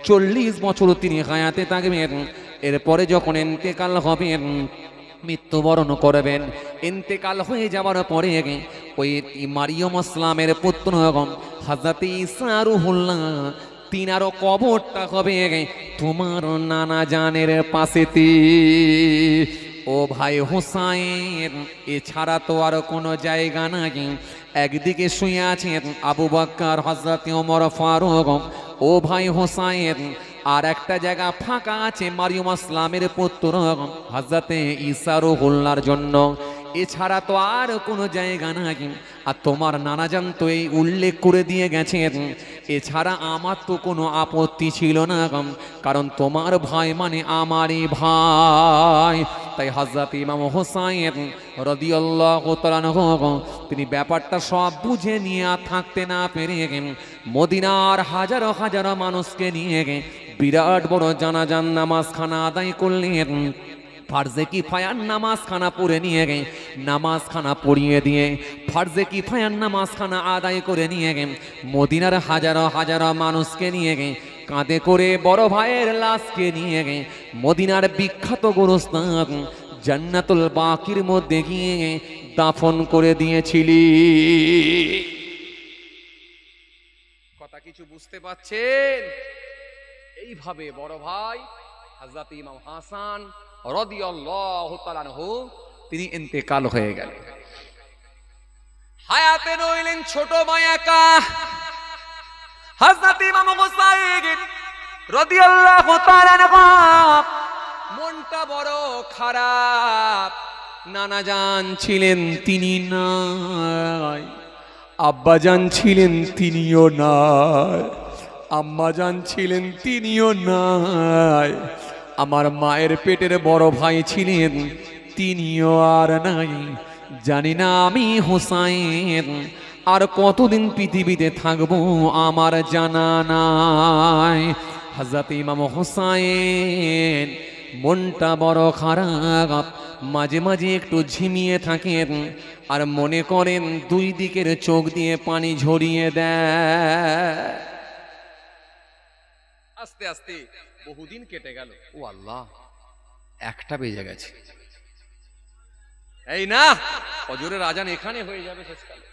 40 বছর তিনি হায়াতে থাকবেন। এরপরে যখন ইন্তেকাল হবেন, মৃত্যুবরণ করবেন, ইন্তেকাল হয়ে যাওয়ার পরে ওই মারিয়ম আসলামের পুত্র হযরতে ঈসা রূহুল্লাহ তিনারও কবরটা হবে তোমার নানা জানের পাশেতে। ও ভাই হোসাইন, এছাড়া তো আর কোনো জায়গা নাই। একদিকে শুয়ে আছেন আবু বকর, হযরতে ওমর ফারুক। ও ভাই হোসাইন, আর একটা জায়গা ফাঁকা আছে মারিয়ম আসলামের পুত্র হযরতে ঈসা রূহুল্লাহর জন্য। এছাড়া তো আর কোনো জায়গা নাই। আর তোমার নানাজান তো এই উল্লেখ করে দিয়ে গেছেন, এছাড়া আমার তো কোনো আপত্তি ছিল না, কারণ তোমার ভাই মানে আমারই ভাই। তাই হযরত ইমাম হোসাইন রাদিয়াল্লাহু তাআলা আনহু তিনি ব্যাপারটা সব বুঝে নিয়ে থাকতে না পেরে মদিনার হাজারো হাজারো মানুষকে নিয়ে বিরাট বড় জানাজান নামাজখানা আদায় করলেন। ফার্জে কিফায়ার নামাজখানা পড়ে নিয়ে নামাজখানা পড়িয়ে দিয়ে ফার্জে কিফায়ার নামাজখানা আদায় করে নিয়ে মদিনার হাজারো হাজারো মানুষকে নিয়ে কাঁধে করে বড় ভাইয়ের লাশকে নিয়ে মদিনার বিখ্যাত গোরস্থান জান্নাতুল বাকির মধ্যে গিয়ে দাফন করে দিয়েছিলি। কথা কিছু বুঝতে পাচ্ছেন? এইভাবে বড় ভাই হযরত ইমাম হাসান রাদিয়াল্লাহু তাআলা আনহু তিনি ইন্তেকাল হয়ে গেলেন। হায়াতে রইলেন ছোট ভাই একা হযরত ইমাম হুসাইন রাদিয়াল্লাহু তাআলা আনহু। মনটা বড় খারাপ। নানা জান ছিলেন তিনি নাই, আব্বা জান ছিলেন তিনিও নাই, আম্মা জান ছিলেন তিনিও নাই, আমার মায়ের পেটের বড় ভাই ছিলেন তিনিও আর নাই। জানি না আমি হোসাইন আর কতদিন পৃথিবীতে থাকবো আমার জানা নাই। হযরত ইমাম হোসাইন মনটা বড় খারাপ, মাঝে মাঝে একটু ঝিমিয়ে থাকেন আর মনে করেন দুই দিকের চোখ দিয়ে পানি ঝরিয়ে দেয়। আস্তে আস্তে বহুদিন কেটে গেল। ও আল্লাহ, 1টা বেজে গেছে। এই না, ফজরের আজান এখানে হয়ে যাবে শেষকালে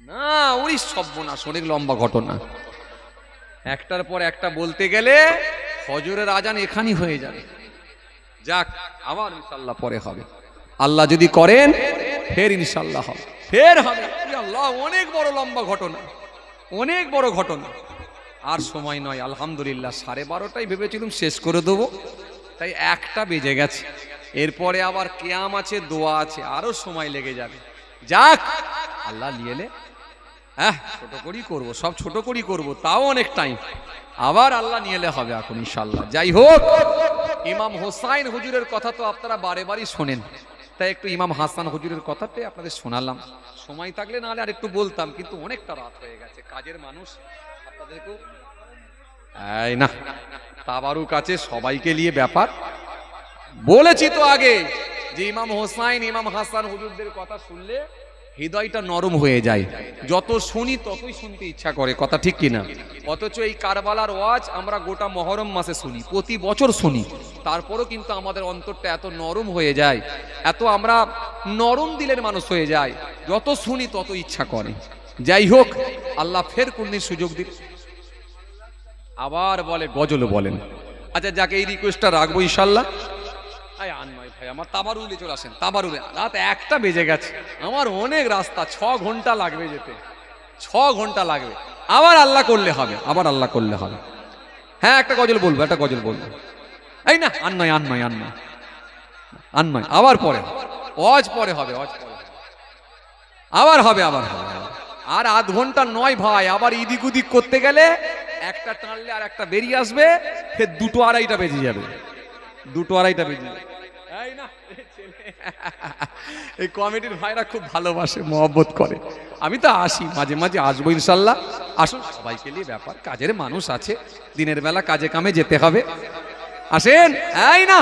না, ওই সর্বনাশ, অনেক লম্বা ঘটনা, একটার পর একটা বলতে গেলে ফজরের আজান এখানেই হয়ে যাবে। যাক, আবার ইনশাআল্লাহ পরে হবে, আল্লাহ যদি করেন ফের ইনশাআল্লাহ হবে, ফের হবে। আল্লাহ, অনেক বড় লম্বা ঘটনা, অনেক বড় ঘটনা, আর সময় নয়। আলহামদুলিল্লাহ 12:30 ভেবেছিলাম শেষ করে দেবো, তাই 1টা বেজে গেছে। এরপরে আবার কিয়াম আছে, দোয়া আছে, আরো সময় লেগে যাবে। যাক, আল্লাহ নিয়েলে হ্যাঁ ছোট করেই করবো, সব ছোট করেই করবো, তাও অনেক টাইম, আবার আল্লাহ নিয়েলে হবে এখন ইনশাআল্লাহ। যাই হোক, ইমাম হোসাইন হুজুরের কথা তো আপনারা বারে বারই শোনেন, তাই একটু ইমাম হাসান হুজুরের কথাতে আপনাদের শোনালাম। সময় থাকলে নাহলে আর একটু বলতাম, কিন্তু অনেকটা রাত হয়ে গেছে, কাজের মানুষ আপনাদেরকেও এই না, তাবারুক আছে, সবাইকে নিয়ে ব্যাপার। বলেছি তো আগে যে ইমাম হোসাইন ইমাম হাসান হুজুরদের কথা শুনলে হৃদয়টা নরম হয়ে যায়, যত শুনি ততই শুনতে ইচ্ছা করে, কথা ঠিক কিনা? অথচ এই কারবালার ওয়াজ আমরা গোটা মহরম মাসে শুনি, প্রতি বছর শুনি, তারপরও কিন্তু আমাদের অন্তরটা এত নরম হয়ে যায়, এত আমরা নরম দিলের মানুষ হয়ে যায়, যত শুনি তত ইচ্ছা করে। যাই হোক, আল্লাহ ফের কোনদিন সুযোগ দিন, আবার বলে গজল বলেন। আচ্ছা, যাকে এই রিকোয়েস্টটা রাখবো ইনশাল্লাহ। আনময় ভাই আমার তাবারুলে চলে আসেন, তাবারুলে। রাত 1টা বেজে গেছে, আমার অনেক রাস্তা, 6 ঘন্টা লাগবে যেতে, 6 ঘন্টা লাগবে। আবার আল্লাহ করলে হবে, আবার আল্লাহ করলে হবে। হ্যাঁ, একটা গজল বলবো, একটা গজল বলবো। এই না, আনময় আনময় আনময় আনময়, আবার পরে ওয়াজ পরে হবে, ওয়াজ পরে আবার হবে, আবার হবে। আর আধ ঘন্টা নয় ভাই, আবার ইদিক উদিক করতে গেলে একটা টানলে আর একটা বেরিয়ে আসবে, ফের 2টো 2:30 বেজে যাবে, 2টো 2:30 বেজে যাবে। এই না, এই কমিটির ভাইরা খুব ভালোবাসে, মহব্বত করে। আমি তো আসি, মাঝে মাঝে আসবো ইনশাল্লাহ। আসুন, সবাইকে নিয়ে ব্যাপার, কাজের মানুষ আছে, দিনের বেলা কাজে কামে যেতে হবে। আসেন। এই না,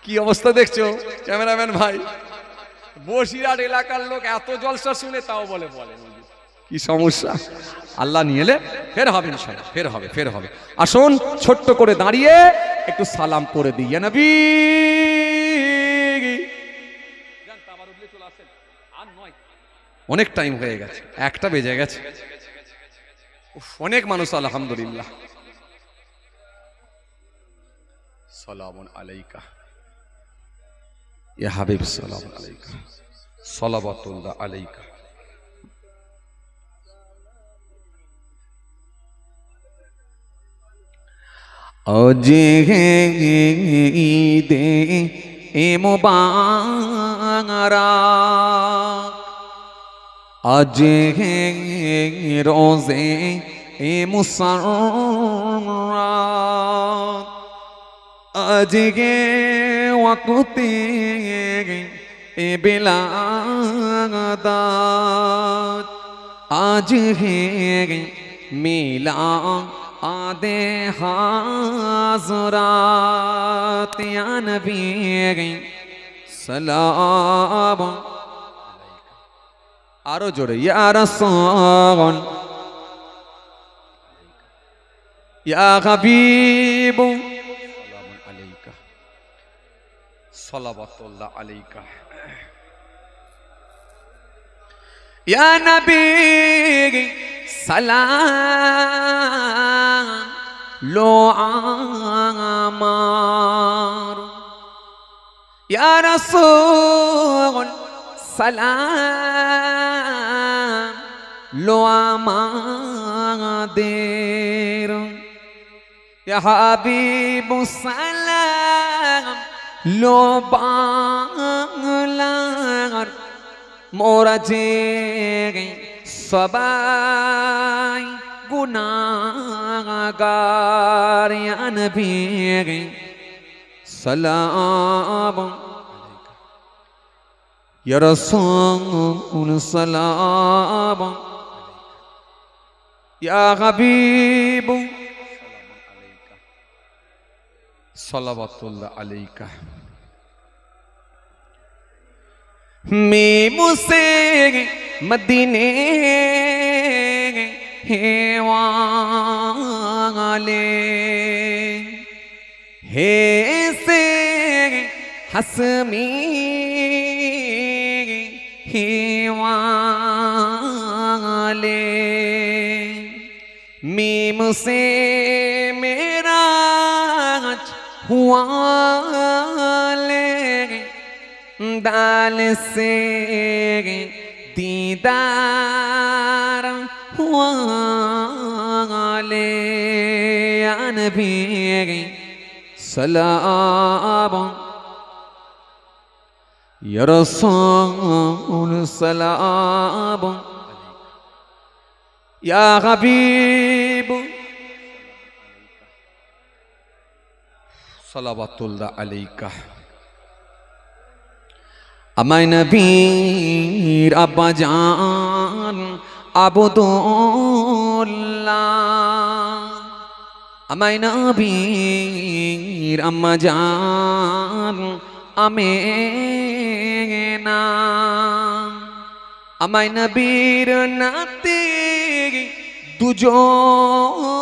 কি অবস্থা দেখছো ক্যামেরাম্যান ভাই? বসিরহাট এলাকার লোক এত জলসা শুনে তাও বলে কি সমস্যা? আল্লাহ নিয়ে এলে ফের হবে ইনশাআল্লাহ, ফের হবে, ফের হবে। আসুন, ছোট্ট করে দাঁড়িয়ে একটু সালাম করে দিই, ইয়া নবী। অনেক টাইম হয়ে গেছে, 1টা বেজে গেছে, অনেক মানুষ। আলহামদুলিল্লাহ। সালামুন আলাইকা ইয়া হাবিব, সালাম আলাইকা, সালাওয়াতুল্লাহ আলাইকা। আজ ঈদে মুবারক, আজ রোজে মুসররত, আজ ওয়াক্তে বিলাদত, আজ মিলাদে হাজরাত, ইয়া নবী সালাম। আরো জোরে, ইয়া রাসূল, ইয়া হাবিব, সালামুন আলাইকা, সালাওয়াতুল্লাহ আলাইকা। ইয়া নবী সালাম লো আমার, ইয়া রাসূল সালাম লো আমাদের, ইয়া হাবিব সালাম লো বাংলার, মোরা যে সবাই গুনাহগার, ইয়া নবী সালাম, ইয়া রাসূল সালাম, ইয়া হাবিব সালাওয়াতুল্লাহ আলাইকা। मैं मुझसे मदीने वाले हे से हसमी ही वाले मीम से मेरा हुआ ले दाल से दीदार हुआ ले नबी सलाम या रसूल सलाम या हबीब सलावतुल्लाह अलैका আমায় নবীর আব্বা জান আবদুল্লাহ আমায় নবীর আম্মা জান আমেনা আমায় নবীর নাতি দুজনা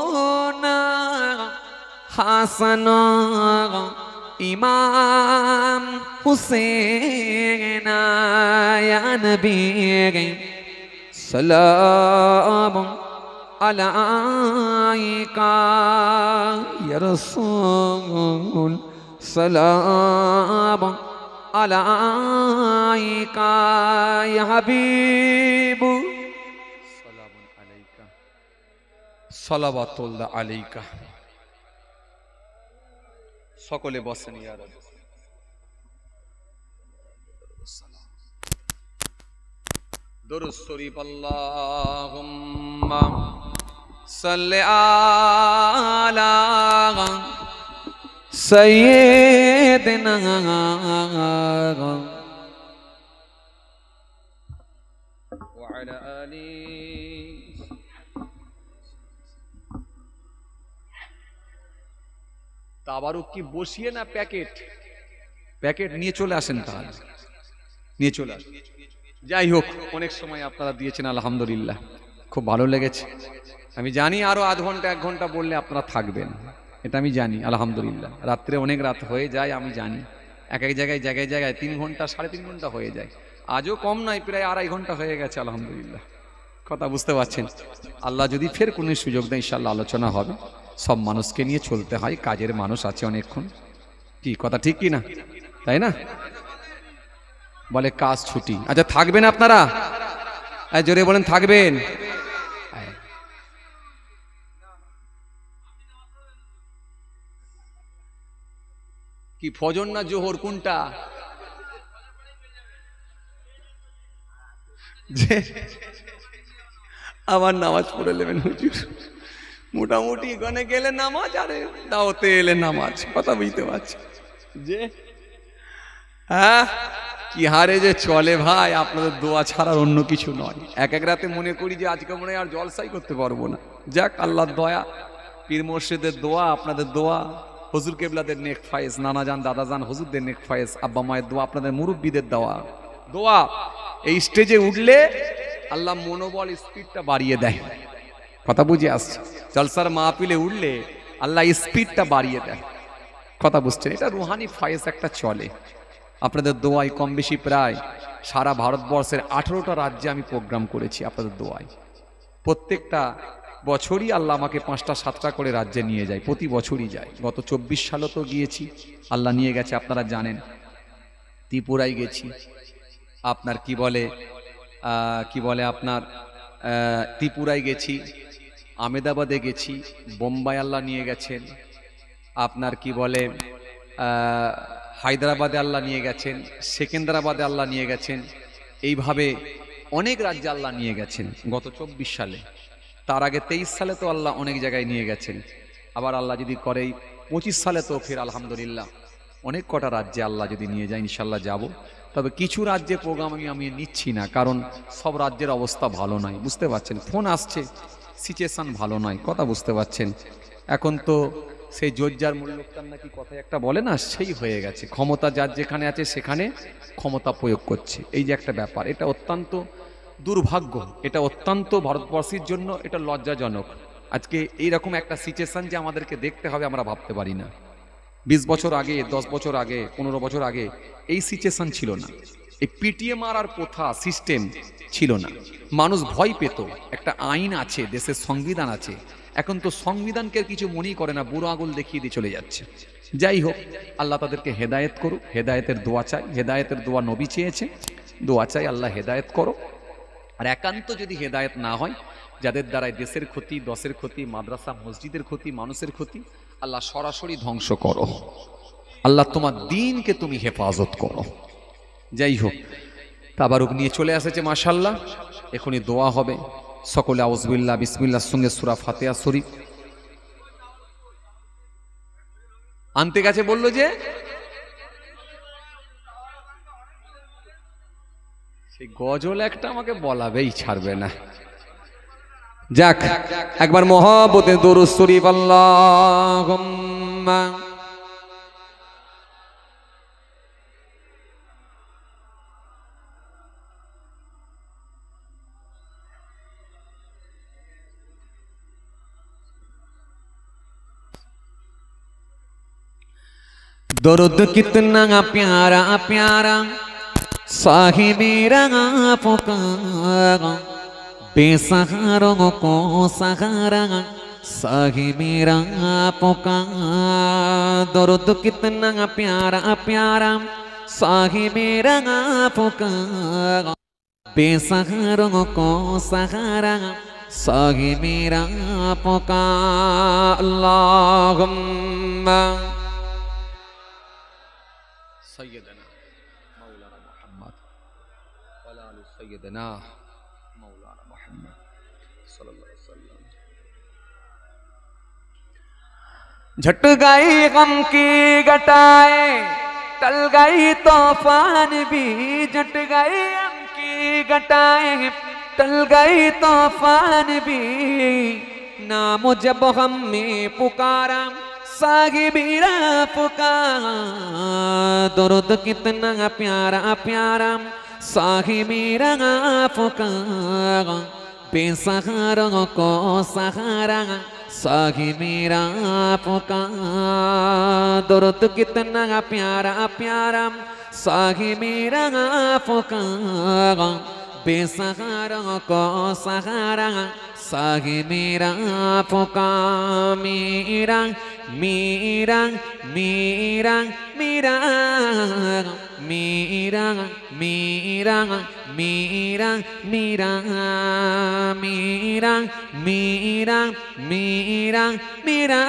হাসান ইমাম হুসেন ইয়া নবী সালাম আলাইকা ইয়া রাসূল সালাম আলাইকা ইয়া হাবিব সালামুন আলাইকা সালাওয়াতুল্লাহ আলাইকা। সকলে বসেন ইয়া রাব্বি দুরূদ শরীফ আল্লাহুম্মা সাল্লি আলা সাইয়্যিদিনা ওয়া আলা আলি তাবারুক কি বসিয়ে না প্যাকেট প্যাকেট নিয়ে চলে আসেন, তাহলে নিয়ে চলে আসেন। যাই হোক, অনেক সময় আপনারা দিয়েছেন আলহামদুলিল্লাহ, খুব ভালো লেগেছে। আমি জানি আরো আধ ঘন্টা 1 ঘন্টা বললে আপনারা থাকবেন, এটা আমি জানি আলহামদুলিল্লাহ। রাত্রে অনেক রাত হয়ে যায়, আমি জানি এক এক জায়গায় 3 ঘন্টা 3.5 ঘন্টা হয়ে যায়। আজও কম নয়, প্রায় 2.5 ঘন্টা হয়ে গেছে আলহামদুলিল্লাহ। কথা বুঝতে পারছেন? আল্লাহ যদি ফের কোনো সুযোগ দেয় ইনশাআল্লাহ আলোচনা হবে। সব মানুষকে নিয়ে চলতে হয়, কাজের মানুষ আছে অনেকক্ষণ, কি কথা ঠিক কি না? তাই না? বলে কাজ ছুটি। আচ্ছা থাকবেন আপনারা? জোরে বলেন থাকবেন। কি ফজর না জোহর কোনটা? আবার নামাজ পড়ে নেবেন হুজুর। মোটামুটি এখানে গেলে নামাজ, আরে দাওতে এলে নামাজ। কথা বুঝতে পারছি যে হ্যাঁ কি হারে যে চলে ভাই, আপনাদের দোয়া ছাড়ার অন্য কিছু নয়। এক এক রাতে মনে করি যে আজকে মনে হয় আর জলসাই করতে পারবো না। যাক আল্লাহর দয়া, পীর মুর্শিদের দোয়া, আপনাদের দোয়া, হুজুর কেবলাদের নেক ফায়েজ, নানা জান দাদা জান হুজুরদের নেক ফায়েজ, আব্বা মায়ের দোয়া, আপনাদের মুরব্বীদের দোয়া। এই স্টেজে উঠলে আল্লাহ মনোবল স্পিডটা বাড়িয়ে দেয়। কথা বুঝে আসছে? জলসার মাহফিলে উঠলে আল্লাহ স্পিডটা বাড়িয়ে দেয়। কথা বুঝছেন? এটা রুহানি ফায়েজ একটা চলে। আপনাদের দোয়ায় কম বেশি প্রায় সারা ভারতবর্ষের 18টা রাজ্যে আমি প্রোগ্রাম করেছি আপনাদের দোয়ায়। প্রত্যেকটা বছরই আল্লাহ আমাকে 5টা 7টা করে রাজ্যে নিয়ে যায়, প্রতি বছরই যায়। গত 24 সালে তো গিয়েছি, আল্লাহ নিয়ে গেছে, আপনারা জানেন। ত্রিপুরায় গেছি, আপনার কি বলে আপনার ত্রিপুরায় গেছি, আহমেদাবাদে গেছি, বোম্বাই আল্লাহ নিয়ে গেছেন, আপনার কি বলে হায়দ্রাবাদে আল্লাহ নিয়ে গেছেন, সেকেন্দ্রাবাদে আল্লাহ নিয়ে গেছেন। এইভাবে অনেক রাজ্যে আল্লাহ নিয়ে গেছেন গত 24 সালে। তার আগে 23 সালে তো আল্লাহ অনেক জায়গায় নিয়ে গেছেন। আবার আল্লাহ যদি করে 25 সালে তো ফির আলহামদুলিল্লাহ অনেক কটা রাজ্যে আল্লাহ যদি নিয়ে যায় ইনশাল্লাহ যাব। তবে কিছু রাজ্যে প্রোগ্রাম আমি নিচ্ছি না, কারণ সব রাজ্যের অবস্থা ভালো নয়, বুঝতে পারছেন? ফোন আসছে, সিচুয়েশন ভালো নয়। কথা বুঝতে পারছেন? এখন তো সেই জোরজার মূল্যকান নাকি কথায় একটা বলে না, সেই হয়ে গেছে। ক্ষমতা যার যেখানে আছে সেখানে ক্ষমতা প্রয়োগ করছে। এই যে একটা ব্যাপার, এটা অত্যন্ত দুর্ভাগ্য, এটা অত্যন্ত ভারতবর্ষের জন্য এটা লজ্জাজনক। আজকে এইরকম একটা সিচুয়েশন যে আমাদেরকে দেখতে হবে, আমরা ভাবতে পারি না। 20 বছর আগে, 10 বছর আগে, 15 বছর আগে এই সিচুয়েশন ছিল না, এই পিটিএ মারার প্রথা সিস্টেম ছিল না, মানুষ ভয় পেত। একটা আইন আছে, দেশের সংবিধান আছে। এখন তো সংবিধানকে কিছু মনেই করে না, বুড়ো আঙুল দেখিয়ে দিয়ে চলে যাচ্ছে। যাই হোক, আল্লাহ তাদেরকে হেদায়েত করুক, হেদায়েতের দোয়া চাই, হেদায়েতের দোয়া নবী চেয়েছে, দোয়া চাই আল্লাহ হেদায়েত করো। আর একান্ত যদি হেদায়েত না হয়, যাদের দ্বারাই দেশের ক্ষতি, দশের ক্ষতি, মাদ্রাসা মসজিদের ক্ষতি, মানুষের ক্ষতি, আল্লাহ সরাসরি ধ্বংস করো। আল্লাহ তোমার দ্বীনকে তুমি হেফাজত করো। যাই হোক, তাবারুক নিয়ে চলে এসেছে মাশাআল্লাহ, এখনই দোয়া হবে। সকলে আউযুবিল্লাহ বিসমিল্লাহর সঙ্গে সূরা ফাতিহা শরীফ আনতে গেছে, বলল যে সেই গজল একটা আমাকে বলাবেই ছাড়বে না। যাক, একবার মহব্বতে দরুদ শরীফ আল্লাহুম্মা दर्द कितना प्यारा प्यारा साहिबे रंगा पुकारा, बेसहारों को सहारा साहिबे रंगा पुकारा। दर्द कितना प्यारा प्यारा साहिबे रंगा पुकारा, बेसहारों को सहारा साहिबे रंगा पुकारा। अल्लाहुम्मा सय्यदना मौलाना मुहम्मद वाला आलि सय्यदना मौलाना मुहम्मद सल्लल्लाहु अलैहि वसल्लम। झट गई गम की घटाए, टल गई तूफान भी, झट गई गम की घटाए, टल गई तूफान भी। नाम जब हम में पुकारा साहिबीरा पुकारा, दर्द कितना प्यारा प्यारा साहिबीरा पुकारा, बेसहारों को सहारा साहिबीरा पुकारा। दर्द कितना प्यारा प्यारा साहिबीरा पुकारा, बेसहारों को सहारा साहिबीरा पुकारा। मीरा मीरा मीरा मीरा मीरा मीरा मीरा मीरा मीरा मीरा मीरा मीरा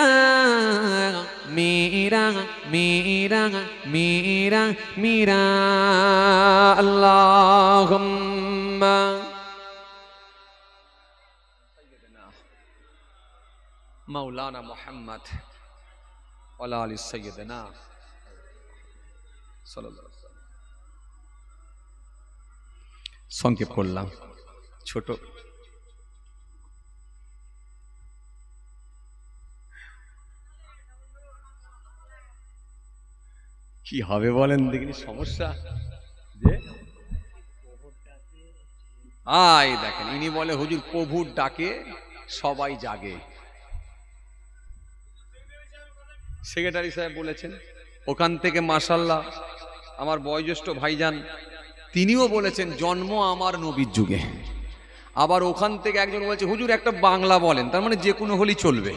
मीरा मीरा मीरा मीरा। अल्लाहुम्मा मौलाना मुहम्मद वाला आलि सय्यदना सल्लल्लाहु अलैहि वसल्लम। সংক্ষেপ করলাম, ছোট। কি হবে বলেন দেখিনি, সমস্যা যে দেখেন, ইনি বলে হুজুর প্রভুর ডাকে সবাই জাগে। সেক্রেটারি সাহেব বলেছেন, ওখান থেকে মাশাআল্লাহ আমার বয়োজ্যেষ্ঠ ভাইজান তিনিও বলেছেন জন্ম আমার নবীর যুগে। আবার ওখান থেকে একজন বলছে হুজুর একটা বাংলা বলেন, তার মানে যে কোনো হলেই চলবে।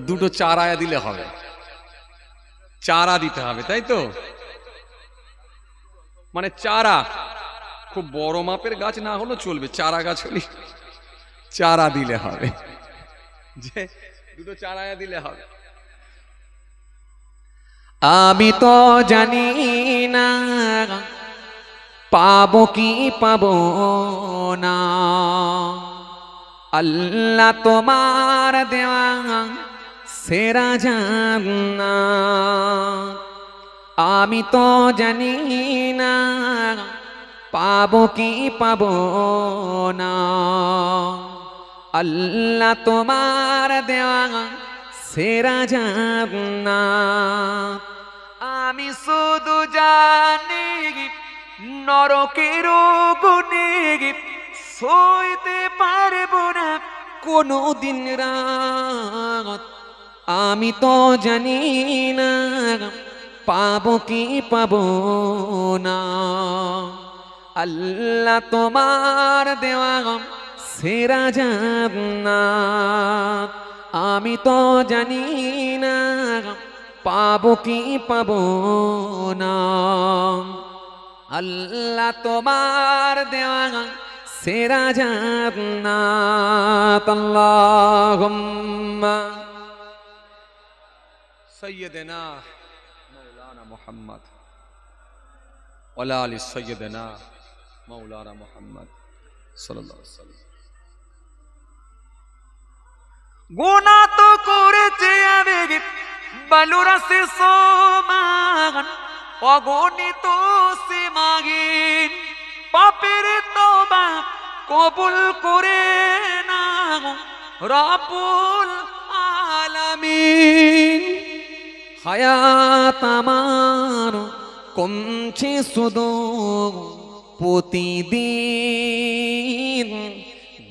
দুটো চারা দিলে হবে, চারা দিতে হবে, তাই তো? মানে চারা, খুব বড় মাপের গাছ না হলেও চলবে, চারা গাছ হলে চারা দিলে হবে, যে দুটো চারা দিলে হবে। আমি তো জানি না পাবো কি পাবো না, আল্লাহ তোমার দেওয়া সেরা জান্নাত। আমি তো জানি না পাবো কি পাবো না, আল্লাহ তোমার দেওয়া সেরা জান্নাত। আমি শুধু জানি নরকের গুণে সইতে পারবো না কোনো দিন রাত আমি তো জানি না পাবো কি পাবো না। আল্লাহ তোমার দেওয়া সেরা জান্নাত আমি তো জানি না পাবো কি পাবো না। আল্লাহ তোমার দেওয়া সেরা জান্নাত। আল্লাহুম্মা সৈয়দনা মৌলানা মুহাম্মদ ওয়ালা আলি সৈয়দনা মৌলানা মুহাম্মদ সাল্লাল্লাহু আলাইহি ওয়াসাল্লাম। গুনাহ তো করেছে আমি বালুরা সে সমান অগণিত সীমাহীন পাপের তওবা কবুল করে না রব্বুল আলামিন। হায়াত আমার কমছে শুধু প্রতিদিন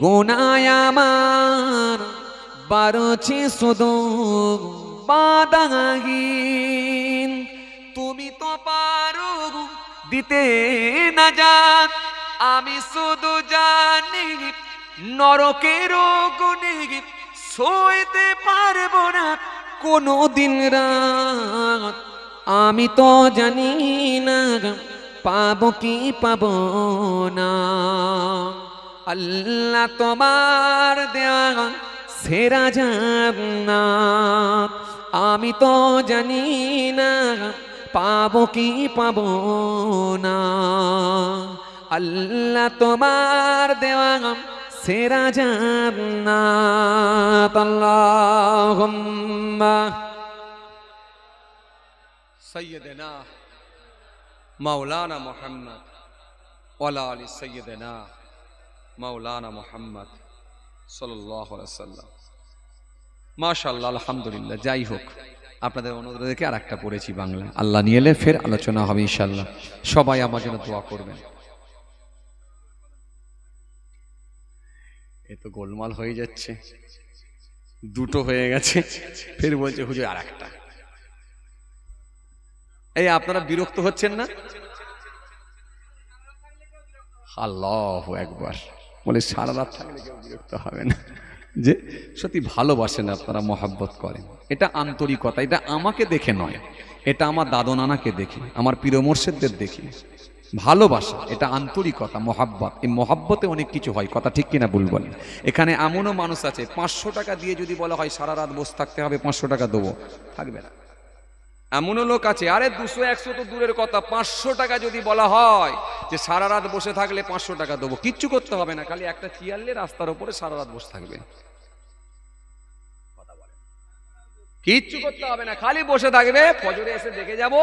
গুনাহ আমার বাড়ছে শুধু বাধাহীন। তুমি তো পারো দিতে নাজাত আমি শুধু জানি নরকের গুণে সইতে পারবো না কোনো দিন রাত আমি তো জানি না পাবো কি পাবো না। আল্লাহ তোমার দেওয়া সেরা জান্নাত আমি তো জানি না পাবো কি পাবো না। আল্লাহ তোমার দেওয়া সেরা জান্নাত। আল্লাহুম্মা সৈয়দনা মৌলানা মুহাম্মদ ওয়ালা আলি সৈয়দনা মৌলানা মুহাম্মদ সাল্লাল্লাহু আলাইহি ওয়াসাল্লাম। মাশাআল্লাহ, আলহামদুলিল্লাহ। যাই হোক, আপনাদের অনুরোধ রেখে আর একটা পড়েছি বাংলা। আল্লাহ নিয়ে এলে ফের আলোচনা হবে ইনশাআল্লাহ। সবাই আমার জন্য দোয়া করবেন। এ তো গোলমাল হয়ে যাচ্ছে, দুটো হয়ে গেছে, ফের বলছে হুজুর আর একটা। এই আপনারা বিরক্ত হচ্ছেন না? আল্লাহু আকবার বলে সারা রাত থাকলে কেউ বিরক্ত হবে না। যে সত্যি ভালোবাসেন আপনারা, মহাব্বত করেন, এটা আন্তরিকতা। এটা আমাকে দেখে নয়, এটা আমার দাদু নানাকে দেখি, আমার প্রিয় মোর্শেদদের দেখি। ভালোবাসা এটা আন্তরিকতা, মহাব্বত। এই মহাব্বতে অনেক কিছু হয়, কথা ঠিক কিনা ভুল বলেন? এখানে এমনও মানুষ আছে 500 টাকা দিয়ে যদি বলা হয় সারা রাত বসে থাকতে হবে, 500 টাকা দেবো, থাকবে না। এমনও লোক আছে, আরে 200-100 তো দূরের কথা, 500 টাকা যদি বলা হয় যে সারা রাত বসে থাকলে 500 টাকা দেবো, কিচ্ছু করতে হবে না, খালি একটা চেয়ারলে রাস্তার উপরে সারা রাত বসে থাকবে, কিচ্ছু করতে হবে না, খালি বসে থাকবে। ফজরে এসে দেখে যাব,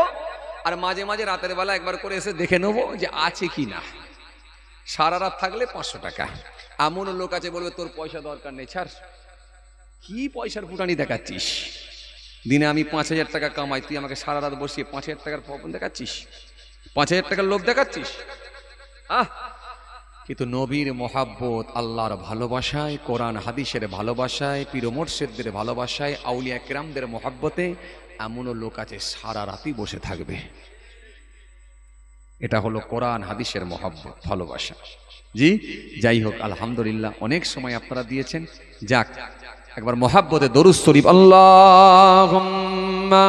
আর মাঝে মাঝে রাতের বেলা একবার করে এসে দেখে নেবো যে আছে কি না। সারা রাত থাকলে 500 টাকা। এমনও লোক আছে বলবে তোর পয়সা দরকার নেই, ছাড়, কি পয়সার ফুটানি দেখাচ্ছিস? দিনে আমি 5000 টাকা কামাই, তুই আমাকে সারা রাত বসিয়ে 5000 টাকার প্রবলেম দেখাচ্ছিস, 5000 টাকার লোভ দেখাচ্ছিস। কিন্তু নবীর মহাব্বত, আল্লাহর ভালোবাসায়, কোরআন হাদিসের ভালোবাসায়, পীর মুর্শিদদের ভালোবাসায়, আউলিয়া কিরামদের মহাব্বতে এমনও লোক আছে সারা রাতই বসে থাকবে। এটা হলো কোরআন হাদিসের মহাব্বত, ভালোবাসা। জি, যাই হোক, আলহামদুলিল্লাহ অনেক সময় আপনারা দিয়েছেন। যাক, একবার মহাব্বতে দরুদ শরীফ। আল্লাহুম্মা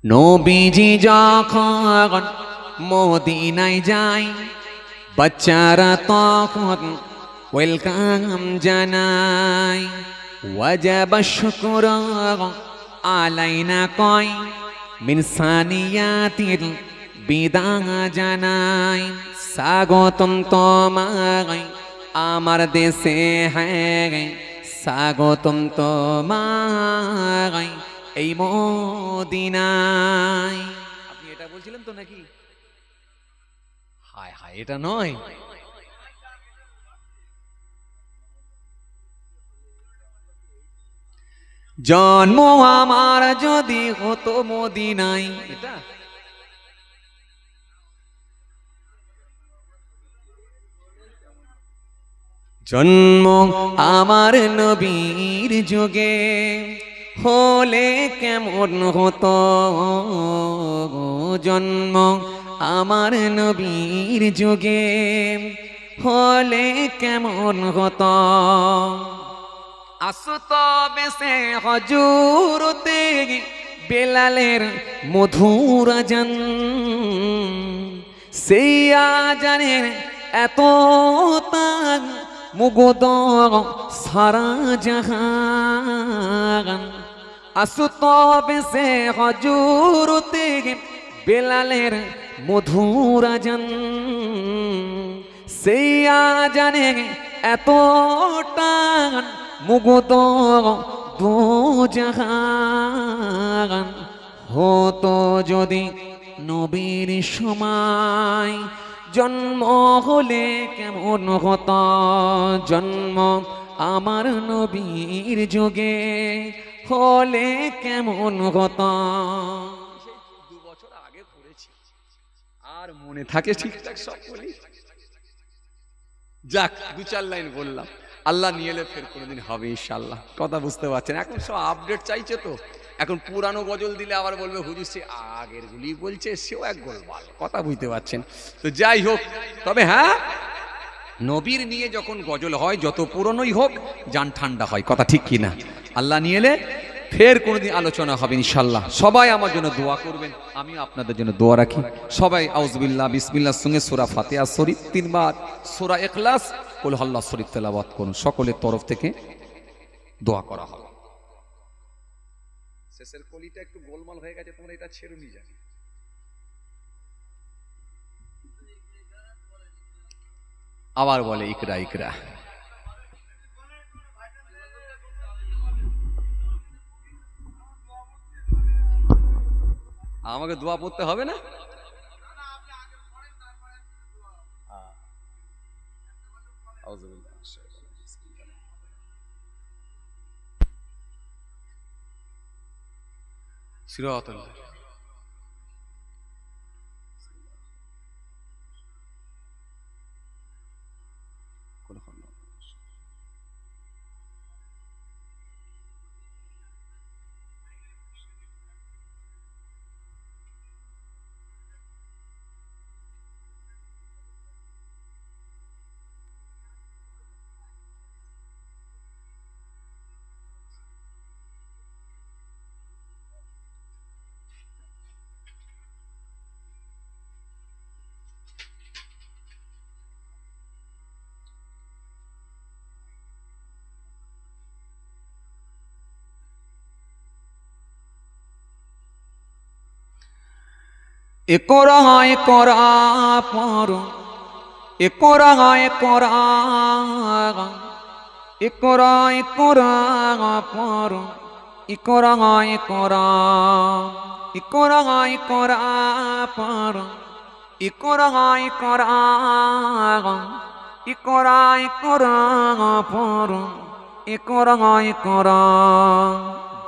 নবীজি যখন মদিনায় যায়, বাচ্চারা তখন ওয়েলকাম জানায়। ওয়াজাব শুকর আলাইনা কয় মিন সানিয়াতিল বিদা জানায়। স্বাগতম তোমায় আমার দেশে, হ্যাঁ স্বাগতম তোমায় এই মদিনায়। আপনি এটা বলছিলেন তো নাকি? হায় হায়, এটা নয়। জন্ম আমার যদি হতো মদিনায়, এটা জন্ম আমার নবীর যুগে হলে কেমন হতো, জন্ম আমার নবীর যুগে হলে কেমন হতো। আসত বেশে হজুরতে বেলালের মধুর আজান, সেই আজানের এত তান মুগ্ধ সারা জাহান। আসত বেশে হজুরতে বেলালের মধুর আজান, সেই আজানের এত টান মুগ্ধ দু জাহান। হতো যদি নবীর সময় জন্ম হলে কেমন হতো, জন্ম আমার নবীর যুগে হলে কেমন হতো। 2 বছর আগে পড়েছি, আর মনে থাকে ঠিকঠাক সব বলি। যাক 2-4 লাইন বললাম, আল্লাহ নিয়ে এলে ফের কোনোদিন হবে ইনশাআল্লাহ। কথা বুঝতে পারছেন? এখন সব আপডেট চাইছে তো, এখন পুরানো গজল দিলে আবার বলবে হুজুর সে আগের গুলি বলছে, সেও এক গোলমাল। কথা বুঝতে পারছেন তো? যাই হোক, তবে হ্যাঁ, নবীর নিয়ে যখন গজল হয় যত পুরনোই হোক জান ঠান্ডা হয়। কথা ঠিক কি না? আল্লাহ নিয়ে এলে ফের কোনোদিন আলোচনা হবে ইনশাআল্লাহ। সবাই আমার জন্য দোয়া করবেন, আমি আপনাদের জন্য দোয়া রাখি। সবাই আউযুবিল্লাহ বিসমিল্লাহর সঙ্গে সূরা ফাতিহা শরীফ 3 বার, সূরা ইখলাস, কুল হুয়াল্লাহু শরীফ তেলাওয়াত করুন। সকলের তরফ থেকে দোয়া করা হবে। শেষের কলিটা একটু গোলমাল হয়ে গেছে, তোমরা এটা ছেড়ে নিয়ে যাবে। আবার বলে ইকরা ইকরা। আমাকে দোয়া পড়তে হবে না? সিরাতাল্লাহ ইকরা ইকরা পড়ো, ইকরা ইকরা, ইকরা ইকরা পড়ো, ইকরা ইকরা, ইকরা ইকরা পড়ো, ইকরা ইকরা, ইকরা ইকরা পড়ো, ইকরা ইকরা।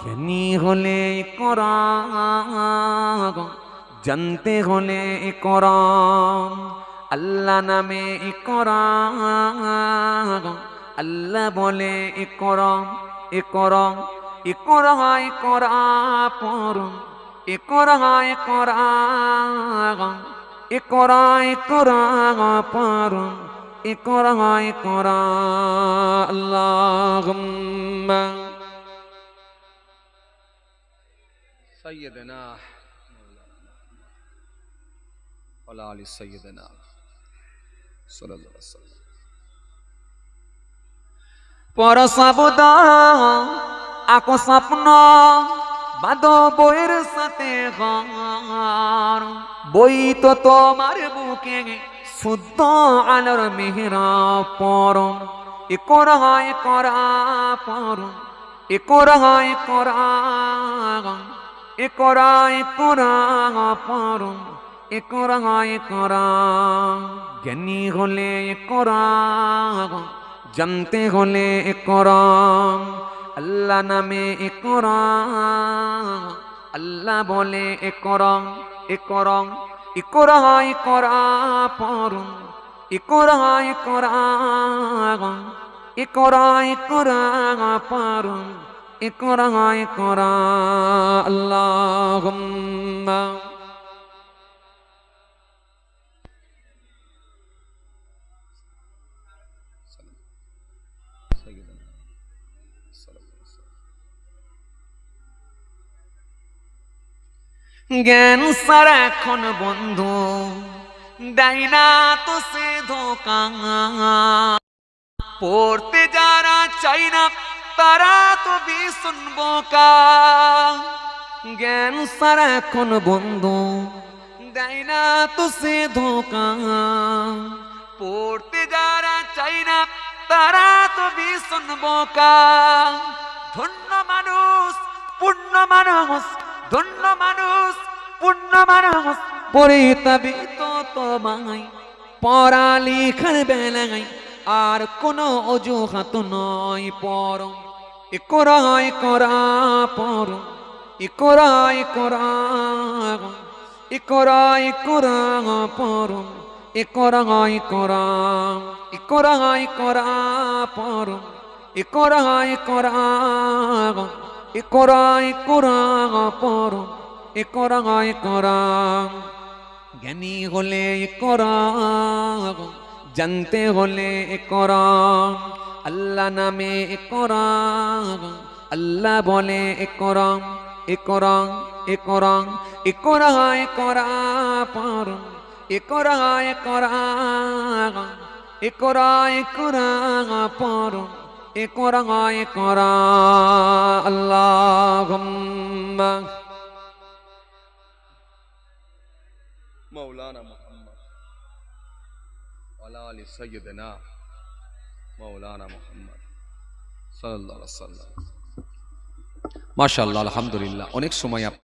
জ্ঞানী হলে ইকরা, জানতে হলে ইকরা, আল্লাহ নামে ইকরা, আল্লাহ বলে ইকরা, ইকরা ইকরা ইকরা পড়ো, ইকরা ইকরা, ইকরা ইকরা পড়ো, ইকরা ইকরা। আল্লাহুম্মা সাইয়্যিদানা ওয়ালা আলি সাইয়্যিদানা সাল্লাল্লাহু আলাইহি ওয়াসাল্লাম। পর শব্দ আকো স্বপ্ন বাঁধো বইয়ের সাথে ঘর, বই তো তোমার বুকে শুদ্ধ আলোর মেহরা পড়ো, ইকরা ইকরা পড়ো, ইকরা ইকরা, ইকরা ইকরা পড়ো, ইকরা ইকরা। জ্ঞানী হলে ইকরা, জানতে হলে ইকরা, আল্লাহ নামে ইকরা, আল্লাহ বলে ইকরা, ইকরা, ইকরা, ইকরা পড়ুন, ইকরা, ইকরা, ইকরা, ইকরা পড়ুন, ইকরা, ইকরা। আল্লাহুম্মা জ্ঞান সারা এখন বন্ধু দেয় না তো সে ধোকা, পড়তে যারা চাই না তারা তো ভীষণ বোকা। জ্ঞান সারা এখন বন্ধু দেয় না তো সে ধোকা, পড়তে যারা চাই না তারা তো ভীষণ বোকা। ধন্য মানুষ, পূর্ণ মানুষ, ধন্য মানুষ, পূর্ণ মানুষ, পড়ে তবে তো তোমায় পড়ালেখার বেলায় আর কোনো অজুহাত নয়। পড়ো ইকরা, ইকরা পড়ো, ইকরা, ইকরা, ইকরা, ইকরা পড়ো, ইকরা, ইকরা, ইকরা, ইকরা পড়ো, ইকরা, ইকরা, ইকরা, ইকরা পড়ো, ইকরা, ইকরা। জ্ঞানী হলে ইকরা, জানতে হলে ইকরা, আল্লাহ নামে ইকরা, আল্লাহ বলে ইকরা, ইকরা, ইকরা, ইকরা, ইকরা পড়ো, ইকরা, ইকরা, ইকরা, ইকরা পড়ো, ইকরা, ইকরা। আল্লাহুম্মা মৌলানা মুহাম্মদ ওয়ালা আলি সাইয়্যিদিনা মৌলানা মুহাম্মদ সাল্লাল্লাহু আলাইহি ওয়াসাল্লাম। মাশাআল্লাহ, আলহামদুলিল্লাহ। অনেক সময়